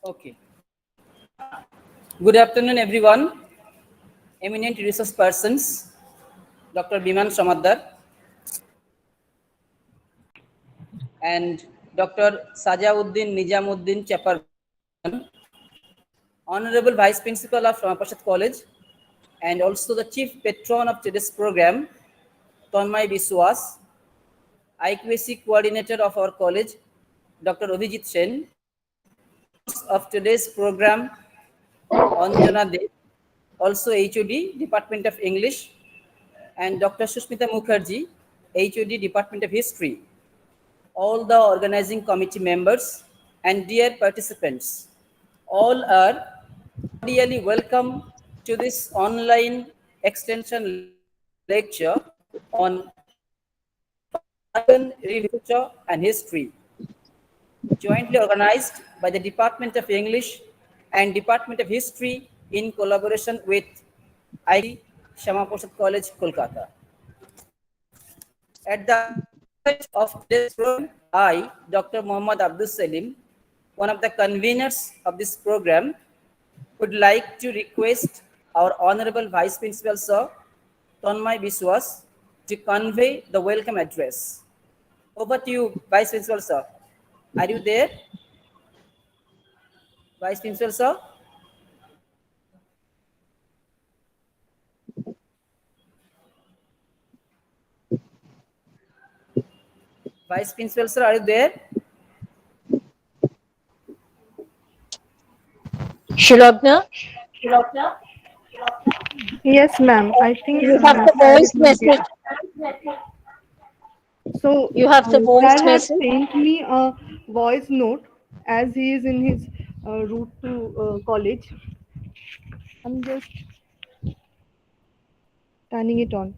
Okay. Good afternoon, everyone. Eminent resource persons, Dr. Biman Samadar and Dr. Sajauddin Nijamuddin Chaparban, Honorable Vice Principal of SYAMAPRASAD College, and also the Chief Patron of today's program, Tanmay Biswas, IQAC Coordinator of our college, Dr. Abhijit Sen, of today's program, Anjana Dev, also HOD, Department of English, and Dr. Sushmita Mukherjee, HOD, Department of History, all the organizing committee members, and dear participants. All are cordially welcome to this online extension lecture on literature and history, jointly organized by the Department of English and Department of History in collaboration with IIT SYAMAPRASAD College, Kolkata. At the outset of today's program, I, Dr. Muhammad Abdul Salim, one of the conveners of this program, would like to request our Honorable Vice Principal Sir, Tanmay Biswas, to convey the welcome address. Over to you, Vice Principal Sir. Are you there? Vice Principal Sir? Vice Principal Sir, are you there? Shilogna, Yes, ma'am. I think you have the Sir voice is not message. there. So, You have the Sir voice has message. sent me a voice note as he is in his route to college. I'm just turning it on.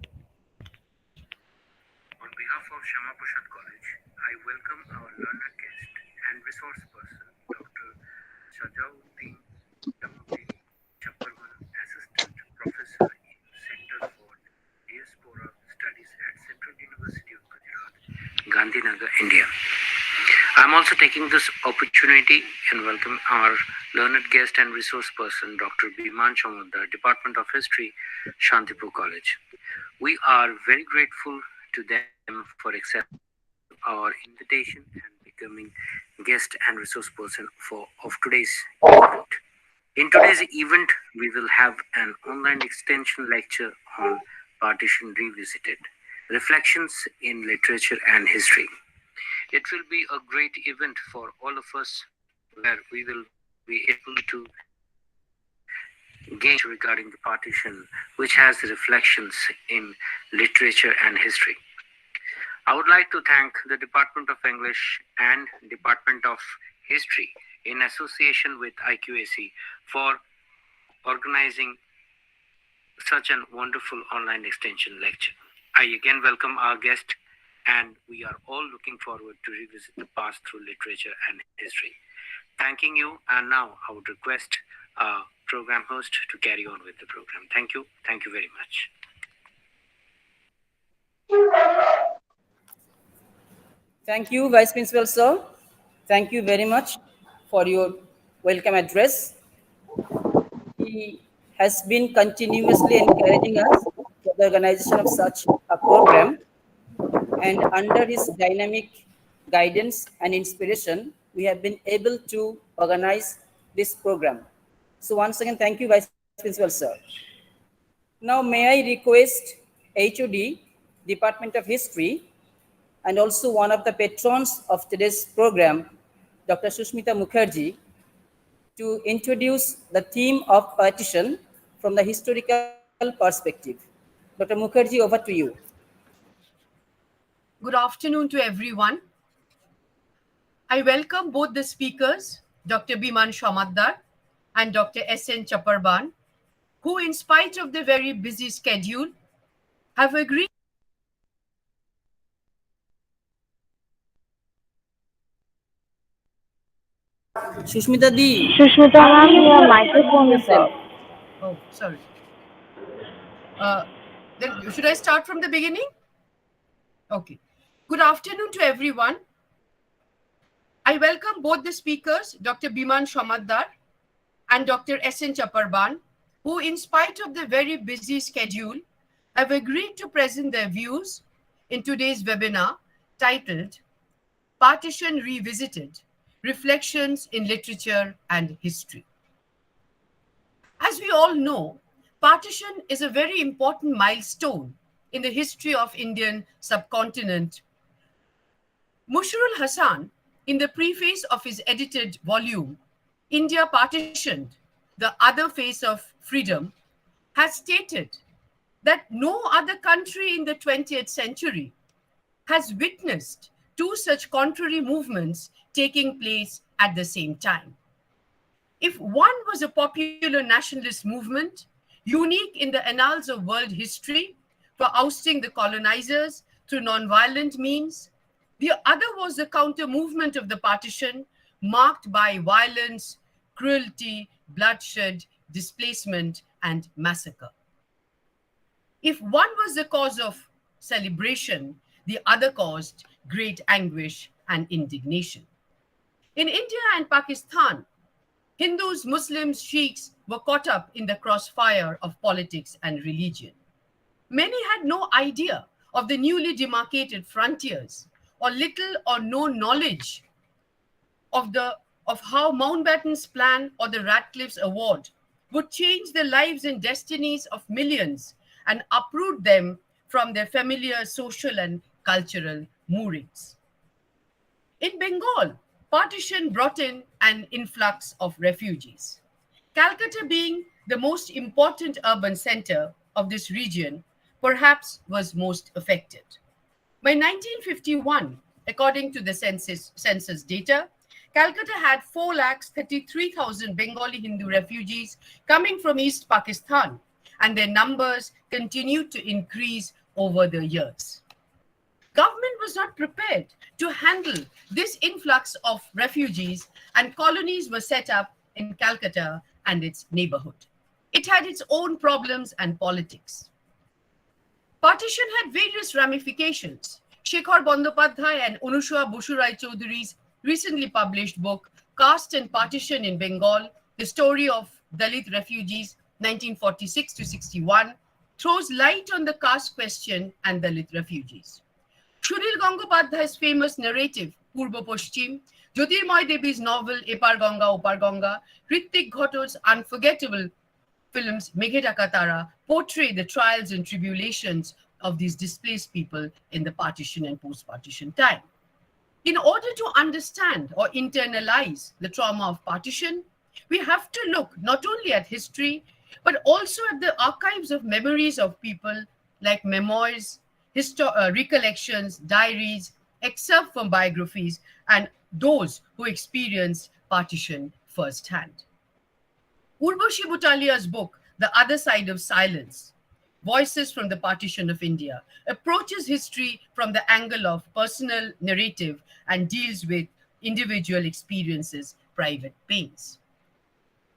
On behalf of SYAMAPRASAD College, I welcome our learned guest and resource person, Dr. Sajauddin Chaparban, Assistant Professor in Center for Diaspora Studies at Central University of Gujarat, Gandhinagar, India. I'm also taking this opportunity and welcome our learned guest and resource person, Dr. Biman Samadar, Department of History, Shantipur College. We are very grateful to them for accepting our invitation and becoming guest and resource person of today's event. In today's event, we will have an online extension lecture on Partition Revisited, Reflections in Literature and History. It will be a great event for all of us where we will be able to gain regarding the partition, which has reflections in literature and history. I would like to thank the Department of English and Department of History in association with IQAC for organizing such a wonderful online extension lecture. I again welcome our guest, and we are all looking forward to revisit the past through literature and history. Thanking you, and now I would request our program host to carry on with the program. Thank you. Thank you very much. Thank you, Vice Principal Sir. Thank you very much for your welcome address. He has been continuously encouraging us for the organization of such a program, and under his dynamic guidance and inspiration, we have been able to organize this program. So once again, thank you, Vice Principal Sir. Now, may I request HOD, Department of History, and also one of the patrons of today's program, Dr. Sushmita Mukherjee, to introduce the theme of partition from the historical perspective. Dr. Mukherjee, over to you. Good afternoon to everyone. I welcome both the speakers, Dr. Biman Samadar and Dr. S.N. Chaparban, who, in spite of their very busy schedule, have agreed Sushmita Di, Sushmita ma'am, your unmute microphone is yourself. off. Oh, sorry. Uh, then should I start from the beginning? Okay. Good afternoon to everyone. I welcome both the speakers, Dr. Biman Shomaddar and Dr. S.N. Chaparban, who, in spite of the very busy schedule, have agreed to present their views in today's webinar titled Partition Revisited, Reflections in Literature and History. As we all know, partition is a very important milestone in the history of Indian subcontinent. Mushrul Hassan, in the preface of his edited volume, India Partitioned, the Other Face of Freedom, has stated that no other country in the 20th century has witnessed two such contrary movements taking place at the same time. If one was a popular nationalist movement, unique in the annals of world history for ousting the colonizers through nonviolent means, the other was the counter movement of the partition, marked by violence, cruelty, bloodshed, displacement, and massacre. If one was the cause of celebration, the other caused great anguish and indignation. In India and Pakistan, Hindus, Muslims, Sheikhs were caught up in the crossfire of politics and religion. Many had no idea of the newly demarcated frontiers or little or no knowledge of, of how Mountbatten's plan or the Radcliffe's award would change the lives and destinies of millions and uproot them from their familiar social and cultural moorings. In Bengal, partition brought in an influx of refugees. Calcutta, being the most important urban center of this region, perhaps was most affected. By 1951, according to the census data, Calcutta had 4,33,000 Bengali Hindu refugees coming from East Pakistan, and their numbers continued to increase over the years. Government was not prepared to handle this influx of refugees, and colonies were set up in Calcutta and its neighborhood. It had its own problems and politics. Partition had various ramifications. Shekhar Bandopadhyay and Anusua Bushurai Chaudhury's recently published book, Caste and Partition in Bengal, The Story of Dalit Refugees, 1946 to 61, throws light on the caste question and Dalit refugees. Sunil Gangopadhyay's famous narrative, Purbo Poshchim, Jyotirmoy Devi's novel, Epar Ganga, Opar Ganga, Hrithik Ghato's unforgettable films, Meghe Taka Tara, portray the trials and tribulations of these displaced people in the partition and post-partition time. In order to understand or internalize the trauma of partition, we have to look not only at history, but also at the archives of memories of people like memoirs, recollections, diaries, excerpts from biographies, and those who experienced partition firsthand. Urvashi Butalia's book, The Other Side of Silence, Voices from the Partition of India, approaches history from the angle of personal narrative and deals with individual experiences, private pains.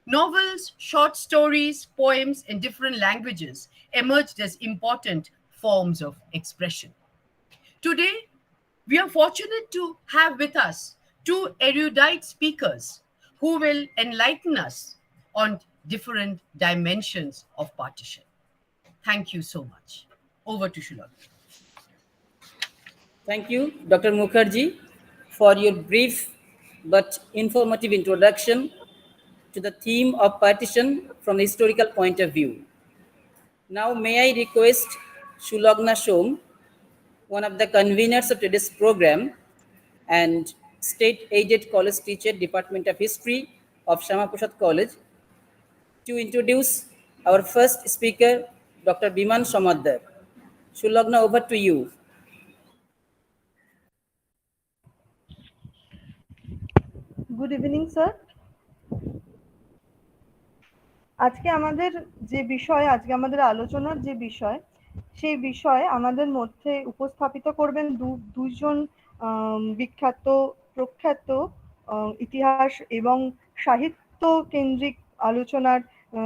Novels, short stories, poems in different languages emerged as important forms of expression. Today, we are fortunate to have with us two erudite speakers who will enlighten us on different dimensions of partition. Thank you so much. Over to Shulak. Thank you, Dr. Mukherjee, for your brief but informative introduction to the theme of partition from a historical point of view. Now, may I request Shulagna Shom, one of the conveners of today's program and state-aided college teacher, Department of History of SYAMAPRASAD College, to introduce our first speaker, Dr. Biman Shomaddar. Shulagna, over to you. Good evening sir. আজকে আমাদের যে বিষয়, আজকে আমাদের আলোচনার যে বিষয়, সেই বিষয় আমাদের মধ্যে উপস্থাপিত করবেন দুজন বিখ্যাত প্রখ্যাত ইতিহাস এবং সাহিত্য কেন্দ্রিক আলোচনার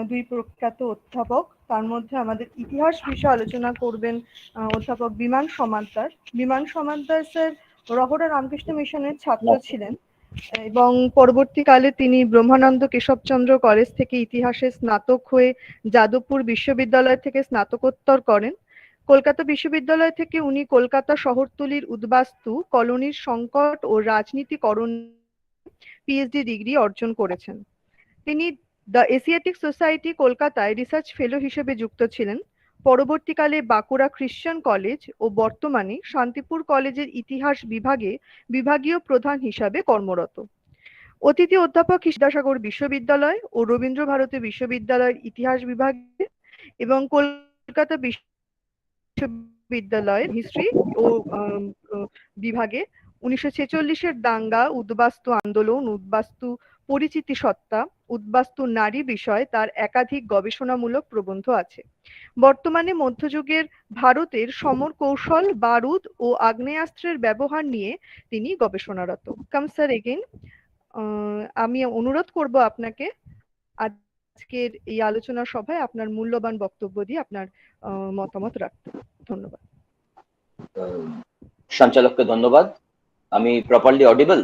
দুই প্রখ্যাত অধ্যাপক। তার মধ্যে আমাদের ইতিহাস বিষয়ে আলোচনা করবেন অধ্যাপক বিমান সমাদ্দার। বিমান সমাদ্দার স্যার রহরা রামকৃষ্ণ মিশনের ছাত্র ছিলেন এবং পরবর্তীকালে তিনি ব্রহ্মানন্দ কেশবচন্দ্র কলেজ থেকে ইতিহাসে স্নাতক হয়ে যাদবপুর বিশ্ববিদ্যালয় থেকে স্নাতকোত্তর করেন। কলকাতা বিশ্ববিদ্যালয় থেকে উনি কলকাতা শহরতলির উদ্বাস্তু কলোনির সংকট ও রাজনীতিকরণ পিএইচডি ডিগ্রি অর্জন করেছেন। তিনি দ্য এশিয়াটিক সোসাইটি কলকাতায় রিসার্চ ফেলো হিসেবে যুক্ত ছিলেন। পরবর্তীকালে বাঁকুড়া খ্রিস্টান কলেজ ও বর্তমানে শান্তিপুর কলেজের ইতিহাস বিভাগে বিভাগীয় প্রধান হিসাবে কর্মরত। অতিথি অধ্যাপক বিদ্যাসাগর বিশ্ববিদ্যালয় ও রবীন্দ্র ভারতী বিশ্ববিদ্যালয়ের ইতিহাস বিভাগে এবং কলকাতা বিশ্ববিদ্যালয়ের হিস্ট্রি ও বিভাগে 1946-এর দাঙ্গা, উদ্বাস্তু আন্দোলন, উদ্বাস্তু পরিচিতি সত্তা, উদ্বাস্তু নারী বিষয়ে তার একাধিক গবেষণামূলক প্রবন্ধ আছে। বর্তমানে মধ্যযুগের ভারতের সমর কৌশল, বারুদ ও আগ্নেয়াস্ত্রের ব্যবহার নিয়ে তিনি গবেষণারত। কাম স্যার এগেইন, আমি অনুরোধ করব আপনাকে আজকের এই আলোচনা সভায় আপনার মূল্যবান বক্তব্য দিয়ে আপনার মতামত রাখতে। ধন্যবাদ। সঞ্চালককে ধন্যবাদ। আমি প্রপারলি অডিবল?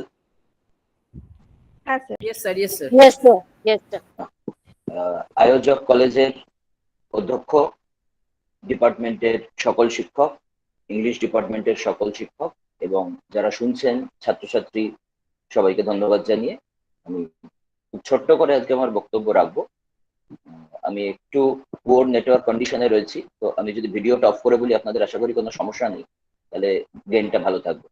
হ্যাঁ sir. Yes, sir. Yes, sir. Yes, sir. Yes, sir. আয়োজক কলেজের অধ্যক্ষ, ডিপার্টমেন্টের সকল শিক্ষক, ইংলিশ ডিপার্টমেন্টের সকল শিক্ষক এবং যারা শুনছেন ছাত্রছাত্রী, সবাইকে ধন্যবাদ জানিয়ে আমি খুব ছোট্ট করে আজকে আমার বক্তব্য রাখবো। আমি একটু পুয়ার নেটওয়ার্ক কন্ডিশনে রয়েছি, তো আমি যদি ভিডিওটা অফ করে বলি আপনাদের আশা করি কোনো সমস্যা নেই, তাহলে গেমটা ভালো থাকবে।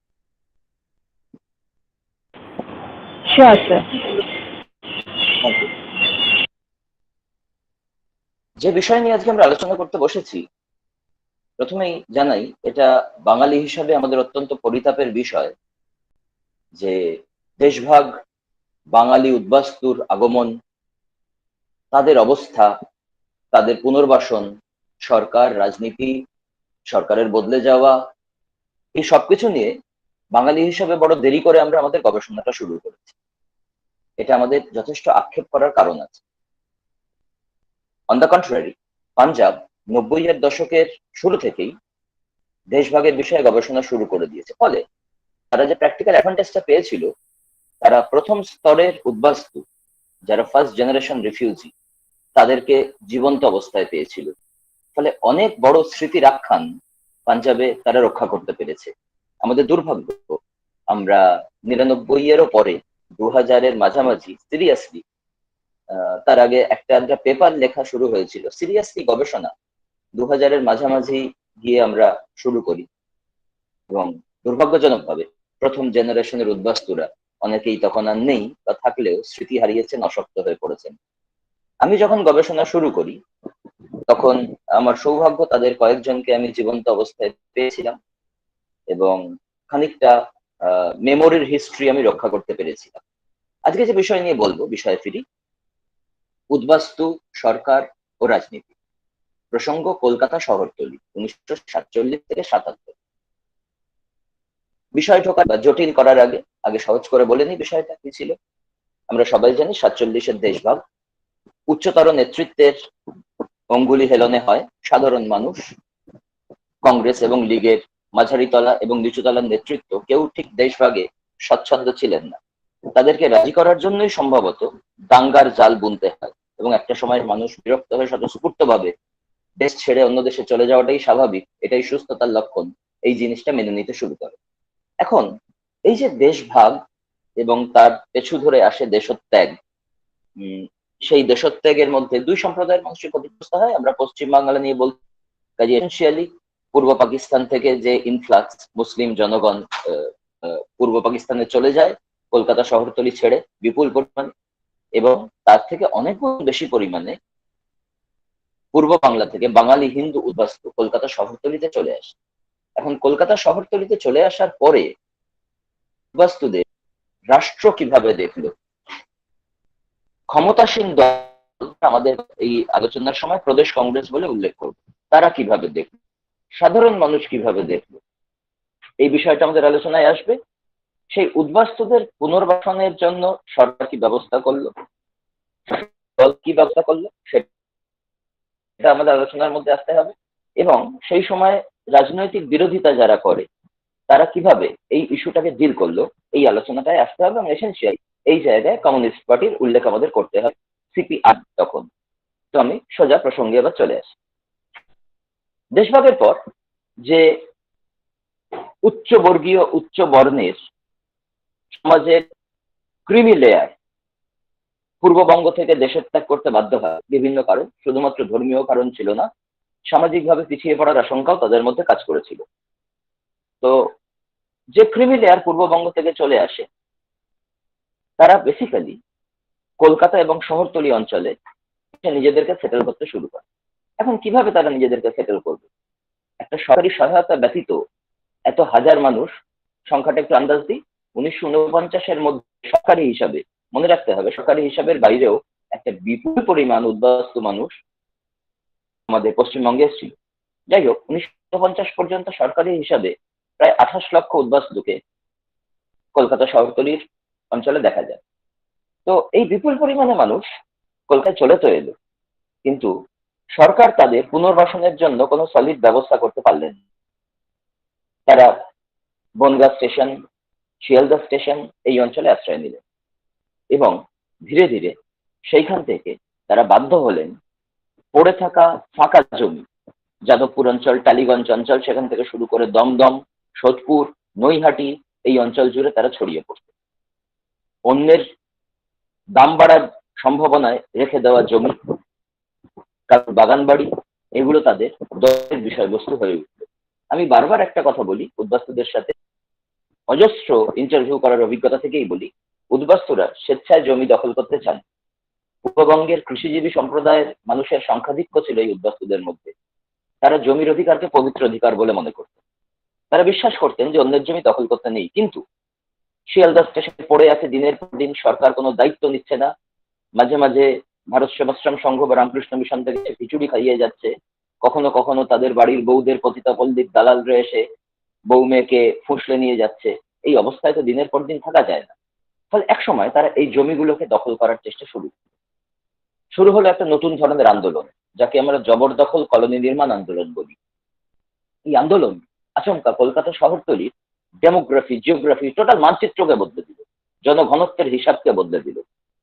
Sure, sir. যে বিষয় নিয়ে আজকে আমরা আলোচনা করতে বসেছি, প্রথমেই জানাই এটা বাঙালি হিসাবে আমাদের অত্যন্ত পরিতাপের বিষয় যে দেশভাগ, বাঙালি উদ্বাস্তুর আগমন, তাদের অবস্থা, তাদের পুনর্বাসন, সরকার, রাজনীতি, সরকারের বদলে যাওয়া, এই সবকিছু নিয়ে বাঙালি হিসাবে বড় দেরি করে আমরা আমাদের গবেষণাটা শুরু করেছি। এটা আমাদের যথেষ্ট আক্ষেপ করার কারণ আছে। অন দ্য কন্ট্রারি, পাঞ্জাব 90-এর দশকের শুরু থেকেই দেশভাগের বিষয়ে গবেষণা শুরু করে দিয়েছে। ফলে তারা যে প্র্যাকটিক্যাল অ্যাডভান্টেজটা পেয়েছিল, তারা প্রথম স্তরের উদ্বাস্তু, যারা ফার্স্ট জেনারেশন রিফিউজি, তাদেরকে জীবন্ত অবস্থায় পেয়েছিল। ফলে অনেক বড় স্মৃতির আখ্যান পাঞ্জাবে তারা রক্ষা করতে পেরেছে। আমাদের দুর্ভাগ্য, আমরা 99-এরও পরে 2000-এর মাঝামাঝি সিরিয়াসলি, তার আগে একটা পেপার লেখা শুরু হয়েছিল, সিরিয়াসলি গবেষণা 2000-এর মাঝামাঝি গিয়ে আমরা শুরু করি এবং দুর্ভাগ্যজনকভাবে প্রথম জেনারেশনের উদ্বাস্তুরা অনেকেই তখন আর নেই, বা থাকলেও স্মৃতি হারিয়েছেন, অশক্ত হয়ে পড়েছেন। আমি যখন গবেষণা শুরু করি তখন আমার সৌভাগ্য তাদের কয়েকজনকে আমি জীবন্ত অবস্থায় পেয়েছিলাম এবং খানিকটা মেমোরির হিস্ট্রি আমি রক্ষা করতে পেরেছিলাম। আজকে যে বিষয় নিয়ে বলবো, বিষয়ে ফিরি। উদ্বাস্তু, সরকার ও রাজনীতি। প্রসঙ্গ কলকাতা শহরতলি, 1947 থেকে 77। বিষয় ঢোকা বা জটিল করার আগে সহজ করে বলে নি বিষয়টা কি ছিল। আমরা সবাই জানি 47-এর দেশভাগ উচ্চতর নেতৃত্বের অঙ্গুলি হেলনে হয়। সাধারণ মানুষ, কংগ্রেস এবং লীগের মাঝারি তলা এবং নিচুতলার নেতৃত্ব কেউ ঠিক দেশভাগে স্বচ্ছন্দ ছিলেন না। তাদেরকে রাজি করার জন্যই সম্ভবত দাঙ্গার জাল বুনতে হয় এবং একটা সময় মানুষ বিরক্ত হয়ে স্বতঃস্ফূর্তভাবে দেশ ছেড়ে অন্য দেশে চলে যাওয়াটাই স্বাভাবিক, এটাই সুস্থতার লক্ষণ, এই জিনিসটা মেনে নিতে শুরু করে। এখন এই যে দেশভাগ এবং তার পেছু ধরে আসে দেশত্যাগ, সেই দেশত্যাগের মধ্যে দুই সম্প্রদায়ের মানুষের ক্ষতিগ্রস্ত হয়। আমরা পশ্চিম বাংলা নিয়ে বলতে কাজে এসেন্সিয়ালি পূর্ব পাকিস্তান থেকে যে ইনফ্লাক্স মুসলিম জনগণ পূর্ব পাকিস্তানে চলে যায় কলকাতা শহরতলি ছেড়ে বিপুল পরিমাণে, এবং তার থেকে অনেক বেশি পরিমাণে পূর্ব বাংলা থেকে বাঙালি হিন্দু উদ্বাস্তু কলকাতা শহরতলিতে চলে আসে। এখন কলকাতা শহরতলিতে চলে আসার পরে উদ্বাস্তুদের রাষ্ট্র কিভাবে দেখলো, ক্ষমতাসীন দল, আমাদের এই আলোচনার সময় প্রদেশ কংগ্রেস বলে উল্লেখ করব, তারা কিভাবে দেখলো, সাধারণ মানুষ কিভাবে দেখলো, এই বিষয়টা আমাদের আলোচনায় আসবে। সেই উদ্বাস্তুদের পুনর্বাসনের জন্য সরকার কি ব্যবস্থা করলো, দল কি ব্যবস্থা করলো, সেটা আমাদের আলোচনার মধ্যে আসতে হবে। এবং সেই সময় রাজনৈতিক বিরোধিতা যারা করে তারা কিভাবে এই ইস্যুটাকে ডিল করলো, এই আলোচনাটায় আসতে হবে। এবং এসেন্সিয়ালি এই জায়গায় কমিউনিস্ট পার্টির উল্লেখ আমাদের করতে হবে, সিপিআর তখন। তো আমি সোজা প্রসঙ্গে এবার চলে আসি। দেশভাগের পর যে উচ্চবর্গীয় উচ্চ বর্ণের সমাজের ক্রিমি লেয়ার পূর্ববঙ্গ থেকে দেশের ত্যাগ করতে বাধ্য হয় বিভিন্ন কারণ, শুধুমাত্র ধর্মীয় কারণ ছিল না, সামাজিকভাবে পিছিয়ে পড়ার আশঙ্কাও তাদের মধ্যে কাজ করেছিল। তো যে ক্রিমি লেয়ার পূর্ববঙ্গ থেকে চলে আসে তারা বেসিক্যালি কলকাতা এবং শহরতলি অঞ্চলে নিজেদেরকে সেটেল করতে শুরু করে। এখন কিভাবে তারা নিজেদেরকে সেটেল করবে? একটা সরকারি সহায়তা ব্যতীত এত হাজার মানুষ, সংখ্যাটা একটু আন্দাজ দিই, 1949-এর মধ্যে সরকারি হিসাবে, মনে রাখতে হবে সরকারি হিসাবের বাইরেও একটা বিপুল পরিমাণ উদ্বাস্তু মানুষ আমাদের পশ্চিমবঙ্গে এসেছিল। যাই হোক, 1950 পর্যন্ত সরকারি হিসাবে প্রায় 28 লক্ষ উদ্বাস্তুকে কলকাতা শহরতলির অঞ্চলে দেখা যায়। তো এই বিপুল পরিমাণে মানুষ কলকাতায় চলে তো এলো, কিন্তু সরকার তাদের পুনর্বাসনের জন্য কোনো সলিড ব্যবস্থা করতে পারলেন না। তারা বনগাঁ স্টেশন, শিয়ালদা স্টেশন এই অঞ্চলে আশ্রয় নিলেন এবং ধীরে ধীরে সেইখান থেকে তারা বাধ্য হলেন পড়ে থাকা ফাঁকা জমি, যাদবপুর অঞ্চল, টালিগঞ্জ অঞ্চল, সেখান থেকে শুরু করে দমদম, সোদপুর, নৈহাটি এই অঞ্চল জুড়ে তারা ছড়িয়ে পড়ত। অন্যের দাম বাড়ার সম্ভাবনায় রেখে দেওয়া জমি, কারণ বাগান বাড়ি, এগুলো তাদের দলের বিষয়বস্তু হয়ে উঠল। আমি বারবার একটা কথা বলি, উদ্বাস্তুদের সাথে অজস্র ইন্টারভিউ করার অভিজ্ঞতা থেকেই বলি, উদ্বাস্তুরা স্বেচ্ছায় জমি দখল করতে চান। পূর্ববঙ্গের কৃষিজীবী সম্প্রদায়ের মানুষের সংখ্যাধিক্য ছিল এই উদ্বাস্তুদের মধ্যে। তারা জমির অধিকারকে পবিত্র অধিকার বলে মনে করতেন। তারা বিশ্বাস করতেন যে অন্যের জমি দখল করতে নেই। কিন্তু শিয়ালদা স্টেশনে পড়ে আছে দিনের পর দিন, সরকার কোনো দায়িত্ব নিচ্ছে না। মাঝে মাঝে ভারত সেবাশ্রম সংঘ বা রামকৃষ্ণ মিশন থেকে খিচুড়ি খাইয়ে যাচ্ছে। কখনো কখনো তাদের বাড়ির বউদের পতিতাপল্লীর দালালরা এসে বউ মেয়েকে ফুসলে নিয়ে যাচ্ছে। এই অবস্থায় তো দিনের পর দিন থাকা যায় না। ফলে একসময় তারা এই জমিগুলোকে দখল করার চেষ্টা শুরু হলো একটা নতুন ধরনের আন্দোলন, যাকে আমরা জবরদখল কলোনি নির্মাণ আন্দোলন বলি। এই আন্দোলন আচমকা কলকাতা শহরতলির ডেমোগ্রাফি, জিওগ্রাফি, টোটাল মানচিত্রকে বদলে দিল, জনঘনত্বের হিসাবকে বদলে দিল।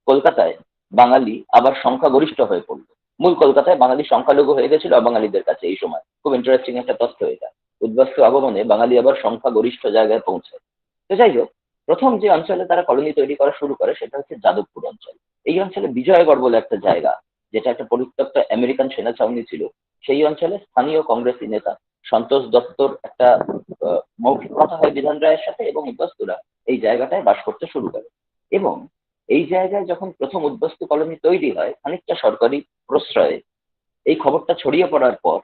কলকাতায় বাঙালি আবার সংখ্যাগরিষ্ঠ হয়ে পড়লো। মূল কলকাতায় বাঙালি সংখ্যালঘু হয়ে গেছিল অবাঙালিদের কাছে। এই সময় খুব ইন্টারেস্টিং একটা তথ্য এটা, উদ্বাস্তু আগমনে বাঙালি আবার সংখ্যাগরিষ্ঠ জায়গায় পৌঁছায়। তো যাই হোক, প্রথম যে অঞ্চলে তারা কলোনি তৈরি করা শুরু করে সেটা হচ্ছে যাদবপুর অঞ্চল। এই অঞ্চলে বিজয়গড় বলে একটা জায়গা, যেটা একটা পরিত্যক্ত আমেরিকান সেনা ছাউনি ছিল, সেই অঞ্চলে স্থানীয় কংগ্রেসি নেতা সন্তোষ দত্তর একটা মৌখিক কথা হয় বিধান রায়ের সাথে, এবং উদ্বাস্তুরা এই জায়গাটায় বাস করতে শুরু করে। এবং এই জায়গায় যখন প্রথম উদ্বাস্তু কলোনি তৈরি হয়, খানিকটা সরকারি প্রশ্রয়ে এই খবরটা ছড়িয়ে পড়ার পর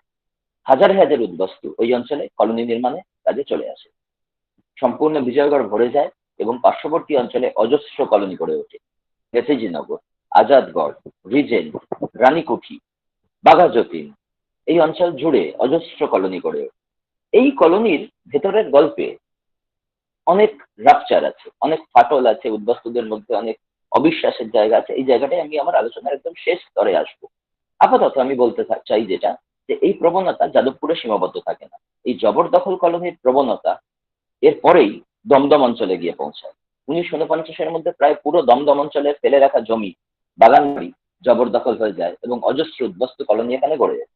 হাজার হাজার উদ্বাস্তু ওই অঞ্চলে কলোনি নির্মাণে কাজে চলে আসে। সম্পূর্ণ বিজয়গড় ভরে যায় এবং পার্শ্ববর্তী অঞ্চলে অজস্র কলোনি গড়ে ওঠে। নেতাজিনগর, আজাদগড়, রিজেন্ট, রানীকুঠি, বাঘাযতীন, এই অঞ্চল জুড়ে অজস্র কলোনি গড়ে ওঠে। এই কলোনির ভেতরের গল্পে অনেক রাপচার আছে, অনেক ফাটল আছে, উদ্বাস্তুদের মধ্যে অনেক অবিশ্বাসের জায়গা আছে। এই জায়গাটায় আমি আমার আলোচনার একদম শেষ স্তরে আসবো। আপাতত আমি বলতে চাই যেটা, যে এই প্রবণতা যাদবপুরে সীমাবদ্ধ থাকে না। এই জবরদখল কলোনির প্রবণতা এর পরেই দমদম অঞ্চলে গিয়ে পৌঁছায়। 1949-এর মধ্যে প্রায় পুরো দমদম অঞ্চলে ফেলে রাখা জমি, বাগান বাড়ি জবরদখল হয়ে যায় এবং অজস্র উদ্বাস্তু কলোনি এখানে গড়ে যায়।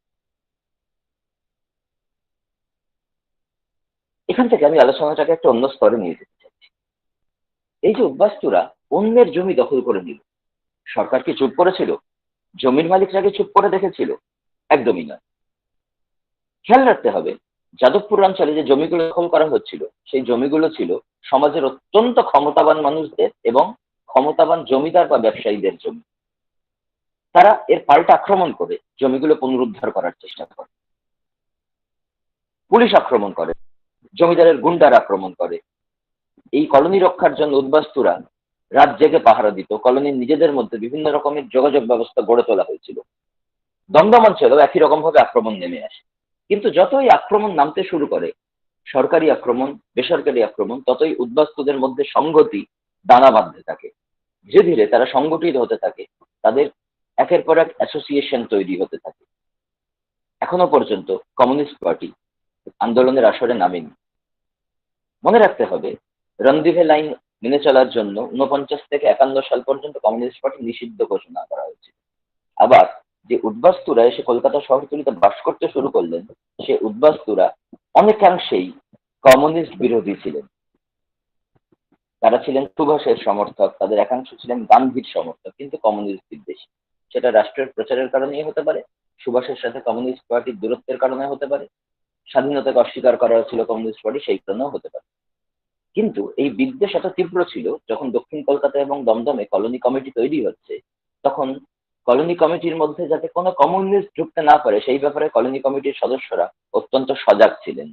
এখান থেকে আমি আলোচনাটাকে একটা অন্য স্তরে নিয়ে যেতে চাচ্ছি। এই যে উদ্বাস্তুরা অন্যের জমি দখল করে নিল, সরকার কি চুপ করেছিল? জমির মালিকরা কি চুপ করে দেখেছিল? একদমই নয়। খেয়াল রাখতে হবে, যাদবপুর অঞ্চলে যে জমিগুলো দখল করা হচ্ছিল, সেই জমিগুলো ছিল সমাজের অত্যন্ত ক্ষমতাবান মানুষদের এবং ক্ষমতাবান জমিদার বা ব্যবসায়ীদের জমি। তারা এর পাল্টা আক্রমণ করে জমিগুলো পুনরুদ্ধার করার চেষ্টা করে। পুলিশ আক্রমণ করে, জমিদারের গুন্ডার আক্রমণ করে। এই কলোনি রক্ষার জন্য উদ্বাস্তুরা রাত জেগে পাহারা দিত। কলোনির নিজেদের মধ্যে বিভিন্ন রকমের যোগাযোগ ব্যবস্থা গড়ে তোলা হয়েছিল। দমদম অঞ্চলেও একই রকম ভাবে আক্রমণ নেমে আসে। কিন্তু যতই আক্রমণ নামতে শুরু করে, সরকারি আক্রমণ, বেসরকারি আক্রমণ, ততই উদ্বাস্তুদের মধ্যে সংগতি দানা বাঁধতে থাকে। ধীরে ধীরে তারা সংগঠিত হতে থাকে, তাদের একের পর এক অ্যাসোসিয়েশন তৈরি হতে থাকে। এখনো পর্যন্ত কমিউনিস্ট পার্টি আন্দোলনের আসরে নামেনি। মনে রাখতে হবে, রন্দিভে লাইন মেনে চলার জন্য 49 থেকে 51 সাল পর্যন্ত কমিউনিস্ট পার্টি নিষিদ্ধ ঘোষণা করা হয়েছিল। আবার যে উদ্বাস্তুরা এসে কলকাতা শহরতলিতে বাস করতে শুরু করলেন, সে উদ্বাস্তুরা অনেকাংশেই কমিউনিস্ট বিরোধী ছিলেন। তারা ছিলেন সুভাষের সমর্থক, তাদের একাংশ ছিলেন গান্ধীর সমর্থক, কিন্তু কমিউনিস্ট বিদ্বেষী। সেটা রাষ্ট্রের প্রচারের কারণেই হতে পারে, সুভাষের সাথে কমিউনিস্ট পার্টির দূরত্বের কারণে হতে পারে, স্বাধীনতাকে অস্বীকার করা হচ্ছিল কমিউনিস্ট পার্টি, সেই কারণেও হতে পারে। কিন্তু এই বিদ্বেষ এত তীব্র ছিল, যখন দক্ষিণ কলকাতা এবং দমদমে কলোনি কমিটি তৈরি হচ্ছে, তখন কলোনি কমিটির মধ্যে যাতে কোনো কমিউনিস্ট ঢুকতে না পারে সেই ব্যাপারে কলোনি কমিটির সদস্যরা অত্যন্ত সজাগ ছিলেন।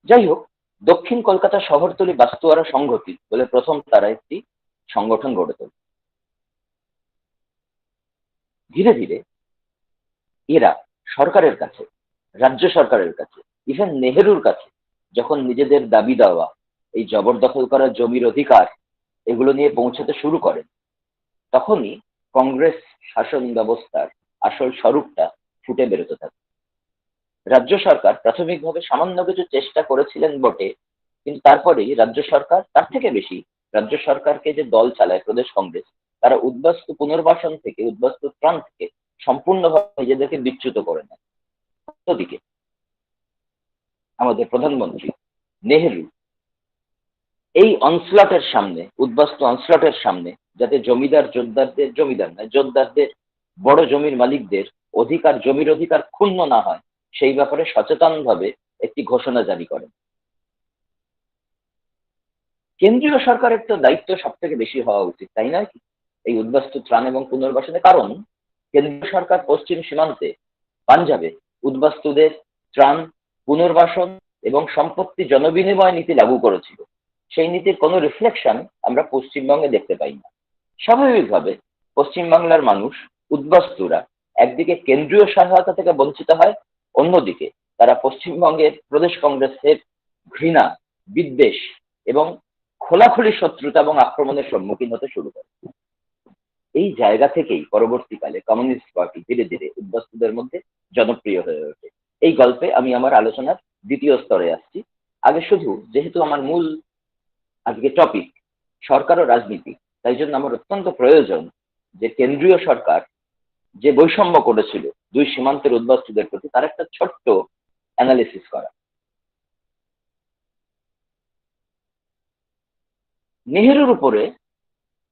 যাই হোক, দক্ষিণ কলকাতা শহরতলি বাস্তুয়ারা সংহতি বলে প্রথম তারা একটি সংগঠন গড়ে তোলে। ধীরে ধীরে এরা সরকারের কাছে, রাজ্য সরকারের কাছে, ইভেন নেহেরুর কাছে যখন নিজেদের দাবি দেওয়া, এই জবরদখল করা জমির অধিকার, এগুলো নিয়ে পৌঁছাতে শুরু করেন, তখনই কংগ্রেস শাসন ব্যবস্থার আসল স্বরূপটা ফুটে বেরোতে থাকে। রাজ্য সরকার প্রাথমিকভাবে সামান্য কিছু চেষ্টা করেছিলেন বটে, কিন্তু তারপরেই রাজ্য সরকার, তার থেকে বেশি রাজ্য সরকারকে যে দল চালায় প্রদেশ কংগ্রেস, তারা উদ্বাস্তু পুনর্বাসন থেকে, উদ্বাস্তু ত্রাণ থেকে সম্পূর্ণভাবে নিজেদেরকে বিচ্যুত করে নেয়। অন্যদিকে আমাদের প্রধানমন্ত্রী নেহেরু এই অনস্লটের সামনে, উদ্বাস্তু অনস্লটের সামনে, যাতে জমিদার জোরদারদের, জমিদার নয় জোরদারদের, বড় জমির মালিকদের অধিকার, জমির অধিকার ক্ষুণ্ণ না হয়, সেই ব্যাপারে সচেতনভাবে একটি ঘোষণা জারি করেন। কেন্দ্রীয় সরকারের তো দায়িত্ব সব থেকে বেশি হওয়া উচিত, তাই নয় কি, এই উদ্বাস্তু ত্রাণ এবং পুনর্বাসনে? কারণ কেন্দ্রীয় সরকার পশ্চিম সীমান্তে পাঞ্জাবে উদ্বাস্তুদের ত্রাণ, পুনর্বাসন এবং সম্পত্তি জনবিনিময় নীতি লাগু করেছিল। সেই নীতির কোনো রিফ্লেকশন আমরা পশ্চিমবঙ্গে দেখতে পাই না। স্বাভাবিকভাবে পশ্চিমবাংলার মানুষ, উদ্বাস্তুরা একদিকে কেন্দ্রীয় সহায়তা থেকে বঞ্চিত হয়, অন্যদিকে তারা পশ্চিমবঙ্গের প্রদেশ কংগ্রেসের ঘৃণা, বিদ্বেষ এবং খোলাখুলি শত্রুতা এবং আক্রমণের সম্মুখীন হতে শুরু করে। এই জায়গা থেকেই পরবর্তীকালে কমিউনিস্ট পার্টি ধীরে ধীরে উদ্বাস্তুদের মধ্যে জনপ্রিয় হয়ে ওঠে। এই গল্পে আমি আমার আলোচনার দ্বিতীয় স্তরে আসছি। আগে শুধু, যেহেতু আমার মূল আজকে টপিক সরকার ও রাজনীতি, তাই জন্য আমার অত্যন্ত প্রয়োজন যে কেন্দ্রীয় সরকার যে বৈষম্য করেছিল দুই সীমান্তের উদ্বাস্তুদের প্রতি, তার একটা ছোট্ট অ্যানালিসিস করা। নেহেরুর উপরে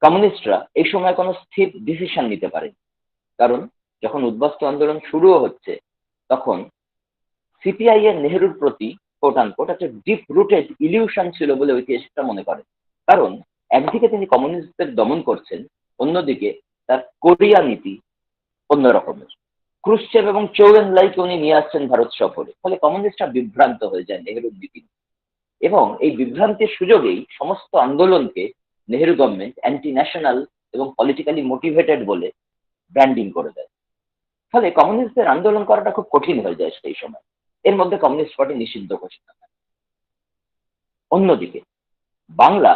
কমিউনিস্টরা এই সময় কোনো স্থির ডিসিশন নিতে পারে, কারণ যখন উদ্বাস্তু আন্দোলন শুরুও হচ্ছে, তখন সিপিআই এর নেহেরুর প্রতি কোট আনকোট একটা ডিপ রুটেড ইলিউশন ছিল বলে ঐতিহাসিকরা মনে করেন। কারণ একদিকে তিনি কমিউনিস্টদের দমন করছেন, অন্যদিকে তার কোরিয়া নীতি অন্য রকমের। ক্রুশ্চেভ এবং চৌয়েন লাইকে উনি নিয়ে আসছেন ভারত সফরে, ফলে কমিউনিস্টরা বিভ্রান্ত হয়ে যায় নেহেরুর নীতি, এবং এই বিভ্রান্তির সুযোগেই সমস্ত আন্দোলনকে নেহেরু গভর্নমেন্ট অ্যান্টি ন্যাশনাল এবং পলিটিক্যালি মোটিভেটেড বলে ব্র্যান্ডিং করে দেয়। ফলে কমিউনিস্টদের আন্দোলন করাটা খুব কঠিন হয়ে যায় সেই সময়। এর মধ্যে কমিউনিস্ট পার্টি নিষিদ্ধ ঘোষণা হয়। অন্যদিকে বাংলা,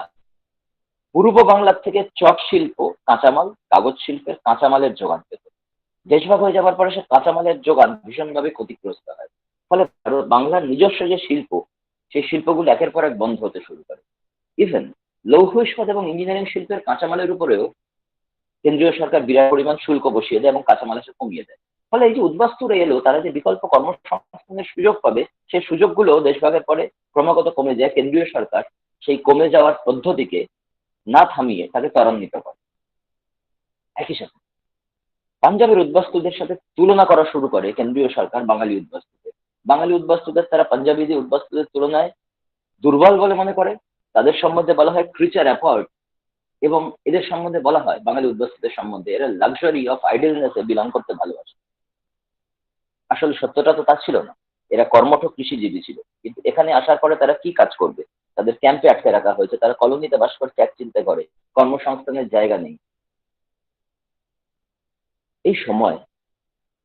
পূর্ব বাংলার থেকে চট শিল্প, কাঁচামাল, কাগজ শিল্পের কাঁচামালের যোগান পেত। দেশভাগ হয়ে যাওয়ার পরে সে কাঁচামালের যোগান ভীষণভাবে ক্ষতিগ্রস্ত হয়। ফলে বাংলার নিজস্ব যে শিল্প, সেই শিল্পগুলো একের পর এক বন্ধ হতে শুরু করে। ইভেন লৌহ ইস্পাত এবং ইঞ্জিনিয়ারিং শিল্পের কাঁচামালের উপরেও কেন্দ্রীয় সরকার বিরাট পরিমাণ শুল্ক বসিয়ে দেয় এবং কাঁচামাল এসে কমিয়ে দেয়। ফলে এই যে উদ্বাস্তুরা এলো, তারা যে বিকল্প কর্মসংস্থানের সুযোগ পাবে, সেই সুযোগগুলো দেশভাগের পরে ক্রমাগত কমে যায়। কেন্দ্রীয় সরকার সেই কমে যাওয়ার পদ্ধতিকে না থামিয়ে তাকে ত্বরান্বিত করে। একই সাথে পাঞ্জাবের উদ্বাস্তুদের সাথে তুলনা করা শুরু করে কেন্দ্রীয় সরকার বাঙালি উদ্বাস্তুদের। বাঙালি উদ্বাস্তুদের তারা পাঞ্জাবিদের উদ্বাস্তুদের তুলনায় দুর্বল বলে মনে করে। তাদের সম্বন্ধে বলা হয় ক্রিচার অ্যাপয়েড, এবং এদের সম্বন্ধে বলা হয়, বাঙালি উদ্বাস্তুদের সম্বন্ধে, এরা লাক্সারি অফ আইডলনেসে বিলং করতে ভালোবাসে। আসলে সত্যটা তো তা ছিল না। এরা কর্মঠ কৃষিজীবী ছিল, কিন্তু এখানে আসার পরে তারা কি কাজ করবে? তাদের ক্যাম্পে আটকে রাখা হয়েছে, তারা কলোনিতে বাস করছে এক চিন্তা করে, কর্মসংস্থানের জায়গা নেই। এই সময়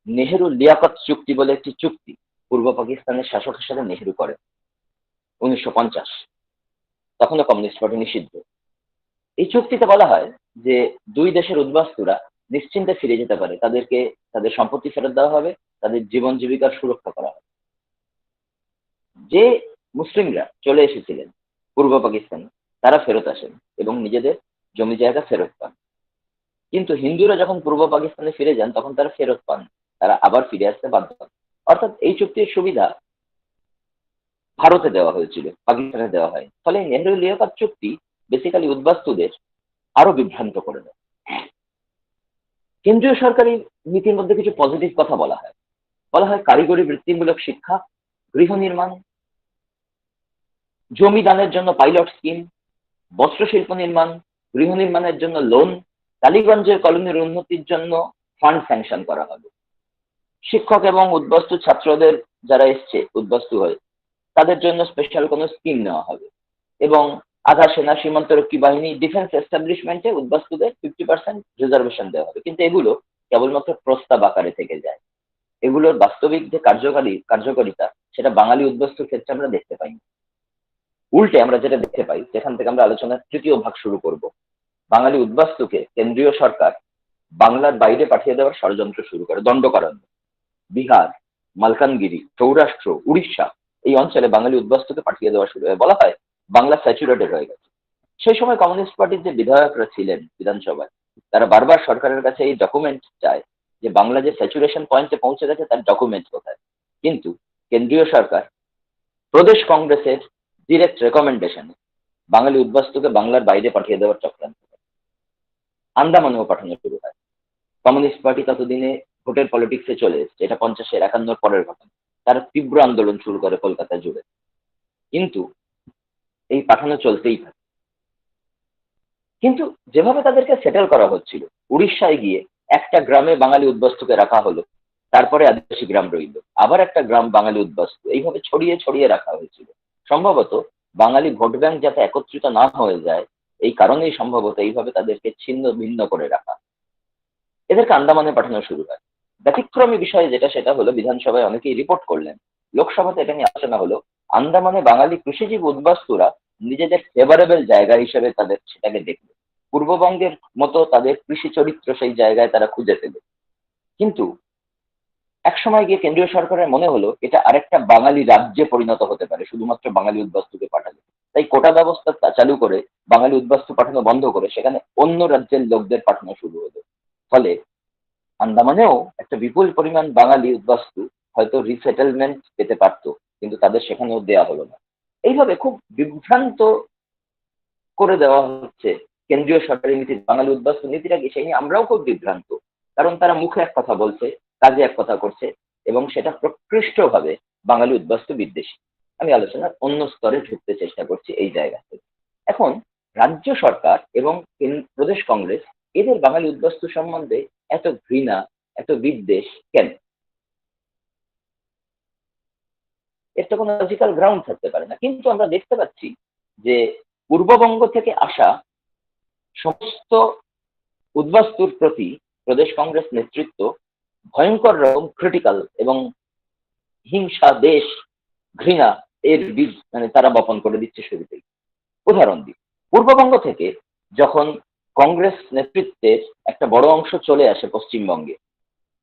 নেহেরু লিয়াকত চুক্তি বলে একটি চুক্তি পূর্ব পাকিস্তানের শাসক হিসেবে নেহেরু করেন 1950। তখনও কমিউনিস্ট পার্টি নিষিদ্ধ। এই চুক্তিতে বলা হয় যে দুই দেশের উদ্বাস্তুরা নিশ্চিন্তে ফিরে যেতে পারে, তাদেরকে তাদের সম্পত্তি ফেরত দেওয়া হবে, তাদের জীবন জীবিকার সুরক্ষা করা হবে। যে মুসলিমরা চলে এসেছিলেন পূর্ব পাকিস্তানে তারা ফেরত আসেন এবং নিজেদের জমি জায়গা ফেরত পান। কিন্তু হিন্দুরা যখন পূর্ব পাকিস্তানে ফিরে যান তখন তারা ফেরত পান, তারা আবার ফিরে আসতে বাধ্য হন। অর্থাৎ এই চুক্তির সুবিধা ভারতে দেওয়া হয়েছিল, পাকিস্তানে দেওয়া হয়। ফলে নেহরু লিয়াকত চুক্তি বেসিক্যালি উদ্বাস্তুদের আরো বিভ্রান্ত করে দেয়। কেন্দ্রীয় সরকারি নীতির মধ্যে কিছু পজিটিভ কথা বলা হয়। বলা হয় কারিগরি বৃত্তিমূলক শিক্ষা, গৃহ নির্মাণ, জমি দানের জন্য পাইলট স্কিম, বস্ত্রশিল্প নির্মাণ, গৃহ নির্মাণের জন্য লোন, টালিগঞ্জের কলোনির উন্নতির জন্য ফান্ড স্যাংশন করা হবে। শিক্ষক এবং উদ্বাস্তু ছাত্রদের যারা এসছে উদ্বাস্তু হয়ে তাদের জন্য স্পেশাল কোনো স্কিম নেওয়া হবে এবং আধা সেনা, সীমান্তরক্ষী বাহিনী, ডিফেন্স এস্টাবলিশমেন্টে উদ্বাস্তুদের 50% রিজার্ভেশন দেওয়া হবে। কিন্তু এগুলো কেবলমাত্র প্রস্তাব আকারে থেকে যায়, এগুলোর বাস্তবিক যে কার্যকারিতা সেটা বাঙালি উদ্বাস্তুর ক্ষেত্রে আমরা দেখতে পাই। উল্টে আমরা যেটা দেখতে পাই, যেখান থেকে আমরা আলোচনার তৃতীয় ভাগ শুরু করব, বাঙালি উদ্বাস্তুকে কেন্দ্রীয় সরকার বাংলার বাইরে পাঠিয়ে দেওয়ার ষড়যন্ত্র শুরু করে। দণ্ডকারণ্য, বিহার, মালকানগিরি, সৌরাষ্ট্র, উড়িষ্যা এই অঞ্চলে বাঙালি উদ্বাস্তুকে পাঠিয়ে দেওয়া শুরু হয়। বলা হয় বাংলা স্যাচুরেটেড হয়ে গেছে। সেই সময় কমিউনিস্ট পার্টির যে বিধায়করা ছিলেন বিধানসভায় তারা বারবার সরকারের কাছে এই ডকুমেন্ট চায় যে বাংলা যে স্যাচুরেশন পয়েন্টে পৌঁছে গেছে তার ডকুমেন্ট কোথায়। কিন্তু কেন্দ্রীয় সরকার প্রদেশ কংগ্রেসের ডিরেক্ট রেকমেন্ডেশনে বাঙালি উদ্বাস্তুকে বাংলার বাইরে পাঠিয়ে দেওয়ার চক্রান্ত করে। আন্দামানেও পাঠানো শুরু হয়। কমিউনিস্ট পার্টি ততদিনে ভোটের পলিটিক্সে চলে এসেছে, এটা 50-এর 51 পরের ঘটনা। তারা তীব্র আন্দোলন শুরু করে কলকাতা জুড়ে, কিন্তু এই পাঠানো চলতেই থাকে। কিন্তু যেভাবে তাদেরকে সেটেল করা হচ্ছিল, উড়িষ্যায় গিয়ে একটা গ্রামে বাঙালি উদ্বাস্তুকে রাখা হলো, তারপরে আদিবাসী গ্রাম রইল, আবার একটা গ্রাম বাঙালি উদ্বাস্তু, এইভাবে ছড়িয়ে ছড়িয়ে রাখা হয়েছিল। সম্ভবত বাঙালি ভোট ব্যাংক যাতে একত্রিত না হয়ে যায় এই কারণেই সম্ভবত এইভাবে তাদেরকে ছিন্ন ভিন্ন করে রাখা। এদেরকে আন্দামানে পাঠানো শুরু হয়। ব্যতিক্রমী বিষয় যেটা সেটা হলো বিধানসভায় অনেকেই রিপোর্ট করলেন, লোকসভাতে এটা নিয়ে আলোচনা হলো, আন্দামানে বাঙালি কৃষিজীবী উদ্বাস্তুরা নিজেদের ফেভারেবল জায়গা হিসেবে তাদের সেটাকে দেখল। পূর্ববঙ্গের মতো তাদের কৃষি চরিত্র সেই জায়গায় তারা খুঁজে পেল। কিন্তু একসময় গিয়ে কেন্দ্রীয় সরকারের মনে হলো এটা আরেকটা বাঙালি রাজ্যে পরিণত হতে পারে শুধুমাত্র বাঙালি উদ্বাস্তুকে পাঠালে। তাই কোটা ব্যবস্থা চালু করে বাঙালি উদ্বাস্তু পাঠানো বন্ধ করে সেখানে অন্য রাজ্যের লোকদের পাঠানো শুরু হলো। ফলে আন্দামানেও একটা বিপুল পরিমাণ বাঙালি উদ্বাস্তু হয়তো রিসেটেলমেন্ট পেতে পারতো, কিন্তু তাদের সেখানেও দেয়া হলো না। এইভাবে খুব বিভ্রান্ত করে দেওয়া হচ্ছে কেন্দ্রীয় সরকারি নীতি। বাঙালি উদ্বাস্তু নীতিটা কি সেই নিয়ে আমরাও খুব বিভ্রান্ত, কারণ তারা মুখে এক কথা বলছে, কাজে এক কথা করছে এবং সেটা প্রকৃষ্টভাবে বাঙালি উদ্বাস্তু বিদ্বেষী। আমি আলোচনার অন্য স্তরে ঢুকতে চেষ্টা করছি এই জায়গা থেকে। এখন রাজ্য সরকার এবং প্রদেশ কংগ্রেস এদের বাঙালি উদ্বাস্তু সম্বন্ধে এত ঘৃণা, এত বিদ্বেষ কেন? এর তো কোনো লজিক্যাল গ্রাউন্ড থাকতে পারে না। কিন্তু আমরা দেখতে পাচ্ছি যে পূর্ববঙ্গ থেকে আসা সমস্ত উদ্বাস্তুর প্রতি প্রদেশ কংগ্রেস নেতৃত্ব ভয়ঙ্কর রকম ক্রিটিক্যাল এবং হিংসা, দেশ, ঘৃণা এর বীজ তারা বপন করে দিচ্ছে শুরুতেই। উদাহরণ দিই, পূর্ববঙ্গ থেকে যখন কংগ্রেস নেতৃত্বের একটা বড় অংশ চলে আসে পশ্চিমবঙ্গে,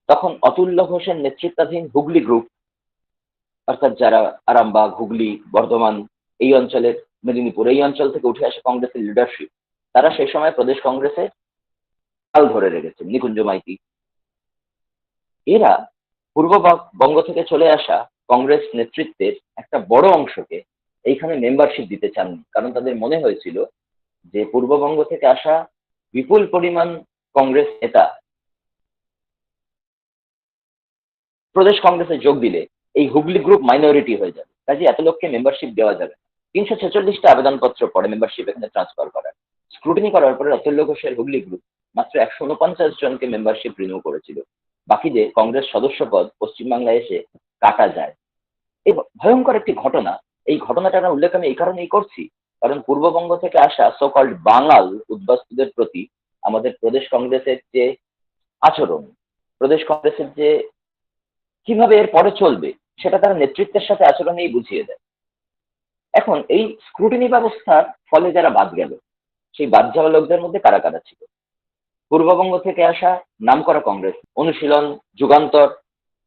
তখন অতুল্য ঘোষের নেতৃত্বাধীন হুগলি গ্রুপ, অর্থাৎ যারা আরামবাগ, হুগলি, বর্ধমান এই অঞ্চলের, মেদিনীপুর এই অঞ্চল থেকে উঠে আসে কংগ্রেসের লিডারশিপ, তারা সেই সময় প্রদেশ কংগ্রেসে হাল ধরে রেখেছেন। নিকুঞ্জ মাইতি এরা পূর্ববঙ্গ থেকে চলে আসা কংগ্রেস নেতৃত্বের একটা বড় অংশকে এইখানে মেম্বারশিপ দিতে চাননি, কারণ তাদের মনে হয়েছিল যে পূর্ববঙ্গ থেকে আসা বিপুল পরিমাণ কংগ্রেস নেতা প্রদেশ কংগ্রেসে যোগ দিলে এই হুগলি গ্রুপ মাইনরিটি হয়ে যাবে, কাজে এত লোককে মেম্বারশিপ দেওয়া যাবে। 346টা আবেদনপত্র পড়ে মেম্বারশিপ এখানে ট্রান্সফার করার। স্ক্রুটিনি করার পরে অতুল্য ঘোষের হুগলি গ্রুপ মাত্র 149 জনকে মেম্বারশিপ রিনিউ করেছিল। বাকি যে কংগ্রেস সদস্য পদ পশ্চিমবাংলায় এসে কাটা যায়। এই ভয়ঙ্কর একটি ঘটনা। এই ঘটনাটার উল্লেখ আমি এই কারণেই করছি, কারণ পূর্ববঙ্গ থেকে আসা সো কল্ড বাঙাল উদ্বাস্তুদের প্রতি আমাদের প্রদেশ কংগ্রেসের যে আচরণ, প্রদেশ কংগ্রেসের যে কিভাবে এর পরে চলবে সেটা তারা নেতৃত্বের সাথে আচরণেই বুঝিয়ে দেয়। এখন এই স্ক্রুটিনি ব্যবস্থার ফলে যারা বাদ গেল, সেই বাদ যাওয়া লোকদের মধ্যে কারা কারা ছিল? পূর্ববঙ্গ থেকে আসা নামকরা কংগ্রেস, অনুশীলন, যুগান্তর,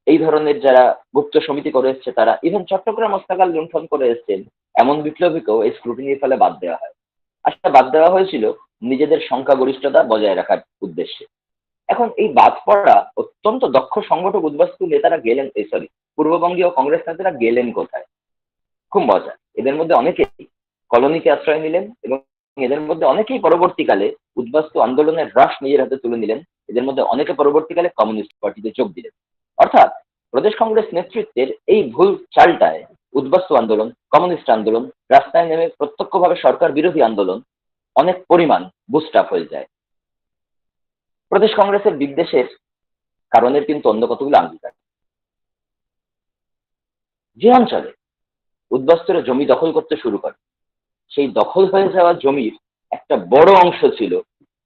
এই ধরনের যারা গুপ্ত সমিতি করে এসছে তারা, ইভেন চট্টগ্রাম হত্যাকাল লুণ্ঠন করে এসছেন এমন বিপ্লবীকেও এই স্ক্রুটিনির ফলে বাদ দেওয়া হয়। আসলে বাদ দেওয়া হয়েছিল নিজেদের সংখ্যাগরিষ্ঠতা বজায় রাখার উদ্দেশ্যে। এখন এই বাদ পড়া অত্যন্ত দক্ষ সংগঠক উদ্বাস্তু নেতারা গেলেন, সরি, পূর্ববঙ্গীয় কংগ্রেস নেতারা গেলেন কোথায়? খুব মজা, এদের মধ্যে অনেকেই কলোনিতে আশ্রয় নিলেন এবং এদের মধ্যে অনেকেই পরবর্তীকালে উদ্বাস্তু আন্দোলনের হ্রাস নিজের হাতে তুলে নিলেন। এদের মধ্যে অনেকে পরবর্তীকালে কমিউনিস্ট পার্টিতে যোগ দিলেন। অর্থাৎ প্রদেশ কংগ্রেস নেতৃত্বের এই ভুল চালটায় উদ্বাস্তু আন্দোলন, কমিউনিস্ট আন্দোলন, রাস্তায় নেমে প্রত্যক্ষভাবে সরকার বিরোধী আন্দোলন অনেক পরিমাণ বুস্ট আপ হয়ে যায়। প্রদেশ কংগ্রেসের বিদ্বেষের কারণের কিন্তু অন্য কতগুলো অঙ্গীকার। যে অঞ্চলে উদ্বাস্তুরা জমি দখল করতে শুরু করে, সেই দখল হয়ে যাওয়া জমির একটা বড় অংশ ছিল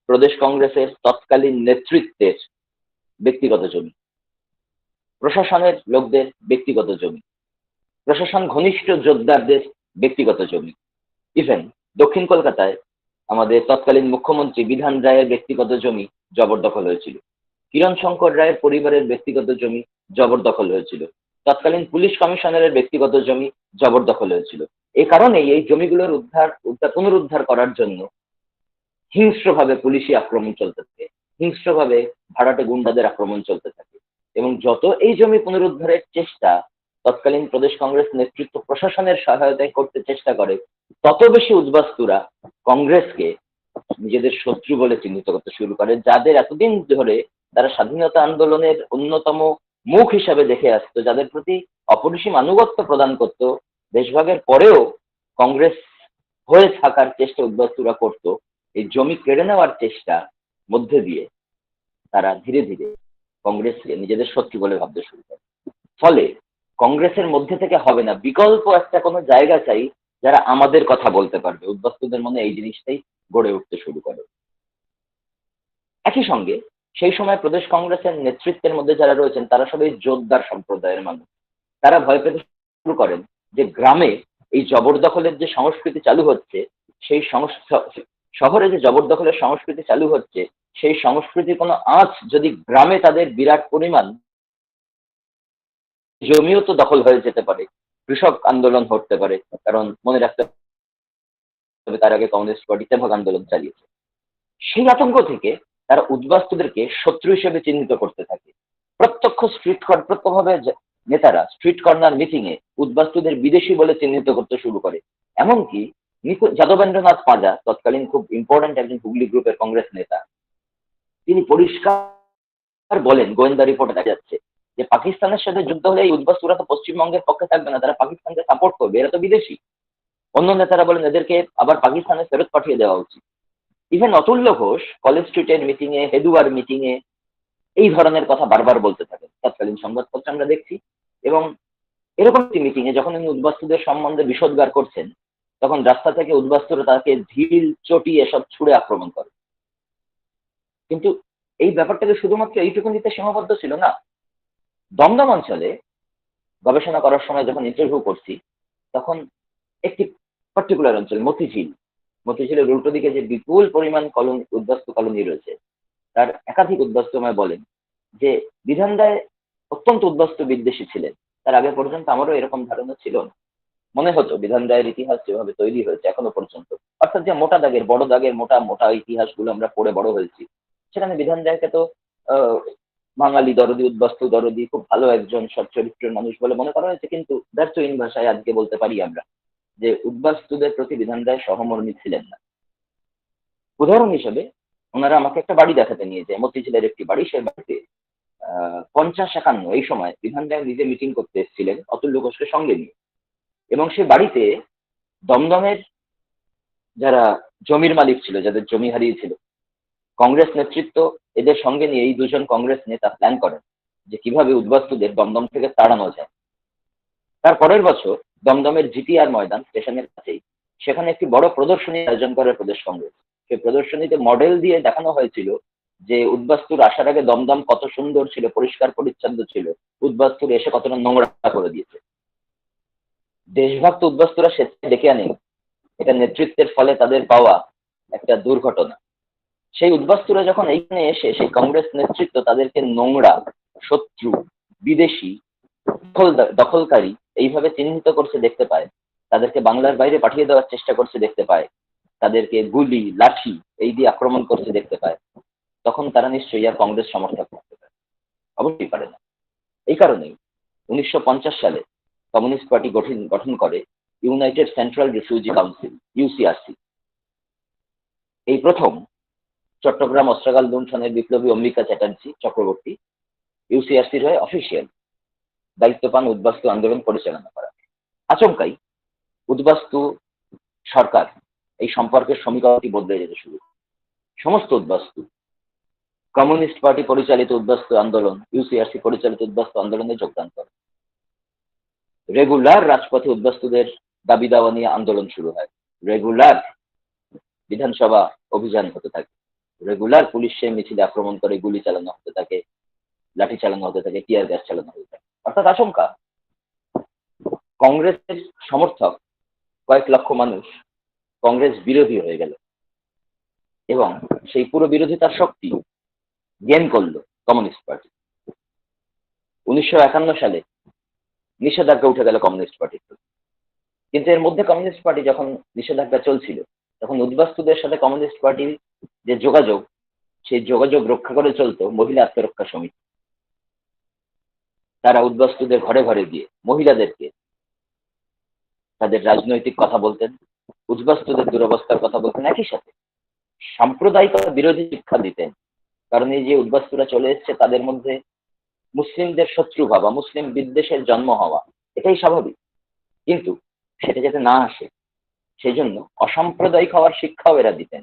প্রদেশ কংগ্রেসের তৎকালীন নেতৃত্বের ব্যক্তিগত জমি, প্রশাসনের লোকদের ব্যক্তিগত জমি, প্রশাসন ঘনিষ্ঠ যোদ্ধারদের ব্যক্তিগত জমি। ইভেন দক্ষিণ কলকাতায় আমাদের তৎকালীন মুখ্যমন্ত্রী বিধান রায়ের ব্যক্তিগত জমি জবরদখল হয়েছিল। কিরণ শঙ্কর রায়ের পরিবারের ব্যক্তিগত জমি জবরদখল হয়েছিল। তৎকালীন পুলিশ কমিশনারের ব্যক্তিগত জমি জবরদখল হয়েছিল। এই কারণেই এই জমিগুলোর পুনরুদ্ধার করার জন্য হিংস্রভাবে পুলিশি আক্রমণ চলতে থাকে, হিংস্রভাবে ভাড়াটে গুন্ডাদের আক্রমণ চলতে থাকে। এবং যত এই জমি পুনরুদ্ধারের চেষ্টা তৎকালীন প্রদেশ কংগ্রেস নেতৃত্ব প্রশাসনের সহায়তায় করতে চেষ্টা করে, তত বেশি উদ্বাস্তুরা কংগ্রেসকে নিজেদের শত্রু বলে চিহ্নিত করতে শুরু করে, যাদের এতদিন ধরে তারা স্বাধীনতা আন্দোলনের অন্যতম মুখ হিসাবে দেখে আসতো, যাদের প্রতি অপরিসীম আনুগত্য প্রদান করত। দেশভাগের পরেও কংগ্রেস হয়ে থাকার চেষ্টা উদ্বাস্তুরা করত। এই জমি কেড়ে নেওয়ার চেষ্টা মধ্যে দিয়ে তারা ধীরে ধীরে কংগ্রেসকে নিজেদের শত্রু বলে ভাবতে শুরু করে। ফলে কংগ্রেসের মধ্যে থেকে হবে না, বিকল্প একটা কোনো জায়গা চাই যারা আমাদের কথা বলতে পারবে। উদ্বাস্তুদের মনে এই জিনিসটাই গড়ে উঠতে শুরু করে। একই সঙ্গে সেই সময় প্রদেশ কংগ্রেসের নেতৃত্বের মধ্যে যারা রয়েছেন তারা সবাই জোরদার সম্প্রদায়ের মানুষ। তারা ভয় পেতে শুরু করেন যে গ্রামে এই জবরদখলের যে সংস্কৃতি চালু হচ্ছে, সেই শহরে যে জবরদখলের সংস্কৃতি চালু হচ্ছে, সেই সংস্কৃতির কোনো আঁচ যদি গ্রামে তাদের বিরাট পরিমাণ জমিও তো দখল হয়ে যেতে পারে, কৃষক আন্দোলন হতে পারে। কারণ মনে রাখতে হবে তার আগে কমিউনিস্ট পার্টি তেভাগ আন্দোলন চালিয়েছে। সেই আতঙ্ক থেকে তারা উদ্বাস্তুদেরকে শত্রু হিসেবে চিহ্নিত করতে থাকে। প্রত্যক্ষভাবে নেতারা স্ট্রিট কর্নার মিটিং এ উদ্বাস্তুদের বিদেশি বলে চিহ্নিত করতে শুরু করে। এমনকি যাদবেন্দ্রনাথ পাঁজা, তৎকালীন খুব ইম্পর্টেন্ট একজন হুগলি গ্রুপের কংগ্রেস নেতা, তিনি পরিষ্কার বলেন, গোয়েন্দা রিপোর্টে দেখা যাচ্ছে যে পাকিস্তানের সাথে যুদ্ধ হলে এই উদ্বাস্তুরা তো পশ্চিমবঙ্গের পক্ষে থাকবে না, তারা পাকিস্তানকে সাপোর্ট করবে, এরা তো বিদেশি। অন্য নেতারা বলেন এদেরকে আবার পাকিস্তানে ফেরত পাঠিয়ে দেওয়া উচিত। ইভেন অতুল্য ঘোষ কলেজ স্ট্রিটের মিটিং এ, হেদুয়ার মিটিং এ এই ধরনের কথা বারবার বলতে থাকেন, তৎকালীন সংবাদপত্রে আমরা দেখছি। এবং এরকম একটি মিটিং এ যখন উনি উদ্বাস্তুদের সম্বন্ধে বিষোদ্গার করছেন, তখন রাস্তা থেকে উদ্বাস্তুরা তাকে ঢিল, চটি এসব ছুড়ে আক্রমণ করে। কিন্তু এই ব্যাপারটাকে শুধুমাত্র এইটুকুনিতে সীমাবদ্ধ ছিল না। দমদম অঞ্চলে গবেষণা করার সময় যখন ইন্টারভিউ করছি, তখন একটি পার্টিকুলার অঞ্চল মতিঝিলের উল্টো দিকে যে বিপুল পরিমাণ উদ্বাস্তু কলোনি রয়েছে, তার একাধিক উদ্বাস্তু আমায় বলেন যে বিধান রায় অত্যন্ত উদ্বাস্তু বিদ্বেষী ছিলেন। তার আগে পর্যন্ত আমারও এরকম ধারণা ছিল না। মনে হতো বিধান রায়ের ইতিহাস যেভাবে তৈরি হয়েছে এখনো পর্যন্ত, অর্থাৎ যে মোটা দাগের, বড় দাগের মোটা মোটা ইতিহাসগুলো আমরা পড়ে বড় হয়েছি, সেখানে বিধান রায়কে তো বাঙালি দরদি, উদ্বাস্তু দরদি, খুব ভালো একজন সচ্চরিত্রের মানুষ বলে মনে করা হয়েছে। কিন্তু ব্যর্থহীন ভাষায় আজকে বলতে পারি আমরা যে উদ্বাস্তুদের প্রতি বিধান রায় সহমর্মী ছিলেন না। উদাহরণ হিসেবে ওনারা আমাকে একটা বাড়ি দেখাতে নিয়ে যায়, মতিঝিলের একটি বাড়ি। সেই বাড়িতে 50-51 এই সময় বিধান রায় নিজে মিটিং করতে এসেছিলেন অতুল্য ঘোষকে সঙ্গে নিয়ে। এবং সে বাড়িতে দমদমের যারা জমির মালিক ছিল, যাদের জমি হারিয়েছিল, কংগ্রেস নেতৃত্ব এদের সঙ্গে নিয়ে এই দুজন কংগ্রেস নেতা প্ল্যান করেন যে কিভাবে উদ্বাস্তুদের দমদম থেকে তাড়ানো যায়। তার পরের বছর দমদমের জিটিআর ময়দান স্টেশনের কাছেই সেখানে একটি বড় প্রদর্শনী আয়োজন করে প্রদেশ কংগ্রেস। সেই প্রদর্শনীতে মডেল দিয়ে দেখানো হয়েছিল যে উদ্বাস্তুর আসার আগে দমদম কত সুন্দর ছিল, পরিষ্কার পরিচ্ছন্ন ছিল, উদ্বাস্তুর এসে কতটা নোংরা করে দিয়েছে। দেশভক্ত উদ্বাস্তুরা সে ডেকে আনেন, এটা নেতৃত্বের ফলে তাদের পাওয়া একটা দুর্ঘটনা। সেই উদ্বাস্তুরা যখন এইখানে এসে সেই কংগ্রেস নেতৃত্ব তাদেরকে নোংরা, শত্রু, বিদেশি, দখলকারী এইভাবে চিহ্নিত করছে দেখতে পায়, তাদেরকে বাংলার বাইরে পাঠিয়ে দেওয়ার চেষ্টা করছে দেখতে পায়, তাদেরকে গুলি, লাঠি এই দিয়ে আক্রমণ করছে দেখতে পায়, তখন তারা নিশ্চয়ই আর কংগ্রেস সমর্থক করতে পারে? অবশ্যই পারে না। এই কারণেই 1950 সালে কমিউনিস্ট পার্টি গঠন করে ইউনাইটেড সেন্ট্রাল রিফিউজি কাউন্সিল, ইউসিআরসি। এই প্রথম চট্টগ্রাম অস্ত্রাগার লুণ্ঠনের বিপ্লবী অম্বিকা চ্যাটার্জি চক্রবর্তী ইউসিআরসির হয়ে অফিসিয়াল দায়িত্ব পান উদ্বাস্তু আন্দোলন পরিচালনা করা। আচমকাই উদ্বাস্তু সরকার এই সম্পর্কের সমীকরণটি বদলে যেতে শুরু। সমস্ত উদ্বাস্তু কমিউনিস্ট পার্টি পরিচালিত উদ্বাস্তু আন্দোলন, ইউসিআরসি পরিচালিত উদ্বাস্তু আন্দোলনে যোগদান করে। রেগুলার রাজপথে উদ্বাস্তুদের দাবি দাওয়া নিয়ে আন্দোলন শুরু হয়। রেগুলার বিধানসভা অভিযান হতে থাকে, রেগুলার পুলিশের মিছিলে আক্রমণ করে গুলি চালানো হতে থাকে, লাঠি চালানো হতে থাকে, টিয়ার গ্যাস চালানো হতে থাকে। অর্থাৎ আচমকা কংগ্রেসের সমর্থক কয়েক লক্ষ মানুষ কংগ্রেস বিরোধী হয়ে গেল এবং সেই পুরো বিরোধিতার শক্তি গেইন করলো কমিউনিস্ট পার্টি। 1951 সালে নিষেধাজ্ঞা উঠে গেল কমিউনিস্ট পার্টির। কিন্তু এর মধ্যে কমিউনিস্ট পার্টি যখন নিষেধাজ্ঞা চলছিল, তখন উদ্বাস্তুদের সাথে কমিউনিস্ট পার্টির যে যোগাযোগ, সেই যোগাযোগ রক্ষা করে চলতো মহিলা আত্মরক্ষা সমিতি। তারা উদ্বাস্তুদের ঘরে ঘরে গিয়ে মহিলাদেরকে তাদের রাজনৈতিক কথা বলতেন, উদ্বাস্তুদের দুরবস্থার কথা বলতেন, একই সাথে সাম্প্রদায়িকতা বিরোধী শিক্ষা দিতেন। কারণ এই যে উদ্বাস্তুরা চলে এসছে, তাদের মধ্যে মুসলিমদের শত্রু ভাবা, মুসলিম বিদ্বেষের জন্ম হওয়া, এটাই স্বাভাবিক। কিন্তু সেটা যাতে না আসে, সেই জন্য অসাম্প্রদায়িক হওয়ার শিক্ষাও এরা দিতেন।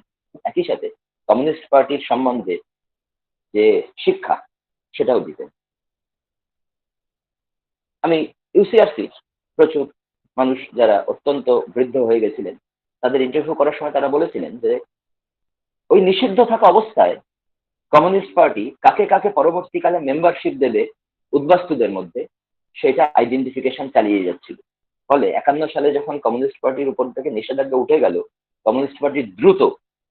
একই সাথে কমিউনিস্ট পার্টির সম্বন্ধে যে শিক্ষা, সেটাও দিতেন। আমি ইউসিআরসির প্রচুর মানুষ যারা অত্যন্ত বৃদ্ধ হয়ে গেছিলেন, তাদের ইন্টারভিউ করার সময় তারা বলেছিলেন যে ওই নিষিদ্ধ থাকা অবস্থায় কমিউনিস্ট পার্টি কাকে কাকে পরবর্তীকালে মেম্বারশিপ দেবে উদ্বাস্তুদের মধ্যে, সেটা আইডেন্টিফিকেশন চালিয়ে যাচ্ছিল। ফলে 51 সালে যখন কমিউনিস্ট পার্টির উপর থেকে নিষেধাজ্ঞা উঠে গেল, কমিউনিস্ট পার্টি দ্রুত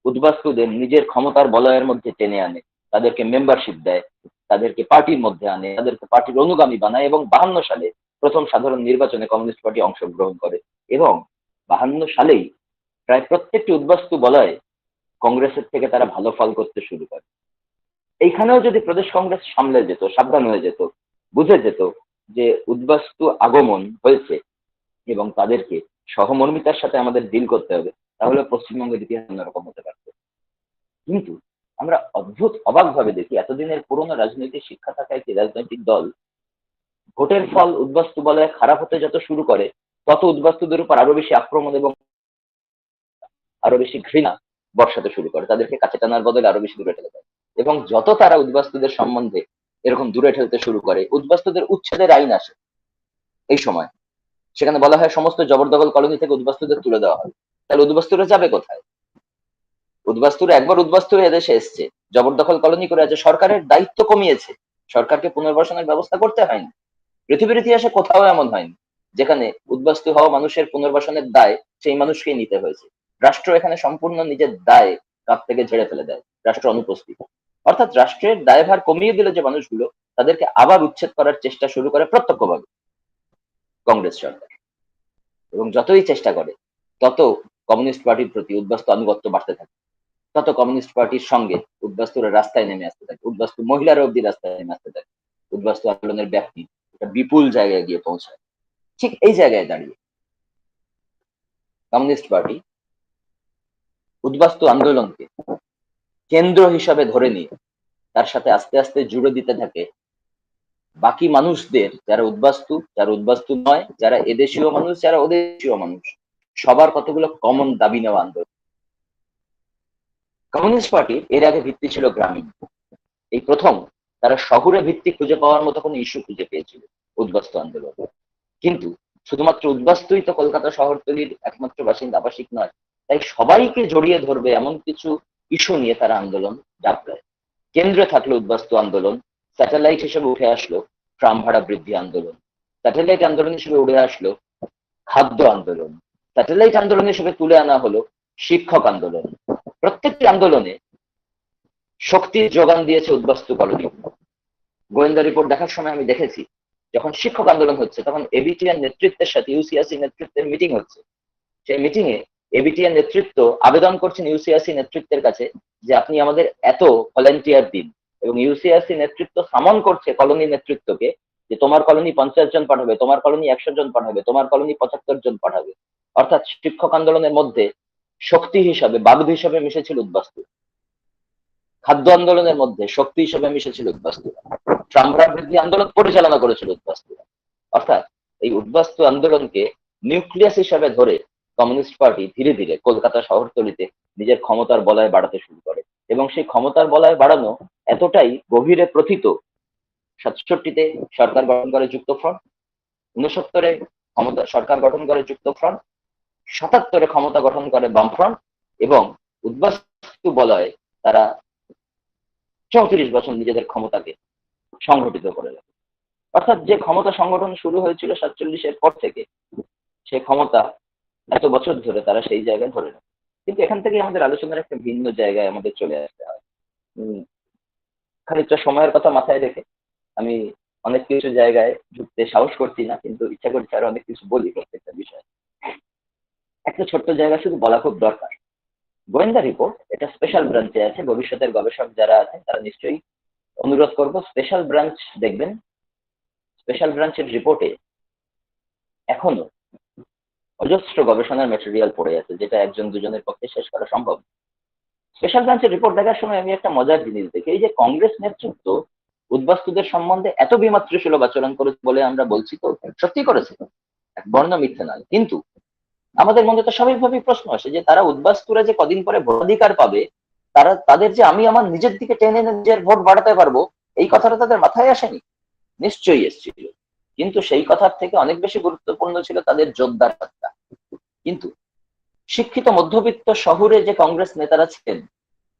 উদ্বাস্তুদের নিজের ক্ষমতার বলয়ের মধ্যে টেনে আনে, তাদেরকে মেম্বারশিপ দেয়, তাদেরকে পার্টির মধ্যে আনে, তাদেরকে পার্টির অনুগামী বানায় এবং 52 সালে প্রথম সাধারণ নির্বাচনে কমিউনিস্ট পার্টি অংশগ্রহণ করে এবং 52 সালেই প্রায় প্রত্যেকটি উদ্বাস্তু বলয়ে কংগ্রেসের থেকে তারা ভালো ফল করতে শুরু করে। এইখানেও যদি প্রদেশ কংগ্রেস সামলে যেত, সাবধান হয়ে যেত, বুঝে যেত যে উদ্বাস্তু আগমন হয়েছে এবং তাদেরকে সহমর্মিতার সাথে আমাদের ডিল করতে হবে, তাহলে পশ্চিমবঙ্গের ইতিহাস অন্যরকম হতে পারত। কিন্তু আমরা অদ্ভুত অবাক ভাবে দেখি, এতদিনের পুরনো রাজনৈতিক শিক্ষা থাকা একটি রাজনৈতিক দল ভোটের ফল উদ্বাস্তু বলয়ে খারাপ হতে যত শুরু করে, তত উদ্বাস্তুদের উপর আরো বেশি আক্রমণ এবং আরো বেশি ঘৃণা বর্ষাতে শুরু করে, তাদেরকে কাছে টানার বদলে আরো বেশি দূরে ঠেলে দেয়। এবং যত তারা উদ্বাস্তুদের সম্বন্ধে এরকম দূরে ঠেলতে শুরু করে, উদ্বাস্তুদের উচ্ছেদের আইন আসে এই সময়। সেখানে বলা হয় সমস্ত জবরদখল কলোনি থেকে উদ্বাস্তুদের তুলে দেওয়া হয়। তাহলে উদ্বাস্তুরা যাবে কোথায়? উদ্বাস্তুরা একবার উদ্বাস্তু হয়ে এদেশে এসছে, জবরদখল কলোনি করে আছে, সরকারের দায়িত্ব কমিয়েছে, সরকারকে পুনর্বাসনের ব্যবস্থা করতে হয়নি। পৃথিবীর ইতিহাসে কোথাও এমন হয়নি যেখানে উদ্বাস্তু হওয়া মানুষের পুনর্বাসনের দায় সেই মানুষকেই নিতে হয়েছে। রাষ্ট্র এখানে সম্পূর্ণ নিজের দায় কাঁধ থেকে ঝেড়ে ফেলে দেয়, রাষ্ট্র অনুপস্থিত। অর্থাৎ রাষ্ট্রের দায়ভার কমিয়ে দিলে যে মানুষগুলো, তাদেরকে আবার উচ্ছেদ করার চেষ্টা শুরু করে প্রত্যক্ষভাবে কংগ্রেস সরকার। এবং যতই চেষ্টা করে, তত কমিউনিস্ট পার্টির প্রতি উদ্বাস্তু আনুগত্য বাড়তে থাকে, তত কমিউনিস্ট পার্টির সঙ্গে উদ্বাস্তুরা রাস্তায় নেমে আসতে থাকে, উদ্বাস্তু মহিলারা অব্দি রাস্তায় নেমে আসতে থাকে, উদ্বাস্তু আন্দোলনের ব্যাপ্তি একটা বিপুল জায়গায় গিয়ে পৌঁছায়। ঠিক এই জায়গায় দাঁড়িয়ে কমিউনিস্ট পার্টি উদ্বাস্তু আন্দোলনকে কেন্দ্র হিসাবে ধরে নিয়ে তার সাথে আস্তে আস্তে জুড়ে দিতে থাকে বাকি মানুষদের, যারা উদ্বাস্তু নয়, যারা এদেশীয় মানুষ, যারা ওদেশীয় মানুষ, সবার কতগুলো কমন দাবি নেওয়া আন্দোলন। কমিউনিস্ট পার্টির এর আগে ভিত্তি ছিল গ্রামীণ। এই প্রথম তারা শহুরে ভিত্তি খুঁজে পাওয়ার মতো কোনো ইস্যু খুঁজে পেয়েছিল উদ্বাস্তু আন্দোলন। কিন্তু শুধুমাত্র উদ্বাস্তুই তো কলকাতা শহরতলির একমাত্র বাসিন্দা, আবাসিক নয়, তাই সবাইকে জড়িয়ে ধরবে এমন কিছু ইস্যু নিয়ে তারা আন্দোলন ডাক দেয়। কেন্দ্রে থাকলো উদ্বাস্তু আন্দোলন, স্যাটেলাইট হিসেবে উঠে আসলো ট্রাম ভাড়া বৃদ্ধি আন্দোলন, স্যাটেলাইট আন্দোলন হিসেবে উঠে আসলো খাদ্য আন্দোলন, স্যাটেলাইট আন্দোলন হিসেবে তুলে আনা হলো শিক্ষক আন্দোলন। প্রত্যেকটি আন্দোলনে শক্তির যোগান দিয়েছে উদ্বাস্তু কলোনি। গোয়েন্দা রিপোর্ট দেখার সময় আমি দেখেছি, যখন শিক্ষক আন্দোলন হচ্ছে তখন এবিটিআর নেতৃত্বের সাথে ইউসিআরসি নেতৃত্বের মিটিং হচ্ছে। সেই মিটিং এ এবিটিআর নেতৃত্ব আবেদন করছেন ইউসিআরসি নেতৃত্বের কাছে যে আপনি আমাদের এত ভলেন্টিয়ার দিন, এবং ইউসিআরসি নেতৃত্ব সামন করছে কলোনি নেতৃত্বকে যে তোমার কলোনি 50 জন পাঠাবে, তোমার কলোনি 100 জন পাঠাবে, তোমার কলোনি 75 জন পাঠাবে। অর্থাৎ শিক্ষক আন্দোলনের মধ্যে শক্তি হিসাবে, বাগদ হিসাবে মিশেছিল উদ্বাস্তু। খাদ্য আন্দোলনের মধ্যে শক্তি হিসেবে মিশেছিল উদ্বাস্তুরা। ট্রাম ভাড়া বৃদ্ধি আন্দোলন পরিচালনা করেছিল উদ্বাস্তুরা। অর্থাৎ এই উদ্বাস্তু আন্দোলনকে নিউক্লিয়াস হিসাবে ধরে কমিউনিস্ট পার্টি ধীরে ধীরে কলকাতা শহরতলিতে নিজের ক্ষমতার বলয় বাড়াতে শুরু করে, এবং সেই ক্ষমতার বলয় বাড়ানো এতটাই গভীরে প্রথিত, 67-তে সরকার গঠন করে যুক্তফ্রন্ট, 69-এ ক্ষমতা সরকার গঠন করে যুক্তফ্রন্ট, 77-এ ক্ষমতা গঠন করে বামফ্রন্ট, এবং উদ্বাস্তু বলয়ে তারা 34 বছর নিজেদের ক্ষমতাকে সংগঠিত করে রাখে। অর্থাৎ যে ক্ষমতা সংগঠন শুরু হয়েছিল 47-এর পর থেকে, সে ক্ষমতা এত বছর ধরে তারা সেই জায়গায় ধরে রাখে। কিন্তু এখান থেকে আমাদের আলোচনার একটা ভিন্ন জায়গায় আমাদের চলে আসতে হয়। খানিকটা সময়ের কথা মাথায় রেখে আমি অনেক কিছু জায়গায় ঢুকতে সাহস করছি না, কিন্তু ইচ্ছা করছে আরো অনেক কিছু বলি প্রত্যেকটা বিষয়। একটা ছোট্ট জায়গা শুধু বলা খুব দরকার। গোয়েন্দা রিপোর্ট এটা স্পেশাল ব্রাঞ্চে আছে, ভবিষ্যতের গবেষক যারা আছেন তারা নিশ্চয়ই অনুরোধ করবো স্পেশাল ব্রাঞ্চ দেখবেন। স্পেশাল ব্রাঞ্চের রিপোর্টে এখনো অজস্র গবেষণার ম্যাটেরিয়াল পড়ে আছে, যেটা একজন দুজনের পক্ষে শেষ করা সম্ভব। স্পেশাল ব্রাঞ্চের রিপোর্ট দেখার সময় আমি একটা মজার জিনিস দেখি, এই যে কংগ্রেস নেতৃত্ব উদ্বাস্তুদের সম্বন্ধে এত বিমাতৃসুলভ আচরণ করেছে বলে আমরা বলছি, তো সত্যি করেছে, এক বর্ণ মিথ্যে নয়। কিন্তু আমাদের মধ্যে তো স্বাভাবিকভাবেই প্রশ্ন আসে যে তারা উদ্বাস্তুরা যে কদিন পরে ভোটাধিকার পাবে, তাদের যে আমি আমার নিজের দিকে টেনে নিজের ভোট বাড়াতে পারবো, এই কথাটা তাদের মাথায় আসেনি? নিশ্চয়ই এসেছিল, কিন্তু সেই কথার থেকে অনেক বেশি গুরুত্বপূর্ণ ছিল তাদের জোরদার সত্তা। কিন্তু শিক্ষিত মধ্যবিত্ত শহরে যে কংগ্রেস নেতারা ছিলেন,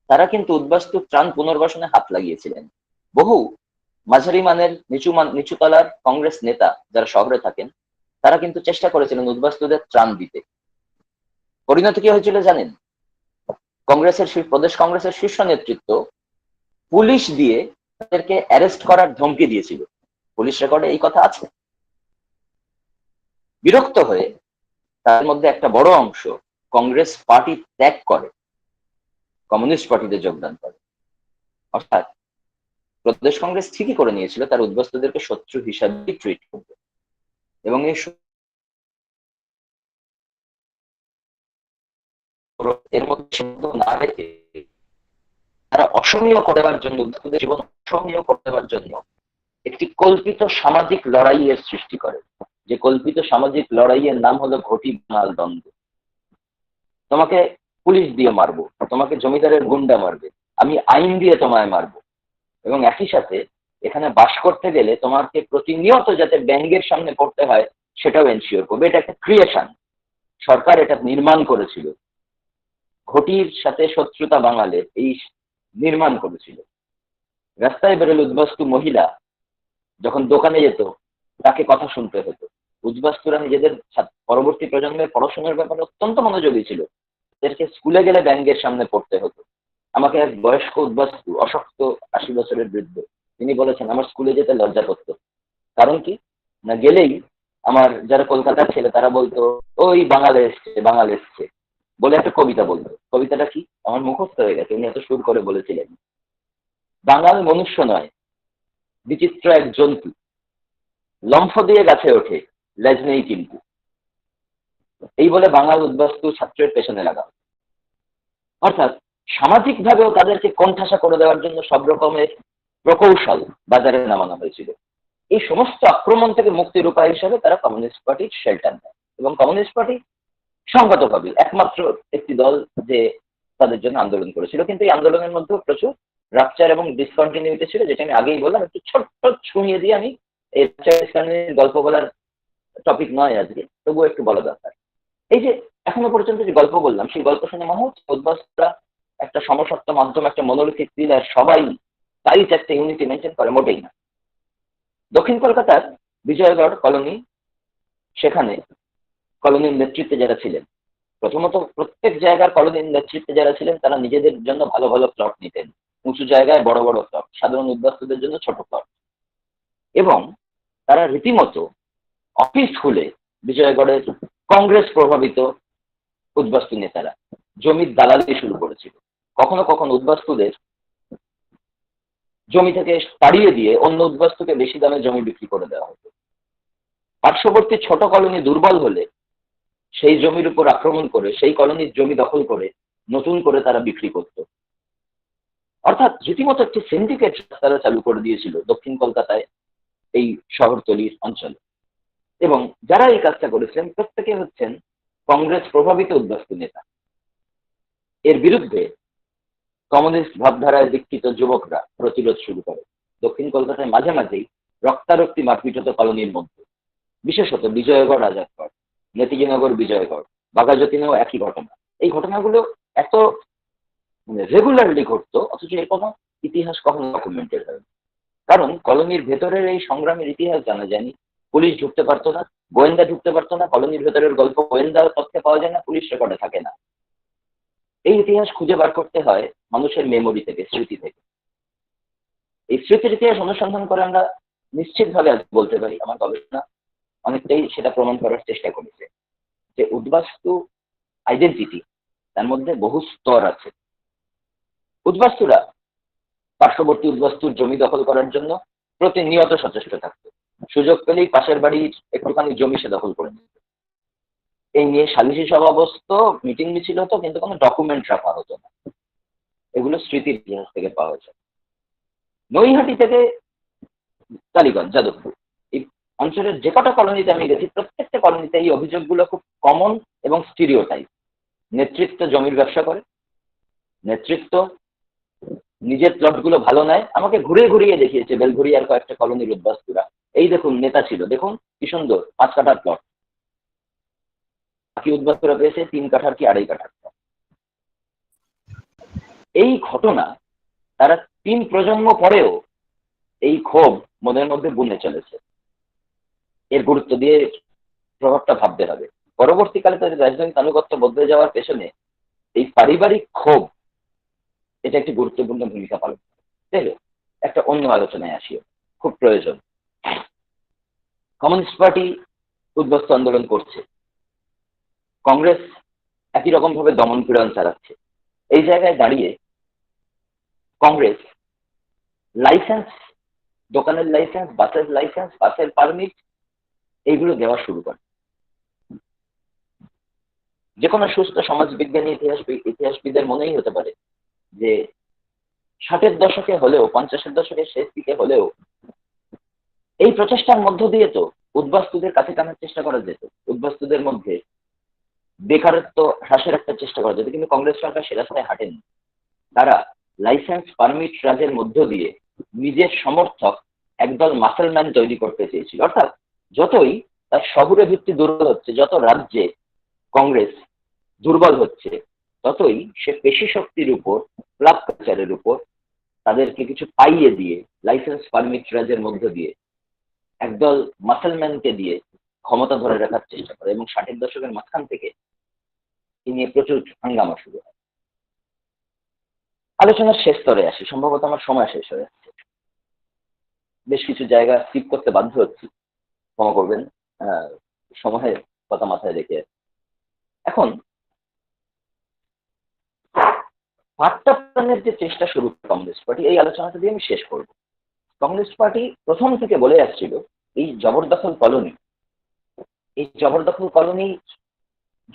তারা কিন্তু উদ্বাস্তু ত্রাণ পুনর্বাসনে হাত লাগিয়েছিলেন। বহু মাঝারি মানের নিচু তলার কংগ্রেস নেতা যারা শহরে থাকেন, তারা কিন্তু চেষ্টা করেছিলেন উদ্বাস্তুদের ত্রাণ দিতে। পরিণতি কি হয়েছিল জানেন? প্রদেশ কংগ্রেসের শীর্ষ নেতৃত্ব পুলিশ দিয়ে তাদেরকে অ্যারেস্ট করার ধমকি দিয়েছিল। পুলিশ রেকর্ডে এই কথা আছে। বিরক্ত হয়ে তার মধ্যে একটা বড় অংশ কংগ্রেস পার্টি ত্যাগ করে, কমিউনিস্ট পার্টিতে যোগদান করে। অর্থাৎ প্রদেশ কংগ্রেস ঠিকই করে নিয়েছিল তার উদ্বাস্তুদেরকে শত্রু হিসাবে ট্রিট করবে, এবং এই এর মধ্যে না রেখে তারা অসহনীয় করবার জন্য, উদ্বাস্তুদের জীবন অসহনীয় করে দেওয়ার জন্য একটি কল্পিত সামাজিক লড়াইয়ের সৃষ্টি করে। যে কল্পিত সামাজিক লড়াইয়ের নাম হলো ঘটি বাঙাল দ্বন্দ্ব। তোমাকে পুলিশ দিয়ে মারবো, তোমাকে জমিদারের গুন্ডা মারবে, আমি আইন দিয়ে তোমায় মারবো, এবং একই সাথে এখানে বাস করতে গেলে তোমাকে প্রতিনিয়ত যাতে ব্যাঙ্গের সামনে পড়তে হয় সেটাও এনশিওর করবে। এটা একটা ক্রিয়েশন, সরকার এটা নির্মাণ করেছিল। ঘটির সাথে শত্রুতা বাঙালের এই নির্মাণ করেছিল। রাস্তায় বেরোলে উদ্বাস্তু মহিলা যখন দোকানে যেত, তাকে কথা শুনতে হতো। উদ্বাস্তুরা নিজেদের পরবর্তী প্রজন্মের পড়াশোনার ব্যাপারে অত্যন্ত মনোযোগী ছিল, এদেরকে স্কুলে গেলে ব্যাঙ্গের সামনে পড়তে হতো। আমাকে এক বয়স্ক উদ্বাস্তু, অশক্ত 80 বছরের বৃদ্ধ, তিনি বলেছেন আমার স্কুলে যেতে লজ্জা করতো। কারণ কি না, গেলেই আমার যারা কলকাতার ছেলে তারা বলতো ওই বাঙালি এসছে, বাঙালি এসছে বলে একটা কবিতা বলতো। কবিতাটা কি আমার মুখস্থ হয়ে গেছে, উনি এত সুর করে বলেছিলেন, বাঙাল মনুষ্য নয়, বিচিত্র এক জন্তু, লম্ফ দিয়ে গাছে ওঠে, লেজ নেই কিন্তু। এই বলে বাঙাল উদ্বাস্তু ছাত্রের পেছনে লাগা। অর্থাৎ সামাজিক ভাবেও তাদেরকে কোণঠাসা করে দেওয়ার জন্য সব রকমের প্রকৌশল বাজারে নামানো হয়েছিল। এই সমস্ত আক্রমণ থেকে মুক্তির উপায় হিসেবে তারা কমিউনিস্ট পার্টির শেল্টার নেয়, এবং কমিউনিস্ট পার্টি সংগতভাবে একমাত্র একটি দল যে তাদের জন্য আন্দোলন করেছিল। কিন্তু এই আন্দোলনের মধ্যেও প্রচুর রাপচার এবং ডিসকন্টিনিউটি ছিল, যেটা আমি আগেই বললাম। একটু ছোট্ট ছুঁয়ে দিয়ে আমি এই গল্প বলার টপিক নয় আজকে, তবুও একটু বলা দরকার। এই যে এখনো পর্যন্ত যে গল্প বললাম, সেই গল্প শুনে মনে হচ্ছে উদ্বাস্তুরা একটা সমসত্ব মাধ্যম, একটা মনোলিথিক পিলার, সবাই তারই 4টে ইউনিটি মেনটেন করে, মোটেই না। দক্ষিণ কলকাতার বিজয়গড় কলোনি, সেখানে কলোনির নেতৃত্বে যারা ছিলেন, প্রথমত প্রত্যেক জায়গার কলোনির নেতৃত্বে যারা ছিলেন তারা নিজেদের জন্য ভালো ভালো প্লট নিতেন, উঁচু জায়গায় বড় বড় প্লট, সাধারণ উদ্বাস্তুদের জন্য ছোট প্লট, এবং তারা রীতিমতো অফিস খুলে বিজয়গড়ের কংগ্রেস প্রভাবিত উদ্বাস্তু নেতারা জমির দালালি শুরু করেছিল। কখনো কখনো উদ্বাস্তুদের জমি থেকে তাড়িয়ে দিয়ে অন্য উদ্বাস্তুকে বেশি দামে জমি বিক্রি করে দেওয়া হতো। পার্শ্ববর্তী ছোট কলোনি দুর্বল হলে সেই জমির উপর আক্রমণ করে সেই কলোনির জমি দখল করে নতুন করে তারা বিক্রি করত। অর্থাৎ রীতিমতো একটি সিন্ডিকেট তারা চালু করে দিয়েছিল দক্ষিণ কলকাতায়, এই শহরতলির অঞ্চলে। এবং যারা এই কাজটা করেছিলেন প্রত্যেকে হচ্ছেন কংগ্রেস প্রভাবিত উদ্বাস্তু নেতা। এর বিরুদ্ধে কমিউনিস্ট ভাবধারায় দীক্ষিত যুবকরা প্রতিরোধ শুরু করে। দক্ষিণ কলকাতায় মাঝে মাঝেই রক্তারক্তি মারপিট হতো কলোনির মধ্যে, বিশেষত বিজয়গড়, আজাদগড়, নেতাজিনগর, বিজয়গড়, বাঘাযতীনেও একই ঘটনা। এই ঘটনাগুলো এত রেগুলারলি ঘটতো, অথচ এর কোনো ইতিহাস কখনো ডকুমেন্টেড হয়নি। কারণ কলোনির ভেতরের এই সংগ্রামের ইতিহাস জানা যায়নি, পুলিশ ঢুকতে পারতো না, গোয়েন্দা ঢুকতে পারতো না, কলোনির ভেতরের গল্প গোয়েন্দা তথ্যে পাওয়া যায় না, পুলিশ রেকর্ডে থাকে না। এই ইতিহাস খুঁজে বার করতে হয় মানুষের মেমোরি থেকে, স্মৃতি থেকে। এই স্মৃতির ইতিহাস অনুসন্ধান করে আমরা নিশ্চিতভাবে বলতে পারি, আমার গবেষণা অনেকটাই সেটা প্রমাণ করার চেষ্টা করেছে, যে উদ্বাস্তু আইডেন্টিটি, তার মধ্যে বহু স্তর আছে। উদ্বাস্তুরা পার্শ্ববর্তী উদ্বাস্তুর জমি দখল করার জন্য প্রতিনিয়ত সচেষ্ট থাকতো, সুযোগ পেলেই পাশের বাড়ির একটুখানি জমি সে দখল করে নিত। এই নিয়ে সালিশি সভা বসতো, মিটিং মিছিল হতো, কিন্তু কোনো ডকুমেন্ট রাখা হতো না। এগুলো স্মৃতির ইতিহাস থেকে পাওয়া যায়। নৈহাটি থেকে টালিগঞ্জ, যাদবপুর, এই অঞ্চলের যে কটা কলোনিতে আমি গেছি প্রত্যেকটা কলোনিতে এই অভিযোগগুলো খুব কমন এবং স্টিরিওটাইপ। নেতৃত্ব জমির ব্যবসা করে, নেতৃত্ব নিজের প্লটগুলো ভালো নেয়। আমাকে ঘুরিয়ে ঘুরিয়ে দেখিয়েছে বেলঘড়িয়ার কয়েকটা কলোনির উদ্বাস্তুরা, এই দেখুন নেতা ছিল, দেখুন কি সুন্দর 5 কাঠার প্লট, বাকি উদ্বাস্তুরা পেয়েছে 3 কাঠার কি 2.5 কাঠার প্লট। এই ঘটনা তারা 3 প্রজন্ম পরেও এই ক্ষোভ মনের মধ্যে বুনে চলেছে। এর গুরুত্ব দিয়ে প্রভাবটা ভাবতে হবে। পরবর্তীকালে তাদের রাজনৈতিক আনুগত্য বদলে যাওয়ার পেছনে এই পারিবারিক ক্ষোভ এটা একটি গুরুত্বপূর্ণ ভূমিকা পালন করে। একটা অন্য আলোচনায় আসি, খুব প্রয়োজন। কমিউনিস্ট পার্টি উদ্বাস্তু আন্দোলন করছে, কংগ্রেস একই রকম ভাবে দমন পীড়ন চালাচ্ছে। এই জায়গায় দাঁড়িয়ে কংগ্রেস লাইসেন্স, দোকানের লাইসেন্স, বাসের লাইসেন্স, বাসের পারমিট, এইগুলো দেওয়া শুরু করে। যে কোনো সুস্থ সমাজবিজ্ঞানী ইতিহাসবিদের মনেই হতে পারে যে 60-এর দশকে হলেও, 50-এর দশকের শেষ দিকে হলেও এই প্রচেষ্টার মধ্য দিয়ে তো উদ্বাস্তুদের কাছে টানার চেষ্টা করা যেত, উদ্বাস্তুদের মধ্যে বেকারত্ব হ্রাসের একটা চেষ্টা করা যেত, কিন্তু কংগ্রেস সরকার সে রাস্তায় হাঁটেনি। তারা লাইসেন্স পারমিট রাজের মধ্য দিয়ে নিজের সমর্থক একদল মাসলম্যান তৈরি করতে চেয়েছিল। অর্থাৎ যতই তার শহুরে ভিত্তি দুর্বল হচ্ছে, যত রাজ্যে কংগ্রেস দুর্বল হচ্ছে, ততই সে পেশি শক্তির উপর, ক্লাব কালচারের উপর তাদেরকে কিছু পাইয়ে দিয়ে, লাইসেন্স পারমিট রাজের মধ্য দিয়ে একদল মাসলম্যানকে দিয়ে ক্ষমতা ধরে রাখার চেষ্টা করে। এবং 60-এর দশকের মাঝখান থেকে এ নিয়ে প্রচুর হাঙ্গামা শুরু হয়। আলোচনার শেষ স্তরে আসি, সম্ভবত আমার সময় শেষ হয়ে যাচ্ছে, বেশ কিছু জায়গা স্কিপ করতে বাধ্য হচ্ছি, ক্ষমা করবেন, সময়ের কথা মাথায় রেখে। এখন পাট্টাপনের যে চেষ্টা শুরু করে কমিউনিস্ট পার্টি, এই আলোচনাটা দিয়ে আমি শেষ করব। কমিউনিস্ট পার্টি প্রথম থেকে বলে আসছিল এই জবরদখল কলোনি, এই জবরদখল কলোনি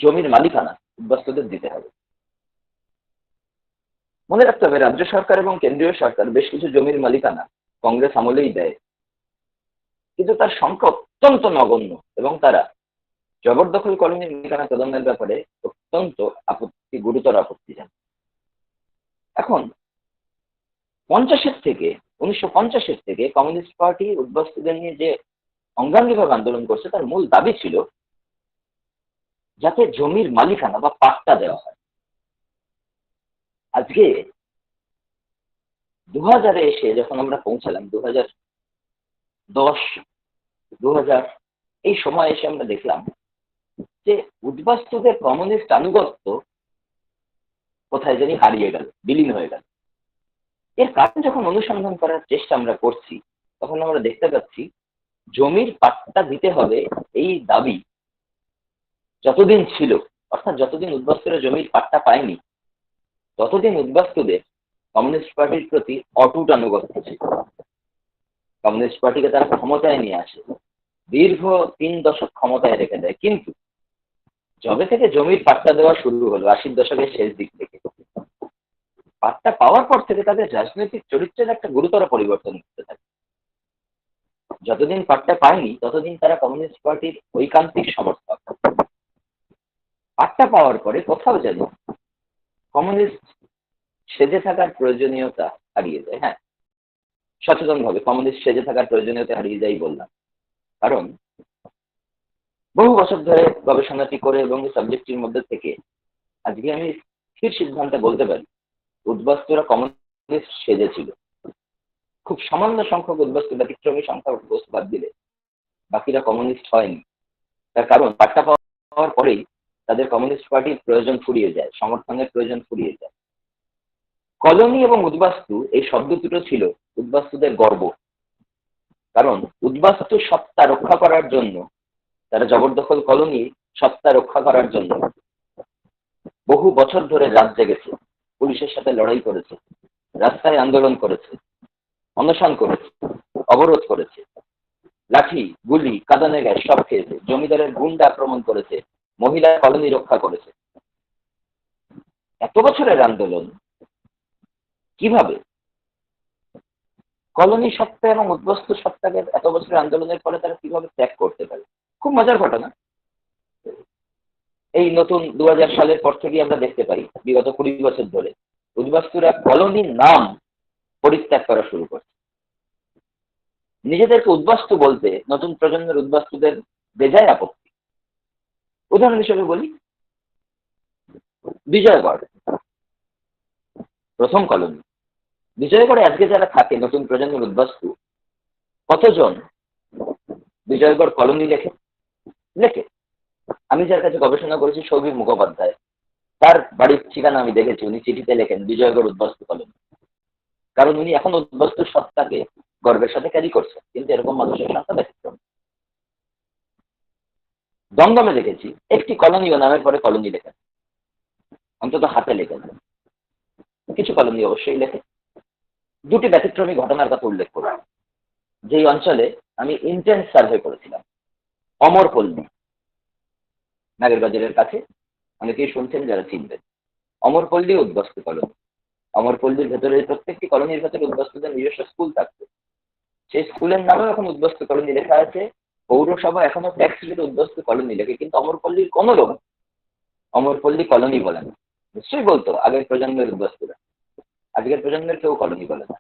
জমির মালিকানা উদ্বাস্তুদের দিতে হবে। মনে রাখতে হবে রাজ্য সরকার এবং কেন্দ্রীয় সরকার বেশ কিছু জমির মালিকানা কংগ্রেস আমলেই দেয়, কিন্তু তার সংখ্যা অত্যন্ত নগণ্য এবং তারা জবরদখল কলোনির মালিকানা প্রদানের ব্যাপারে অত্যন্ত গুরুতর আপত্তি জানায়। এখন 1950-এর থেকে কমিউনিস্ট পার্টি উদ্বাস্তুদের নিয়ে যে অঙ্গাঙ্গিভাবে আন্দোলন করছে, তার মূল দাবি ছিল যাতে জমির মালিকানা বা পাট্টা দেওয়া হয়। আজকে 2000-এ এসে যখন আমরা পৌঁছালাম 2010, 2000 এই সময় এসে আমরা দেখলাম যে উদ্বাস্তুদের কমিউনিস্ট আনুগত্য কোথায় জানি হারিয়ে গেল, বিলীন হয়ে গেল। এর কারণ যখন অনুসন্ধান করার চেষ্টা আমরা করছি, তখন আমরা দেখতে পাচ্ছি জমির পাট্টা দিতে হবে এই দাবি যতদিন ছিল, অর্থাৎ যতদিন উদ্বাস্তুরা জমির পাট্টা পায়নি, ততদিন উদ্বাস্তুদের কমিউনিস্ট পার্টির প্রতি অটুট আনুগত্য ছিল। কমিউনিস্ট পার্টিকে তারা ক্ষমতায় নিয়ে আসে, দীর্ঘ 3 দশক ক্ষমতায় রেখে দেয়। কিন্তু যবে থেকে জমির পাট্টা দেওয়া শুরু হলো 80 দশকের শেষ দিক থেকে, পাট্টা পাওয়ার পর থেকে তাদের রাজনৈতিক চরিত্রের একটা গুরুতর পরিবর্তন ঘটতে থাকে। যতদিন পাট্টা পায়নি ততদিন তারা কমিউনিস্ট পার্টির ঐকান্তিক সমর্থক। পাট্টা পাওয়ার পরে কোথাও যেন কমিউনিস্ট সেজে থাকার প্রয়োজনীয়তা হারিয়ে যায়। হ্যাঁ, সচেতন ভাবে কমিউনিস্ট সেজে থাকার প্রয়োজনীয়তা হারিয়ে যায় বললাম, কারণ বহু বছর ধরে গবেষণাটি করে এবং সাবজেক্টের মধ্যে থেকে আজকে আমি স্থির সিদ্ধান্তে বলতে পারি উদ্বাস্তুরা কমিউনিস্ট সেজেছিল। খুব সামান্য সংখ্যক উদ্বাস্তু, ব্যতিক্রমী সংখ্যা উদ্বাস্তু বাদ দিলে বাকিরা কমিউনিস্ট হয়নি। তার কারণ পাট্টা পাওয়ার পরেই তাদের কমিউনিস্ট পার্টির প্রয়োজন ফুরিয়ে যায়, সমর্থনের প্রয়োজন ফুরিয়ে যায়। কলোনি এবং উদ্বাস্তু এই শব্দ দুটো ছিল উদ্বাস্তুদের গর্ব, কারণ উদ্বাস্তু সত্তা রক্ষা করার জন্য, তারা জবরদখল কলোনি সত্তা রক্ষা করার জন্য বহু বছর ধরে রাত জেগেছে, পুলিশের সাথে লড়াই করেছে, রাস্তায় আন্দোলন করেছে, অনশন করেছে, অবরোধ করেছে, লাঠি, গুলি, কাঁদানে গ্যাস সব খেয়েছে, জমিদারের গুন্ডা আক্রমণ করেছে, মহিলা কলোনি রক্ষা করেছে। এত বছরের আন্দোলন কিভাবে কলোনি সত্তা এবং উদ্বাস্তু সত্তাকে এত বছরের আন্দোলনের ফলে তারা কিভাবে ত্যাগ করতে পারে? খুব মজার ঘটনা। এই নতুন 2000 সালের পর থেকে আমরা দেখতে পাই বিগত 20 বছর ধরে উদ্বাস্তুরা কলোনির নাম পরিত্যাগ করা শুরু করছে। নিজেদেরকে উদ্বাস্তু বলতে নতুন প্রজন্মের উদ্বাস্তুদের বেজায় আপত্তি। উদাহরণ হিসেবে বলি, বিজয়গড় প্রথম কলোনি। বিজয়গড়ে আজকে যারা থাকে নতুন প্রজন্মের উদ্বাস্তু, কতজন বিজয়গড় কলোনি লেখে? আমি যার কাছে গবেষণা করেছি সৌভিক মুখোপাধ্যায়, তার বাড়ির ঠিকানা আমি দেখেছি, উনি চিঠিতে লেখেন বিজয়গড় উদ্বাস্তু কলোনি। কারণ উনি এখন উদ্বাস্তু সত্তাকে গর্বের সাথে ক্যারি করছেন, কিন্তু এরকম মানুষের সংখ্যা ব্যতিক্রম। দমদমে দেখেছি একটি কলোনি ও নামের পরে কলোনি লেখেন, অন্তত হাতে লেখেন, কিছু কলোনি অবশ্যই লেখে। দুটি ব্যতিক্রমী ঘটনার কথা উল্লেখ করব। যেই অঞ্চলে আমি ইন্টেন্স সার্ভে করেছিলাম, অমরপল্লী, নাগেরবাজারের কাছে, অনেকেই শুনছেন যারা চিনবেন। অমরপল্লী উদ্বাস্তু কলোনি। অমরপল্লীর ভেতরে প্রত্যেকটি কলোনির ভেতরে উদ্বাস্তুদের নিজস্ব স্কুল থাকতো, সেই স্কুলের নামেও এখন উদ্বাস্তু কলোনি লেখা আছে। পৌরসভা এখনো ট্যাক্স রেটে উদ্বাস্তু কলোনি লেখে, কিন্তু অমরপল্লীর কোনো লোক অমরপল্লী কলোনি বলে না। নিশ্চয়ই বলতো আগের প্রজন্মের উদ্বাস্তুরা, আজকের প্রজন্মের কেউ কলোনি বলে না।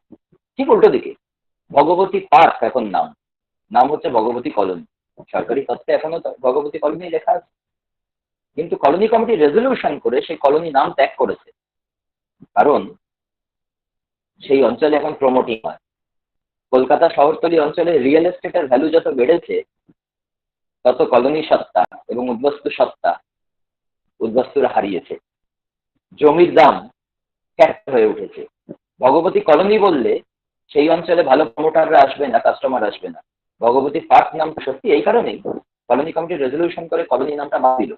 ঠিক উল্টো দিকে ভগবতী পার্ক এখন নাম হচ্ছে ভগবতী কলোনি। সরকারি তত্ত্বে এখনো ভগবতী কলোনি লেখা আছে, কিন্তু কলোনি কমিটি রেজলিউশন করে সেই কলোনি নাম ত্যাগ করেছে, কারণ সেই অঞ্চলে এখন প্রমোটিং হয়। কলকাতা শহরতলি অঞ্চলে রিয়েল এস্টেটের ভ্যালু যত বেড়েছে, তত কলোনি সত্তা এবং উদ্বাস্তু সত্তা উদ্বাস্তুরা হারিয়েছে। জমির দাম ক্যাট হয়ে উঠেছে। ভগবতী কলোনি বললে সেই অঞ্চলে ভালো প্রমোটাররা আসবে না, কাস্টমার আসবে না। ভগবতী পার্ক নাম সত্যি এই কারণেই কলোনি কমিটি রেজলিউশন করে কলোনি নামটা বাদ দিল।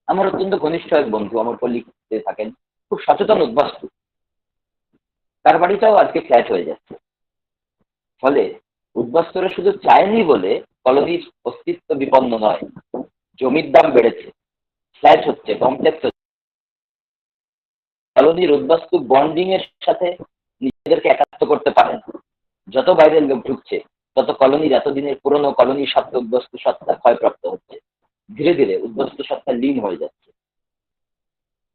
আমার অত্যন্ত ঘনিষ্ঠ এক বন্ধু অমরপল্লীতে থাকেন, খুব সচেতন উদ্বাস্তু, তার বাড়িটাও আজকে ফ্ল্যাট হয়ে যাচ্ছে। ফলে উদ্বাস্তুরা শুধু চায়নি বলে কলোনির অস্তিত্ব বিপন্ন নয়, জমির দাম বেড়েছে, ফ্ল্যাট হচ্ছে, কমপ্লেক্স হচ্ছে। কলোনির উদ্বাস্তু বন্ডিং এর সাথে নিজেদেরকে একাত্ম করতে পারেন। যত বাইরের লোক ঢুকছে তত কলোনির এতদিনের পুরনো কলোনির সত্তা, উদ্বাস্তু সত্তা ক্ষয়প্রাপ্ত হচ্ছে। ধীরে ধীরে উদ্বাস্তু সত্তা লীন হয়ে যাচ্ছে।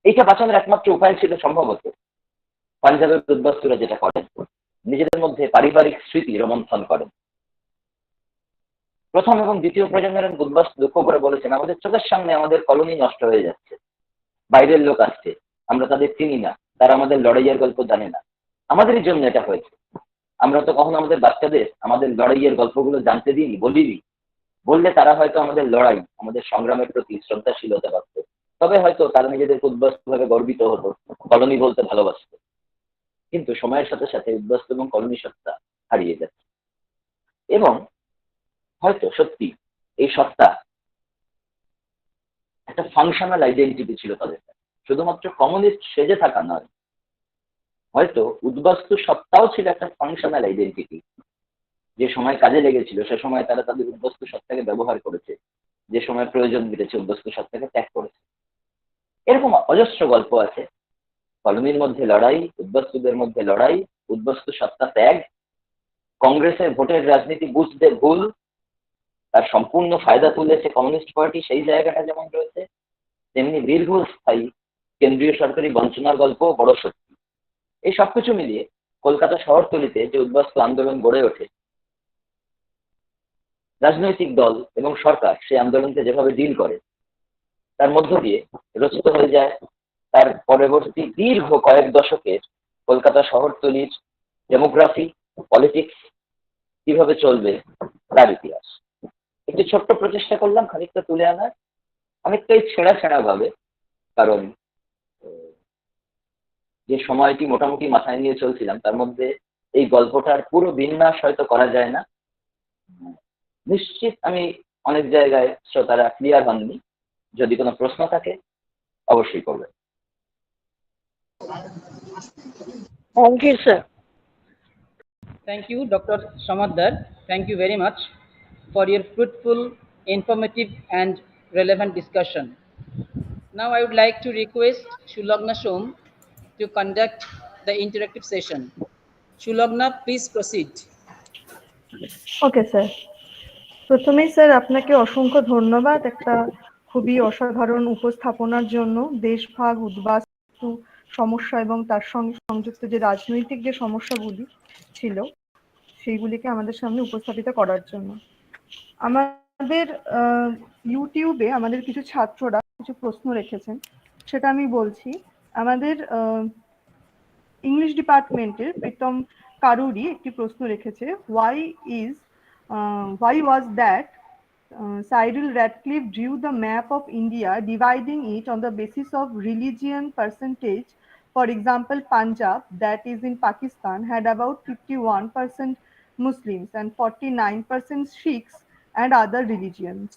এইটা বাঁচানোর একমাত্র উপায় ছিল সম্ভবত পাঞ্জাবের উদ্বাস্তুরা যেটা করেন, নিজেদের মধ্যে পারিবারিক স্মৃতি রোমন্থন করেন। প্রথম এবং দ্বিতীয় প্রজন্মের উদ্বাস্তু দুঃখ করে বলেছেন, আমাদের চোখের সামনে আমাদের কলোনি নষ্ট হয়ে যাচ্ছে, বাইরের লোক আসছে, আমরা তাদের চিনি না, তারা আমাদের লড়াইয়ের গল্প জানে না, আমাদেরই জন্য এটা হয়েছে। আমরা তো কখনো আমাদের বাচ্চাদের আমাদের লড়াইয়ের গল্পগুলো জানতে দিইনি, বলিনি। বললে তারা হয়তো আমাদের লড়াই, আমাদের সংগ্রামের প্রতি শ্রদ্ধাশীলতা পাচ্ছে, তবে হয়তো তারা নিজেদের উদ্বাস্তু ভাবে গর্বিত হতো, কলোনি বলতে ভালোবাসত। কিন্তু সময়ের সাথে সাথে উদ্বাস্তু এবং কলোনি সত্তা হারিয়ে যাচ্ছে। এবং হয়তো সত্যি এই সত্তা একটা ফাংশনাল আইডেন্টিটি ছিল তাদের কাছে, শুধুমাত্র কমিউনিস্ট সেজে থাকা নয়, হয়তো উদ্বাস্তু সত্তাও ছিল একটা ফাংশনাল আইডেন্টিটি। যে সময় কাজে লেগেছিল সে সময় তারা তাদের উদ্বাস্তু সত্তাকে ব্যবহার করেছে, যে সময় প্রয়োজন মিটেছে উদ্বাস্তু সত্তাকে ত্যাগ করেছে। এরকম অজস্র গল্প আছে। কলোনির মধ্যে লড়াই, উদ্বাস্তুদের মধ্যে লড়াই, উদ্বাস্তু সত্তা ত্যাগ, কংগ্রেসের ভোটের রাজনীতি বুঝতে ভুল, তার সম্পূর্ণ ফায়দা তুলেছে কমিউনিস্ট পার্টি, সেই জায়গাটা যেমন রয়েছে, তেমনি দীর্ঘস্থায়ী কেন্দ্রীয় সরকারি বঞ্চনার গল্প বড় সত্যি। এই সবকিছু মিলিয়ে কলকাতা শহরতলিতে যে উদ্বাস্তু আন্দোলন গড়ে ওঠে, রাজনৈতিক দল এবং সরকার সেই আন্দোলনকে যেভাবে ডিল করে, তার মধ্য দিয়ে রচিত হয়ে যায় তার পরবর্তী দীর্ঘ কয়েক দশকের কলকাতা শহরতলির ডেমোগ্রাফি, পলিটিক্স কিভাবে চলবে তার ইতিহাস। একটি ছোট্ট প্রচেষ্টা করলাম খানিকটা তুলে আনার, অনেকটাই ছেঁড়া ছেঁড়া ভাবে, কারণ যে সময়টি মোটামুটি মাথায় নিয়ে চলছিলাম তার মধ্যে এই গল্পটার পুরো বিন্যাস হয়তো করা যায় না। নিশ্চিত আমি অনেক জায়গায় শ্রোতারা ক্লিয়ার হননি। যদি কোনো প্রশ্ন থাকে অবশ্যই করবেন। Thank you, sir. Thank you, Dr. Samadar. Thank you very much for your fruitful, informative, and relevant discussion. Now, I would like to request Shulagna Shom to conduct the interactive session. Shulagna, please proceed. Okay sir, প্রথমেই sir আপনাকে অসংখ্য ধন্যবাদ একটা খুবই অসাধারণ উপস্থাপনার জন্য। দেশভাগ, উদ্বাস্তু সমস্যা এবং তার সঙ্গে সংযুক্ত যে রাজনৈতিক যে সমস্যাগুলি ছিল সেইগুলিকে আমাদের সামনে উপস্থাপিত করার জন্য। আমাদের ইউটিউবে আমাদের কিছু ছাত্ররা কিছু প্রশ্ন রেখেছেন, সেটা আমি বলছি। আমাদের ইংলিশ ডিপার্টমেন্টের প্রীতম কারুরি একটি প্রশ্ন রেখেছে, why was that Cyril Radcliffe drew the map of India dividing it on the basis of religion percentage. For example, Punjab, that is in Pakistan, had about 51% Muslims and 49% Sikhs and other religions.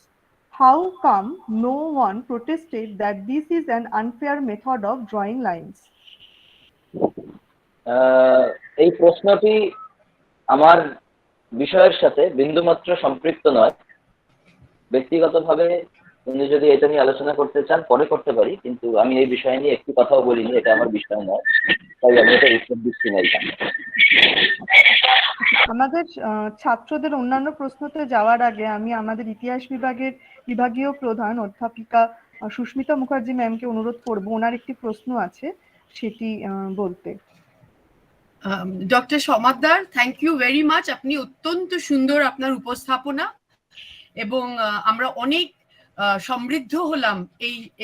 How come no one protested that this is an unfair method of drawing lines? এই প্রশ্নটি আমার বিষয়ের সাথে বিন্দুমাত্র সম্পৃক্ত নয়। ব্যক্তিগতভাবে উনি যদি এটা নিয়ে আলোচনা করতে চান পরে করতে পারি, কিন্তু আমি এই বিষয় নিয়ে একটু কথাও বলিনি, এটা আমার বিষয় নয়, তাই আমি এটা উত্তর দিচ্ছি না। আমাদের ছাত্রদের অন্যান্য প্রশ্নতে যাওয়ার আগে আমি আমাদের ইতিহাস বিভাগীয় প্রধান অধ্যাপিকা সুস্মিতা মুখার্জি ম্যামকে অনুরোধ করব, ওনার একটি প্রশ্ন আছে সেটি বলতে। Doctor Samaddar, thank you very much. আপনি অত্যন্ত সুন্দর আপনার উপস্থাপনা, এবং আমরা অনেক সমৃদ্ধ হলাম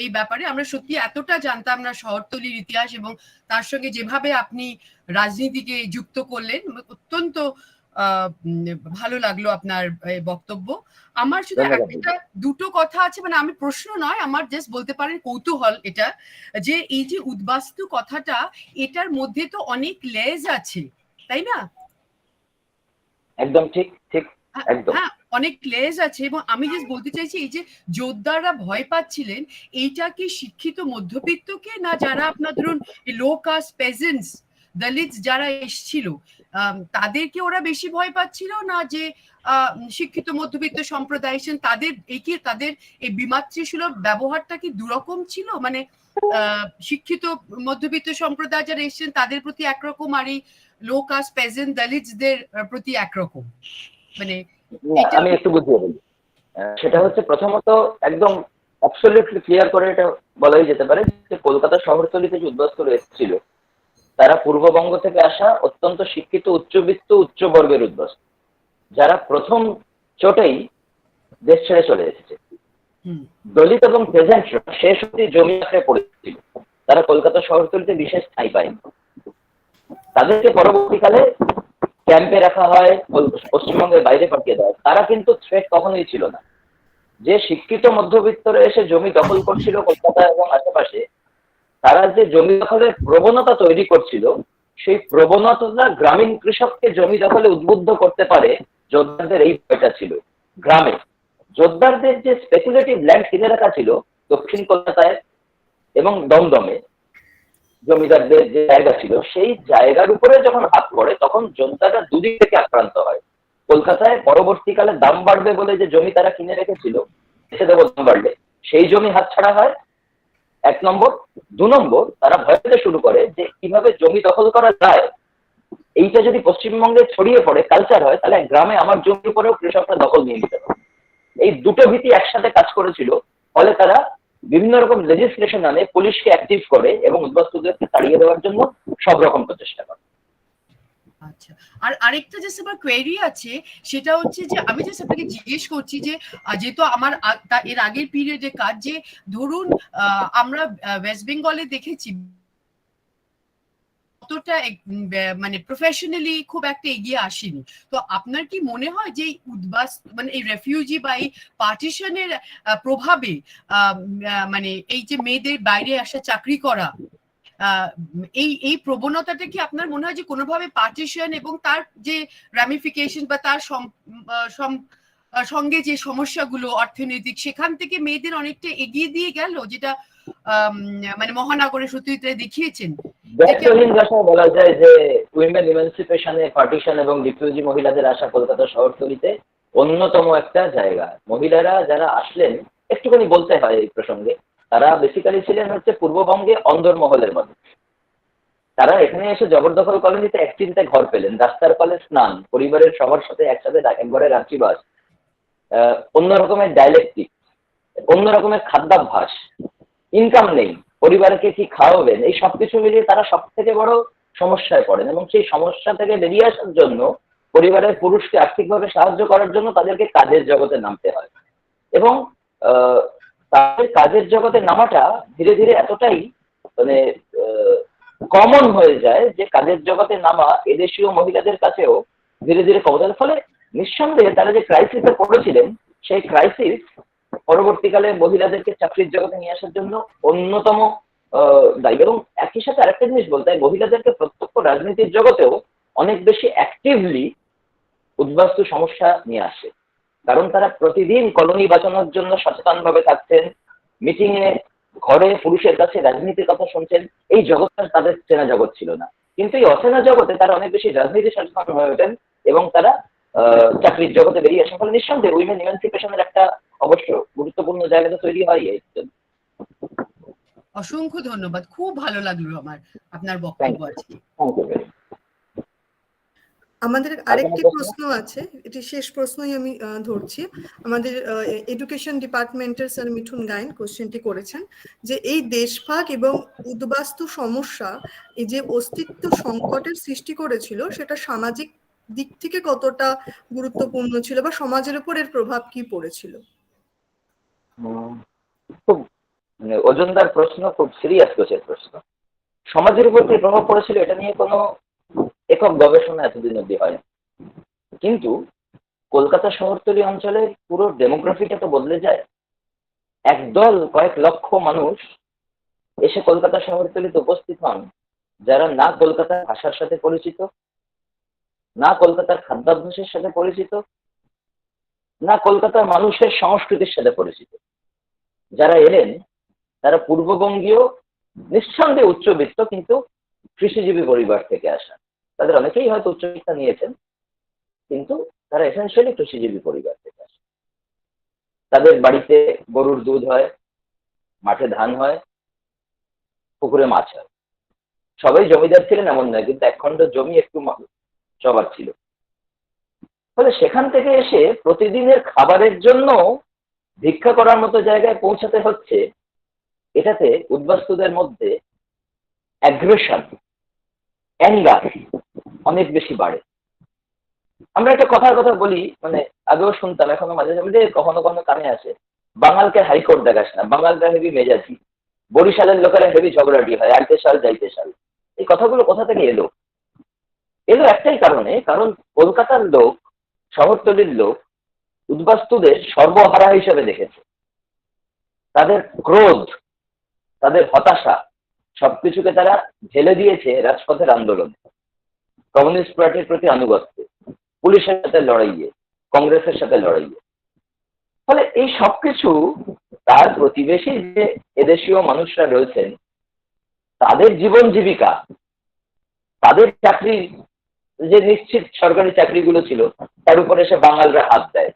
এই ব্যাপারে। আমরা সত্যি এতটা জানতাম না শহরতলির ইতিহাস, এবং তার সঙ্গে যেভাবে আপনি রাজনীতিকে যুক্ত করলেন, অত্যন্ত ভালো লাগলো আপনার বক্তব্য। আমার শুধু একটা দুটো কথা আছে, মানে আমি প্রশ্ন নয়, আমার জাস্ট বলতে পারেন কৌতূহল এটা, যে এই যে উদ্বাস্তু কথাটা, এটার মধ্যে তো অনেক লেজ আছে, তাই না? একদম ঠিক ঠিক, একদম। হ্যাঁ, অনেক লেজ আছে, এবং আমি জাস্ট বলতে চাইছি এই যে যোদ্ধারা ভয় পাচ্ছিলেন, এইটা কি শিক্ষিত মধ্যবিত্তকে, না যারা আপনার ধরুন লো কাস্ট পেজেন্টস, দলিত যারা এসছিল তাদেরকে ওরা বেশি ভয় পাচ্ছিল, না যে শিক্ষিত মধ্যবিত্ত সম্প্রদায় এসেছেন তাদের এই বিমাতৃসুলভ ব্যবহারটা কি দুরকম ছিল? মানে শিক্ষিত মধ্যবিত্ত সম্প্রদায় যারা এসেছেন তাদের প্রতি একরকম, আর এই লো কাস্ট পেজেন্ট দলিতদের প্রতি একরকম, মানে আমি একটু বুঝিয়ে বলি। সেটা হচ্ছে প্রথমত একদম অ্যাবসলিউটলি ক্লিয়ার করে এটা বলাই যেতে পারে যে কলকাতা শহরতলিতে যে উদ্বাস্তুরা এসেছিল তারা পূর্ববঙ্গ থেকে আসা অত্যন্ত শিক্ষিত উচ্চবিত্ত উচ্চবর্গের উদ্বাস্তু, যারা প্রথম চোটেই দেশ ছেড়ে চলে এসেছে। দলিত এবং পেজেন্টরা শেষ অবধি জমি আঁকড়ে পড়েছিল, তারা কলকাতা শহরতলিতে বিশেষ ঠাঁই পায়নি। তাদেরকে পরবর্তীকালে ক্যাম্পে রাখা হয়, পশ্চিমবঙ্গের বাইরে পাঠিয়ে দেয়। তারা কিন্তু থ্রেট কখনোই ছিল না। যে শিক্ষিত মধ্যবিত্তরা এসে জমি দখল করছিল কলকাতা এবং আশেপাশে, তারা যে জমি দখলের প্রবণতা তৈরি করছিল, সেই প্রবণতাটা গ্রামীণ কৃষককে জমি দখলে উদ্বুদ্ধ করতে পারে, যোদ্ধাদের এই ভয়টা ছিল। গ্রামে যোদ্ধাদের যে স্পেকুলেটিভ ল্যান্ড কিনে রাখা ছিল দক্ষিণ কলকাতায় এবং দমদমে, জমিদারদের যে জায়গা ছিল, সেই জায়গার উপরে যখন হাত পড়ে তখন যোদ্ধারা দুদিক থেকে আক্রান্ত হয়। কলকাতায় পরবর্তীকালে দাম বাড়বে বলে যে জমি তারা কিনে রেখেছিল, এসে দেবো দাম বাড়লে, সেই জমি হাতছাড়া হয়, 1 নম্বর। 2 নম্বর, তারা ভয় পেতে শুরু করে যে কিভাবে জমি দখল করা যায়। এইটা যদি পশ্চিমবঙ্গে ছড়িয়ে পড়ে, কালচার হয়, তাহলে গ্রামে আমার জমির উপরেও কৃষকরা দখল নিয়ে নিতে পারে। এই দুটো ভীতি একসাথে কাজ করেছিল, ফলে তারা বিভিন্ন রকম লেজিসলেশন আনে, পুলিশকে অ্যাক্টিভ করে এবং উদ্বাস্তুদেরকে তাড়িয়ে দেওয়ার জন্য সব রকম প্রচেষ্টা করে। আচ্ছা, আর আরেকটা যে আমার কোয়েরি আছে, সেটা হচ্ছে যে আমি জাস্ট আপনাকে জিজ্ঞেস করছি যে যেহেতু আমার এর আগের পিরিয়ডে কাজ, যে ধরুন আমরা ওয়েস্ট বেঙ্গলে দেখেছি অতটা মানে প্রফেশনালি খুব একটা এগিয়ে আসেনি। তো আপনার কি মনে হয় যে মানে এই রেফিউজি বা এই পার্টিশনের প্রভাবে মানে এই যে মেয়েদের বাইরে আসা চাকরি করা, এই প্রবণতাটা কি আপনার মনে হয় যে কোনোভাবে পার্টিশন এবং তার যে রামিফিকেশন বা তার সঙ্গে যে সমস্যাগুলো অর্থনৈতিক, সেখান থেকে মেয়েদের অনেকটা এগিয়ে দিয়ে গেল, যেটা মানে মহানগরের সত্যিটা দেখিয়েছেন? ব্যর্থহীন ভাষায় বলা যায় যে উইমেন ইমানসিপেশনে পার্টিশন এবং রিফিউজি মহিলাদের আসা কলকাতা শহরতলিতে অন্যতম একটা জায়গা। মহিলারা যারা আসলেন, একটুখানি বলতে হয় এই প্রসঙ্গে, তারা বেসিক্যালি ছিলেন হচ্ছে পূর্ববঙ্গে অন্দরমহলের মানুষ। তারা এখানে এসে জবরদখল কলোনিতে এক চিন্তায় ঘর পেলেন, রাস্তার কলে স্নান, পরিবারের সবার সাথে একসাথে এক ঘরে রাত্রিবাস, অন্য রকমের ডায়ালেক্টিক, অন্য রকমের খাদ্যাভ্যাস, ইনকাম নেই, পরিবারকে কি খাওয়াবেন, এই সবকিছু মিলিয়ে তারা সব থেকে বড় সমস্যায় পড়েন। এবং সেই সমস্যা থেকে বেরিয়ে আসার জন্য পরিবারের পুরুষকে আর্থিকভাবে সাহায্য করার জন্য তাদেরকে কাজের জগতে নামতে হয়। এবং তাদের কাজের জগতে নামাটা ধীরে ধীরে এতটাই মানে কমন হয়ে যায় যে কাজের জগতে নামা এদেশীয় মহিলাদের কাছেও ধীরে ধীরে কমন। ফলে নিঃসন্দেহে তারা যে ক্রাইসিসে পড়েছিলেন, সেই ক্রাইসিস পরবর্তীকালে মহিলাদেরকে চাকরির জগতে নিয়ে আসার জন্য অন্যতম দায়ী। এবং একই সাথে আরেকটা জিনিস বলতে হয়, মহিলাদেরকে প্রত্যক্ষ রাজনীতির জগতেও অনেক বেশি অ্যাক্টিভলি উদ্বাস্তু সমস্যা নিয়ে আসে, কারণ তারা প্রতিদিন কলোনি বাঁচানোর জন্য সচেতনভাবে থাকছেন, মিটিং এ ঘরে পুরুষের কাছে রাজনীতির কথা শুনছেন। এই জগৎটা তাদের চেনা জগৎ ছিল না, কিন্তু এই অচেনা জগতে তারা অনেক বেশি রাজনীতি সচেতন হয়ে ওঠেন এবং তারা চাকরির জগতে বেরিয়ে আসেন। ফলে নিঃসন্দেহে উইমেন ইমানসিপেশনের একটা অবশ্য গুরুত্বপূর্ণ জায়গাটা তৈরি হয় এই জন্য। অসংখ্য ধন্যবাদ, খুব ভালো লাগলো আমার আপনার বক্তব্য আজকে। Thank you very much. আমাদের আরেকটি প্রশ্ন আছে, এটি শেষ প্রশ্নই আমি ধরছি। আমাদের এডুকেশন ডিপার্টমেন্টের স্যার মিঠুন গাইন কোশ্চেনটি করেছেন যে এই দেশভাগ এবং উদ্বাস্তু সমস্যা এই যে অস্তিত্ব সংকটের সৃষ্টি করেছিল, সেটা সামাজিক দিক থেকে কতটা গুরুত্বপূর্ণ ছিল বা সমাজের উপর এর প্রভাব কি পড়েছিল? খুব মানে ওজনদার প্রশ্ন, খুব সিরিয়াস কোশ্চেন প্রশ্ন। সমাজের উপর কি প্রভাব পড়েছিল এটা নিয়ে কোনো একক গবেষণা এতদিন অব্দি হয়, কিন্তু কলকাতা শহরতলি অঞ্চলের পুরো ডেমোগ্রাফিটা তো বদলে যায়। একদল কয়েক লক্ষ মানুষ এসে কলকাতা শহরতলিতে উপস্থিত হন, যারা না কলকাতার ভাষার সাথে পরিচিত, না কলকাতার খাদ্যাভ্যাসের সাথে পরিচিত, না কলকাতার মানুষের সংস্কৃতির সাথে পরিচিত। যারা এলেন তারা পূর্ববঙ্গীয়, নিঃসন্দেহে উচ্চবিত্ত কিন্তু কৃষিজীবী পরিবার থেকে আসা। তাদের অনেকেই হয়তো উচ্চশিক্ষা নিয়েছেন, কিন্তু তারা এসেনশিয়ালি কৃষিজীবী পরিবার থেকে আসে। তাদের বাড়িতে গরুর দুধ হয়, মাঠে ধান হয়, পুকুরে মাছ হয়। সবাই জমিদার ছিলেন এমন নয়, কিন্তু একখণ্ড জমি একটু সবার ছিল। ফলে সেখান থেকে এসে প্রতিদিনের খাবারের জন্য ভিক্ষা করার মতো জায়গায় পৌঁছাতে হচ্ছে। এটাতে উদ্বাস্তুদের মধ্যে অ্যাগ্রেশন, অ্যাঙ্গার অনেক বেশি বাড়ে। আমরা একটা কথার কথা বলি, মানে আগেও শুনতাম, এখনো মাঝে মাঝে কখনো কখনো কানে আসে, বাঙালকে হাইকোর্ট দেখাস না, বাঙালরা হেবি মেজাজি, বরিশালের লোকেরা হেবি ঝগড়াটি হয়, আইতে সাল যাইতে সাল। এই কথাগুলো কোথা থেকে এলো? এলো একটাই কারণে, কারণ কলকাতার লোক, শহরতলির লোক উদ্বাস্তুদের সর্বহারা হিসেবে দেখেছে। তাদের ক্রোধ, তাদের হতাশা সবকিছুকে তারা ঢেলে দিয়েছে রাজপথের আন্দোলনে, কমিউনিস্ট পার্টির প্রতি আনুগত্যে, পুলিশের সাথে লড়াইয়ে, কংগ্রেসের সাথে লড়াইয়ে। ফলে এই সবকিছু তার প্রতিবেশী যে এদেশীয় মানুষরা রয়েছেন তাদের জীবন জীবিকা, তাদের চাকরি যে নিশ্চিত সরকারি চাকরিগুলো ছিল তার উপরে এসে বাঙালরা হাত দেয়।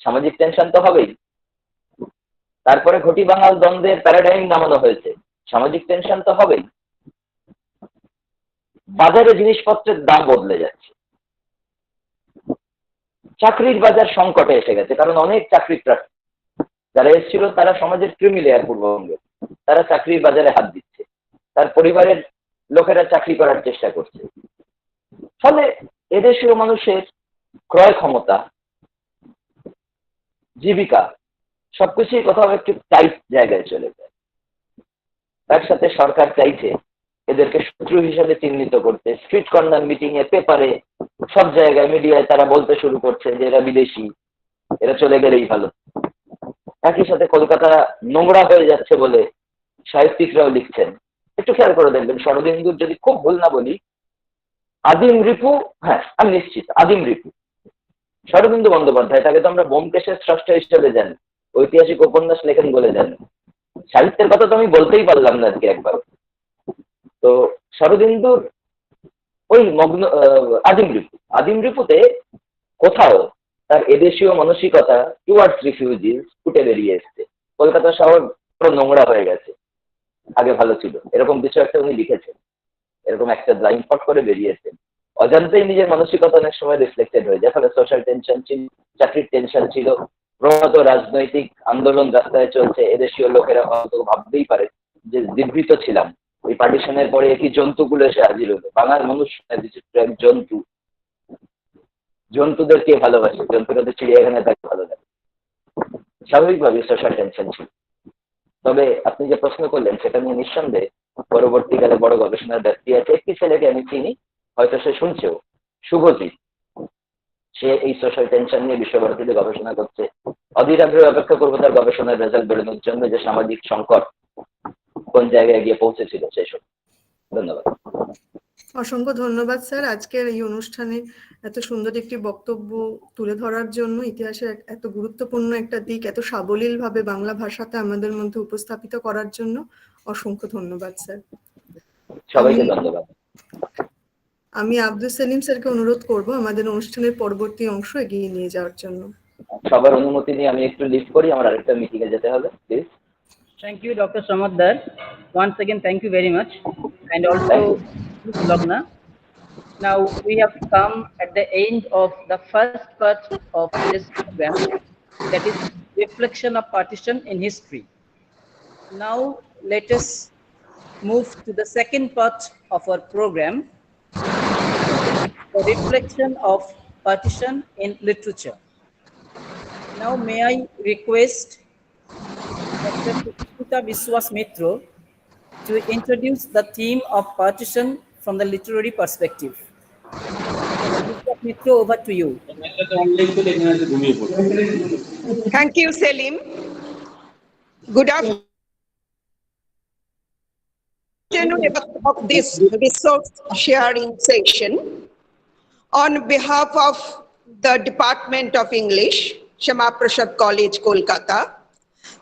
সামাজিক টেনশন তো হবেই। তারপরে ঘটি বাঙাল দ্বন্দ্বের প্যারাডাইম নামানো হয়েছে, সামাজিক টেনশন তো হবেই। বাজারে জিনিসপত্রের দাম বদলে যাচ্ছে, চাকরির বাজার সংকটে এসে গেছে, কারণ অনেক চাকরি প্রার্থী যারা এসেছিল তারা সমাজের ক্রিমি লেয়ার পূর্ববঙ্গে, তারা চাকরির বাজারে হাত দিচ্ছে, তার পরিবারের লোকেরা চাকরি করার চেষ্টা করছে। ফলে এদেশীয় মানুষের ক্রয় ক্ষমতা, জীবিকা সবকিছুই কোথাও একটু টাইট জায়গায় চলে যায়। তার সাথে সরকার চাইছে এদেরকে শত্রু হিসেবে চিহ্নিত করতে। স্ট্রিট কর্নার মিটিং এ, পেপারে, সব জায়গায় মিডিয়ায় তারা বলতে শুরু করছে যে এরা বিদেশি, এরা চলে গেলেই ভালো। একই সাথে কলকাতা নোংরা হয়ে যাচ্ছে বলে সাহিত্যিকরাও লিখছেন। একটু খেয়াল করে দেখবেন, শরদিন্দুর যদি খুব ভুল না বলি, আদিম রিপু, হ্যাঁ আমি নিশ্চিত আদিম রিপু শরদিন্দু বন্দ্যোপাধ্যায়, তাকে তো আমরা ব্যোমকেশের স্রষ্টা হিসেবে জানি, ঐতিহাসিক উপন্যাস লেখেন বলে জানি। সাহিত্যের কথা তো আমি বলতেই পারলাম না আজকে একবার। তো শরদিন্দুর ওই মগ্ন আদিম রিপুতে কোথাও তার এদেশীয় মানসিকতা টুয়ার্ডস রিফিউজিস ফুটে বেরিয়ে এসছে। কলকাতা শহর পুরো নোংরা হয়ে গেছে, আগে ভালো ছিল, এরকম কিছু একটা উনি লিখেছেন, এরকম একটা লাইন ফট করে বেরিয়েছেন। অজান্তেই নিজের মানসিকতা অনেক সময় রিফ্লেক্টেড হয়ে যায়। ফলে সোশ্যাল টেনশন ছিল, চাকরির টেনশন ছিল, প্রভাত রাজনৈতিক আন্দোলন রাস্তায় চলছে। এদেশীয় লোকেরা হয়তো ভাবতেই পারে যে বিবৃত ছিলাম, ওই পার্টিশনের পরে কি জন্তুগুলো এসে হাজির হলো। বাংলার মানুষ বিচিত্র এক জন্তু, জন্তুদের কে ভালোবাসে, জন্তুরা তো চিড়িয়াখানায় তাকে ভালো লাগে। স্বাভাবিকভাবে সোশ্যাল টেনশন ছিল। তবে আপনি যে প্রশ্ন করলেন সেটা নিয়ে নিঃসন্দেহে পরবর্তীকালে বড় গবেষণার ব্যক্তি আছে। একটি ছেলেকে আমি চিনি, হয়তো সে শুনছেও, শুভজিৎ। সে এই সোশ্যাল টেনশন নিয়ে বিশ্বভারতীতে গবেষণা করছে। অধীর আগ্রহে অপেক্ষা করবো তার গবেষণার রেজাল্ট বেরোনোর জন্য, যে সামাজিক সংকট কোন জায়গায় গিয়ে পৌঁছেছিল সেসব। ধন্যবাদ। অসংখ্য ধন্যবাদ স্যার, আজকের এই অনুষ্ঠানে এত সুন্দর একটি বক্তব্য তুলে ধরার জন্য, ইতিহাসের এত গুরুত্বপূর্ণ একটা দিক এত সাবলীলভাবে বাংলা ভাষাতে আমাদের মধ্যে উপস্থাপিত করার জন্য অসংখ্য ধন্যবাদ স্যার। সবাইকে ধন্যবাদ। আমি আব্দুল সেলিম স্যারকে অনুরোধ করব আমাদের অনুষ্ঠানের পরবর্তী অংশ এগিয়ে নিয়ে যাওয়ার জন্য। সবার অনুমতি নিয়ে আমি একটু লিভ করি, আমার আরেকটা মিটিং এ যেতে হবে, please. Thank you, Dr. Samadar. Once again, thank you very much. And also, Ms. Logna. Now, we have come at the end of the first part of this program, that is reflection of partition in history. Now, let us move to the second part of our program, the reflection of partition in literature. Now, may I request Dr. Sushmita Biswas Mitro to introduce the theme of partition from the literary perspective. Biswas Mitro, over to you. Thank you, Selim. Good afternoon of this resource sharing session. On behalf of the Department of English, SYAMAPRASAD College, Kolkata,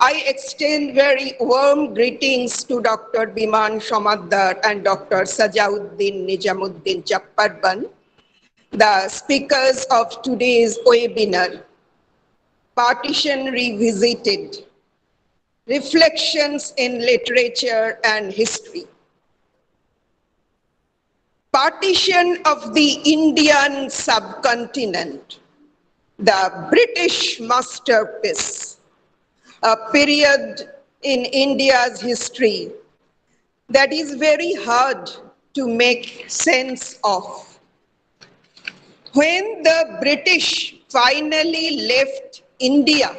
I extend very warm greetings to Dr. Biman Samadar and Dr. Sajauddin Nijamuddin Chapparban, the speakers of today's webinar, Partition Revisited, Reflections in Literature and History. Partition of the Indian subcontinent, the British masterpiece, a period in India's history that is very hard to make sense of. When the British finally left India,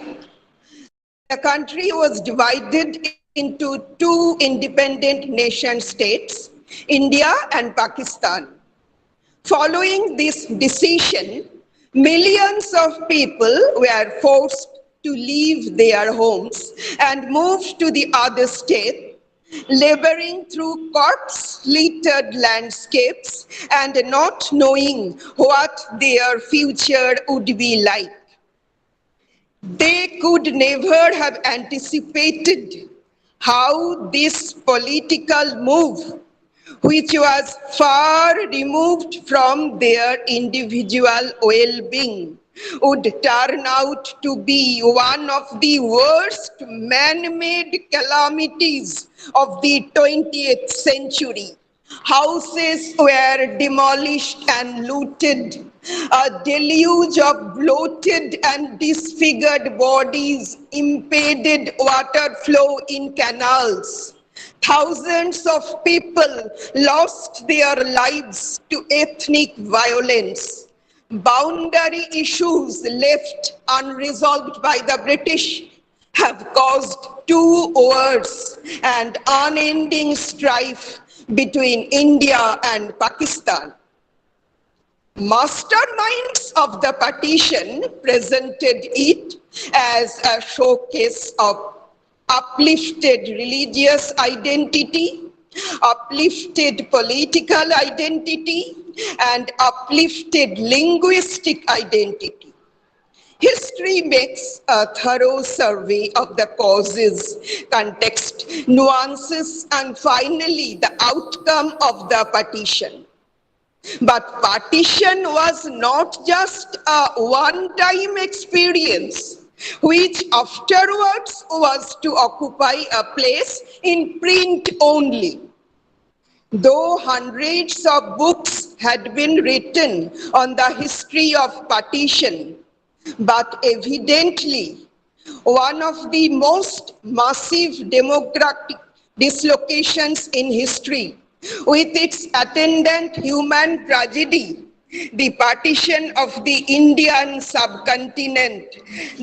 the country was divided into two independent nation states, India and Pakistan. Following this decision, millions of people were forced to leave their homes and move to the other state, laboring through corpse-littered landscapes and not knowing what their future would be like. They could never have anticipated how this political move, which was far removed from their individual well-being, would turn out to be one of the worst man-made calamities of the 20th century. Houses were demolished and looted. A deluge of bloated and disfigured bodies impeded water flow in canals. Thousands of people lost their lives to ethnic violence. Boundary issues left unresolved by the British have caused 2 wars and unending strife between India and Pakistan. Masterminds of the partition presented it as a showcase of uplifted religious identity, uplifted political identity, and uplifted linguistic identity. History makes a thorough survey of the causes, context, nuances, and finally the outcome of the partition. But partition was not just a one-time experience, which afterwards was to occupy a place in print only. Though hundreds of books had been written on the history of partition, but evidently one of the most massive demographic dislocations in history, with its attendant human tragedy, the partition of the Indian subcontinent,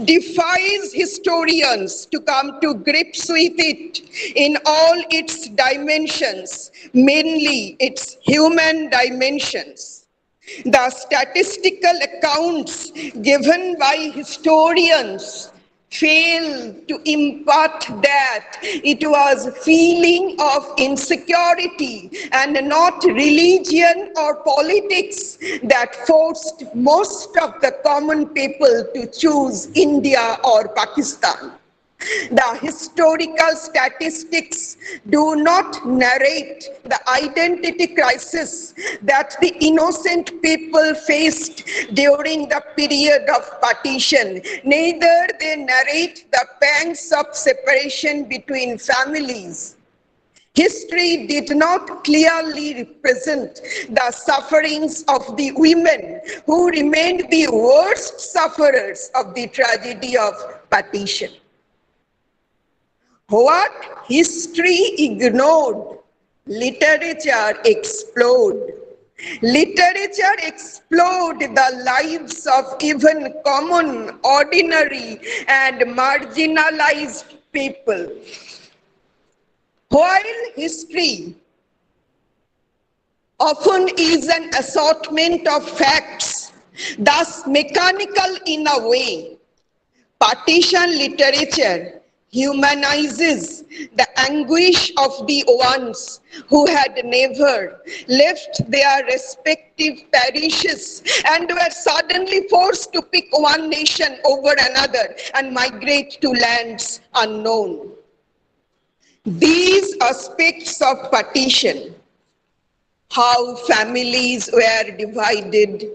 defies historians to come to grips with it in all its dimensions, mainly its human dimensions. The statistical accounts given by historians fail to impart that it was feeling of insecurity and not religion or politics that forced most of the common people to choose India or Pakistan. The historical statistics do not narrate the identity crisis that the innocent people faced during the period of partition. Neither they narrate the pangs of separation between families. History did not clearly represent the sufferings of the women who remained the worst sufferers of the tragedy of partition. What history ignored, literature explored. Literature explored the lives of even common, ordinary, and marginalized people. While history often is an assortment of facts, thus mechanical in a way, partition literature humanizes the anguish of the ones who had never left their respective parishes and were suddenly forced to pick one nation over another and migrate to lands unknown. These aspects of partition, how families were divided,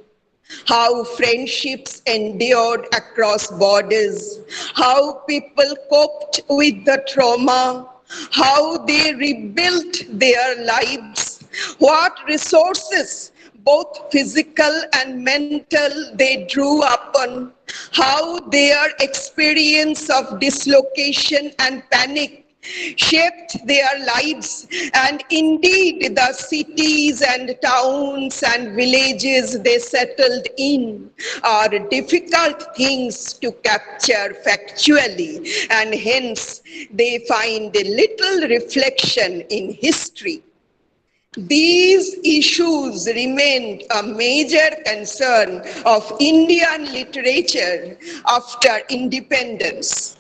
how friendships endured across borders, how people coped with the trauma, how they rebuilt their lives, what resources, both physical and mental, they drew upon, how their experience of dislocation and panic shaped their lives, and indeed the cities and towns and villages they settled in are difficult things to capture factually, and hence they find little reflection in history. These issues remained a major concern of Indian literature after independence.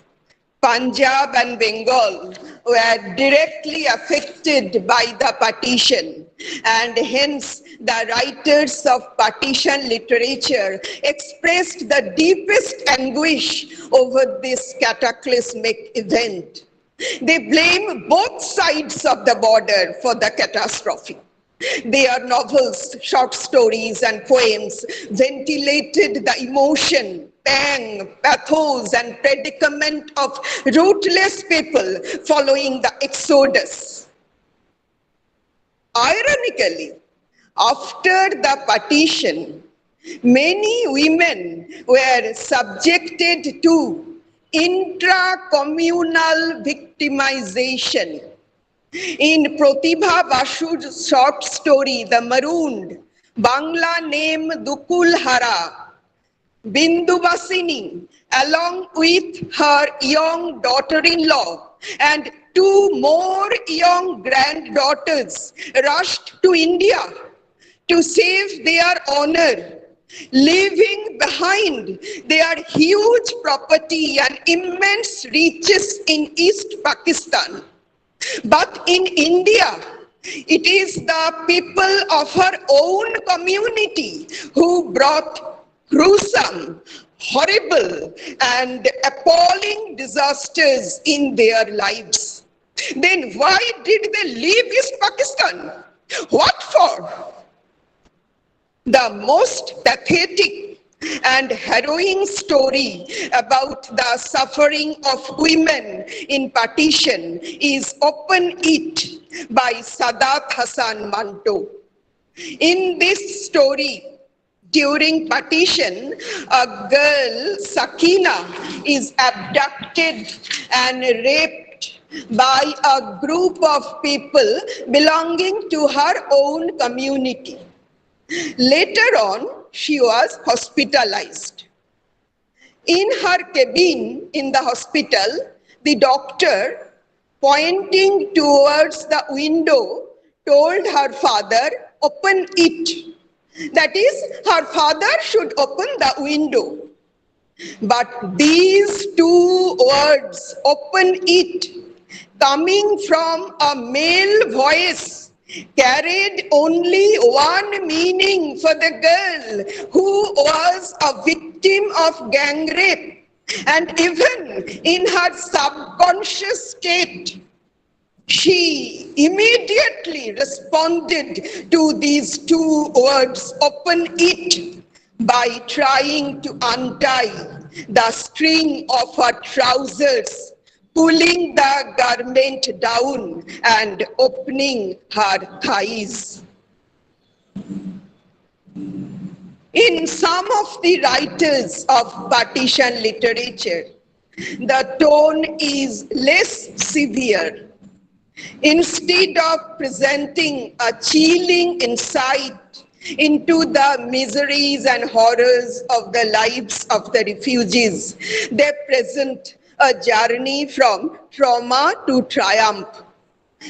Punjab and Bengal were directly affected by the partition, and hence the writers of partition literature expressed the deepest anguish over this cataclysmic event. They blame both sides of the border for the catastrophe. Their novels, short stories, and poems ventilated the emotion, pang, pathos, and predicament of rootless people following the exodus. Ironically, after the partition, many women were subjected to intra-communal victimization. In Pratibha Basu's short story, The Marooned, Bangla name Dukul Hara, Bindubasini, along with her young daughter-in-law and two more young granddaughters, rushed to India to save their honor, leaving behind their huge property and immense riches in East Pakistan. But in India, it is the people of her own community who brought gruesome, horrible, and appalling disasters in their lives. Then why did they leave East Pakistan? What for? The most pathetic and harrowing story about the suffering of women in partition is Open It by Sadat Hasan Manto. In this story, during partition, a girl, Sakina, is abducted and raped by a group of people belonging to her own community. Later on, she was hospitalized. In her cabin in the hospital, the doctor, pointing towards the window, told her father, "Open it." That is, her father should open the window. But these two words, "open it," coming from a male voice, carried only one meaning for the girl who was a victim of gang rape. And even in her subconscious state, she immediately responded to these two words, "open it," by trying to untie the string of her trousers, pulling the garment down and opening her thighs. In some of the writers of partition literature, the tone is less severe. Instead of presenting a chilling insight into the miseries and horrors of the lives of the refugees, they present a journey from trauma to triumph,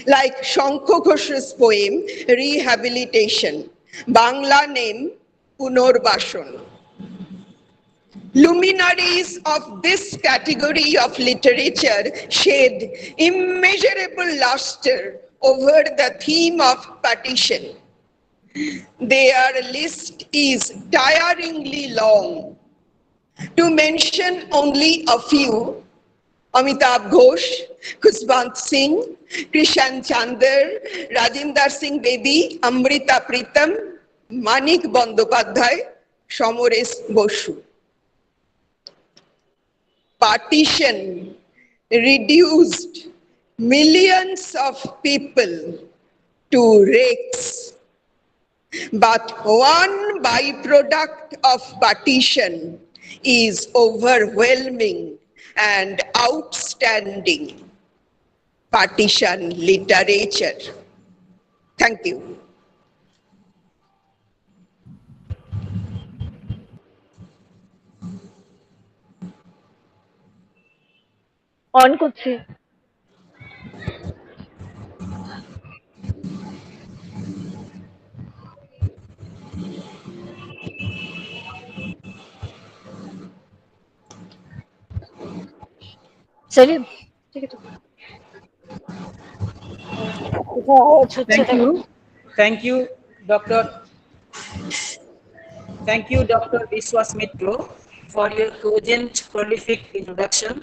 like Shankho Ghosh's poem, Rehabilitation, Bangla name, Punorbasan. Luminaries of this category of literature shed immeasurable luster over the theme of partition. Their list is tiringly long. To mention only a few, Amitabh Ghosh, Khusbant Singh, Krishan Chander, Rajinder Singh Bedi, Amrita Pritam, Manik Bandopadhyay, Somoresh Bosu. Partition reduced millions of people to wrecks. But one byproduct of partition is overwhelming and outstanding: partition literature. Thank you. On করছি। চলিए ठीक है तो কোথায় আওয়াজ হচ্ছে Thank দেখো you. Thank you, Dr. Thank you, Dr. Vishwas Mitro, for your cogent, prolific introduction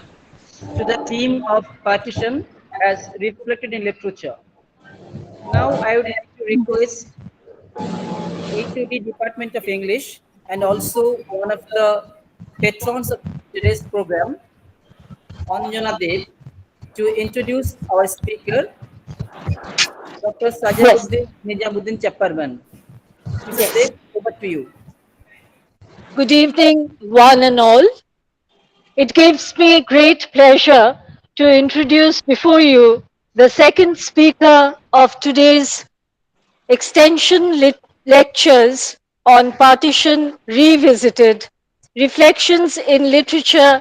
to the theme of partition as reflected in literature. Now, I would like to request HOD Department of English and also one of the patrons of today's program, Anjana Dev, to introduce our speaker, Dr. yes Sajauddin Nijamuddin Chapparman. Mrs. yes Dev, over to you. good evening one and all. It gives me great pleasure to introduce before you the second speaker of today's extension lectures on Partition Revisited, Reflections in Literature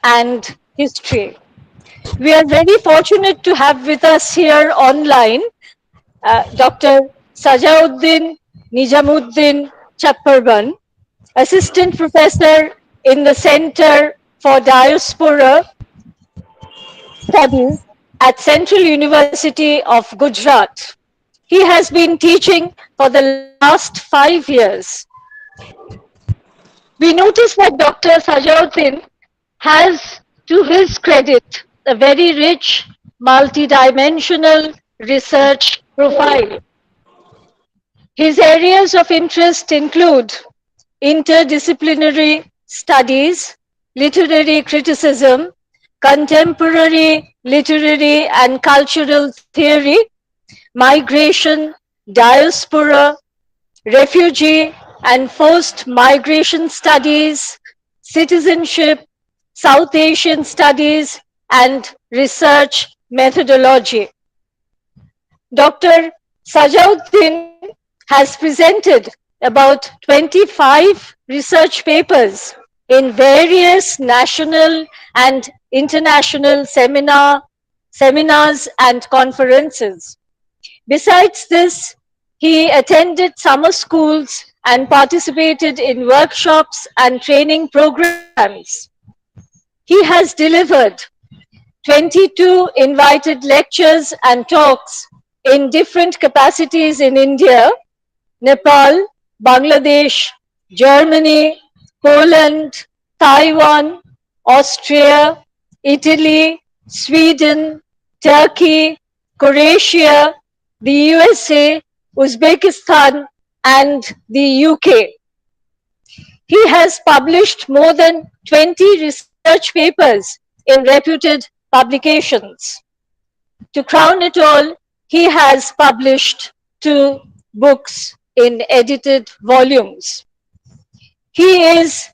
and History. We are very fortunate to have with us here online Dr. Sajauddin Nijamuddin Chapparban, Assistant Professor in the Center for Diaspora Studies at Central University of Gujarat. He has been teaching for the last 5 years. We notice that Dr. Sajauddin has, to his credit, a very rich, multidimensional research profile. His areas of interest include interdisciplinary studies, literary criticism, contemporary literary and cultural theory, migration, diaspora, refugee and forced migration studies, citizenship, South Asian studies, and research methodology. Dr. Sajauddin has presented about 25 research papers in various national and international seminars and conferences. Besides this, he attended summer schools and participated in workshops and training programs. He has delivered 22 invited lectures and talks in different capacities in India, Nepal, Bangladesh, Germany, Poland, Taiwan, Austria, Italy, Sweden, Turkey, Croatia, the USA, Uzbekistan, and the UK. He has published more than 20 research papers in reputed publications. To crown it all, he has published 2 books in edited volumes. He is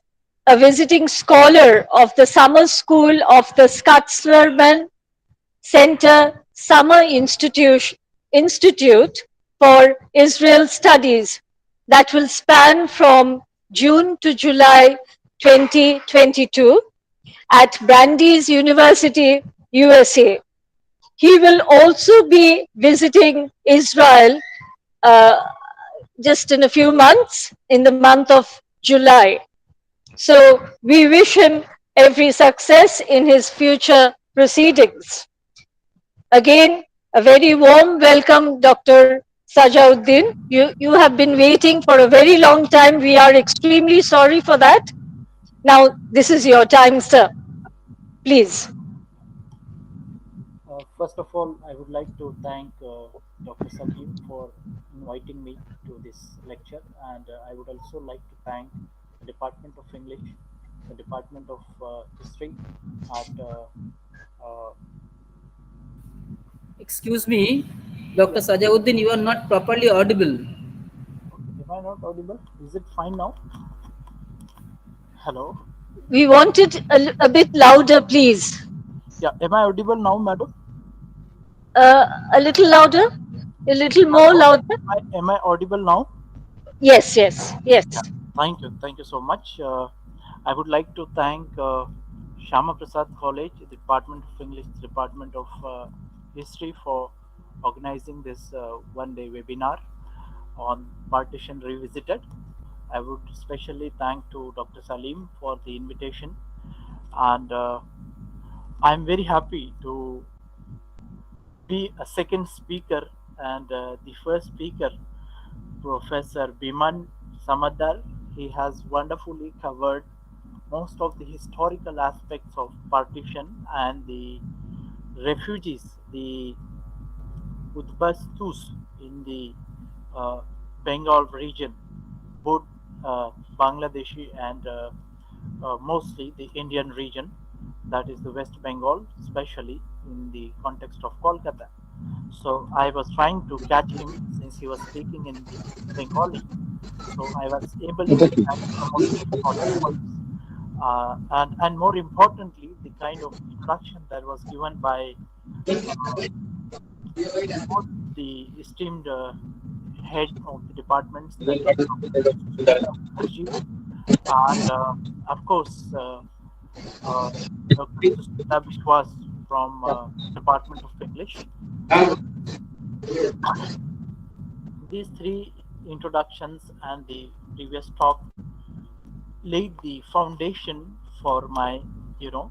a visiting scholar of the Summer School of the Scotslerman Center Summer Institute for Israel Studies that will span from June to July 2022 at Brandeis University, USA. He will also be visiting Israel uh, just in a few months, in the month of July. So we wish him every success in his future proceedings. Again, a very warm welcome, Dr. Sajauddin. You have been waiting for a very long time. We are extremely sorry for that. Now, this is your time, sir. Please. First of all, I would like to thank Dr. Salim for inviting me to this lecture, and I would also like to thank the Department of English, the Department of History at uh, Excuse me, Dr. Sajauddin, you are not properly audible. am I not audible? Is it fine now? Hello? We want it a bit louder, please. Yeah, am I audible now, madam? A little louder, a little more Hello? louder. Am I audible now? Yes, yes, yes. Yeah, thank you so much. I would like to thank SYAMAPRASAD College, the Department of English, Department of History for organizing this one-day webinar on Partition Revisited. I would especially thank to Dr. Salim for the invitation, and I'm very happy to be a second speaker, and the first speaker, Professor Biman Samadar. He has wonderfully covered most of the historical aspects of partition and the refugees, the Udbastus in the uh, Bengal region, both Bangladeshi and mostly the Indian region, that is the West Bengal, especially in the context of Kolkata. So I was trying to catch him since he was speaking in the Bengali. So I was able to catch some of the important points. And more importantly, the kind of introduction that was given by uh, both the esteemed head of the departments, that is Professor Sushmita Mukherjee, and of course uh, Dr. Sushmita Bishwas from Department of English. So these three introductions and the previous talk laid the foundation for my, you know,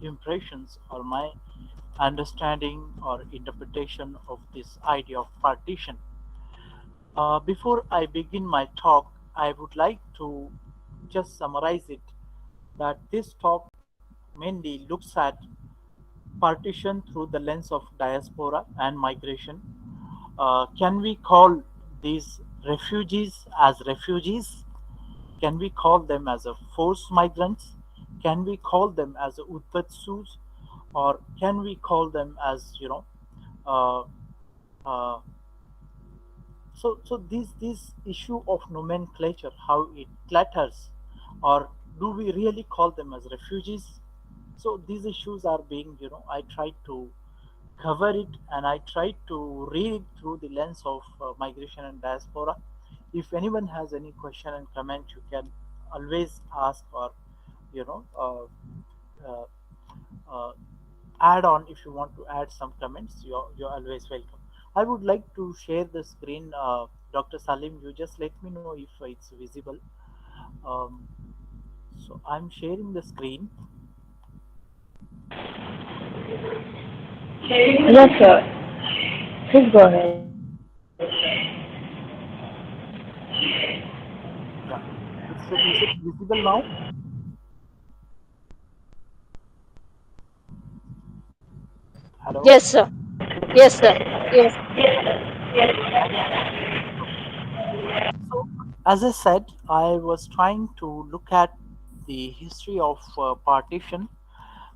impressions or my understanding or interpretation of this idea of partition. Before I begin my talk, I would like to just summarize it that this talk mainly looks at partition through the lens of diaspora and migration. Can we call these refugees as refugees? Can we call them as a forced migrants? Can we call them as a utpatsus? Or can we call them as, uh, uh, so this issue of nomenclature, how it clatters, or do we really call them as refugees? So these issues are being, I try to cover it, and I try to read it through the lens of migration and diaspora. If anyone has any question and comment, you can always ask, or you know uh, uh, add on. If you want to add some comments, you're always welcome. I would like to share the screen. Dr. Salim, you just let me know if it's visible. um, so I'm sharing the screen. Yes, sir. Please go ahead. Yeah, is it visible now? Hello. Yes, sir. Yes, sir. Yes. Thank you. Okay. So, as I said, I was trying to look at the history of partition,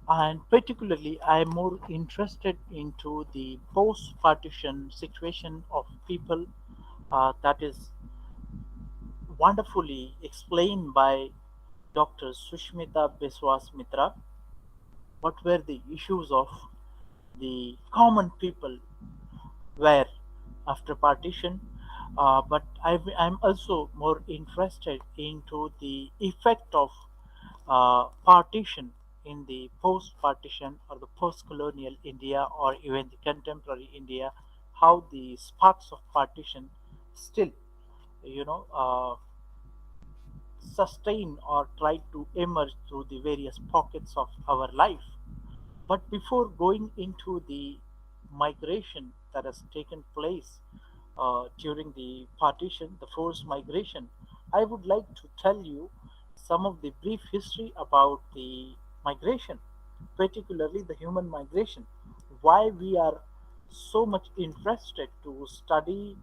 and particularly, I am more interested into the post-partition situation of people, that is wonderfully explained by Dr. Sushmita Biswas Mitra. What were the issues of the common people were after partition? But I'm also more interested into the effect of partition in the post-partition or the post-colonial India, or even the contemporary India, how the sparks of partition still, you know, sustain or try to emerge through the various pockets of our life. But before going into the migration that has taken place during the partition, the forced migration, I would like to tell you some of the brief history about the migration, particularly the human migration, why we are so much interested to study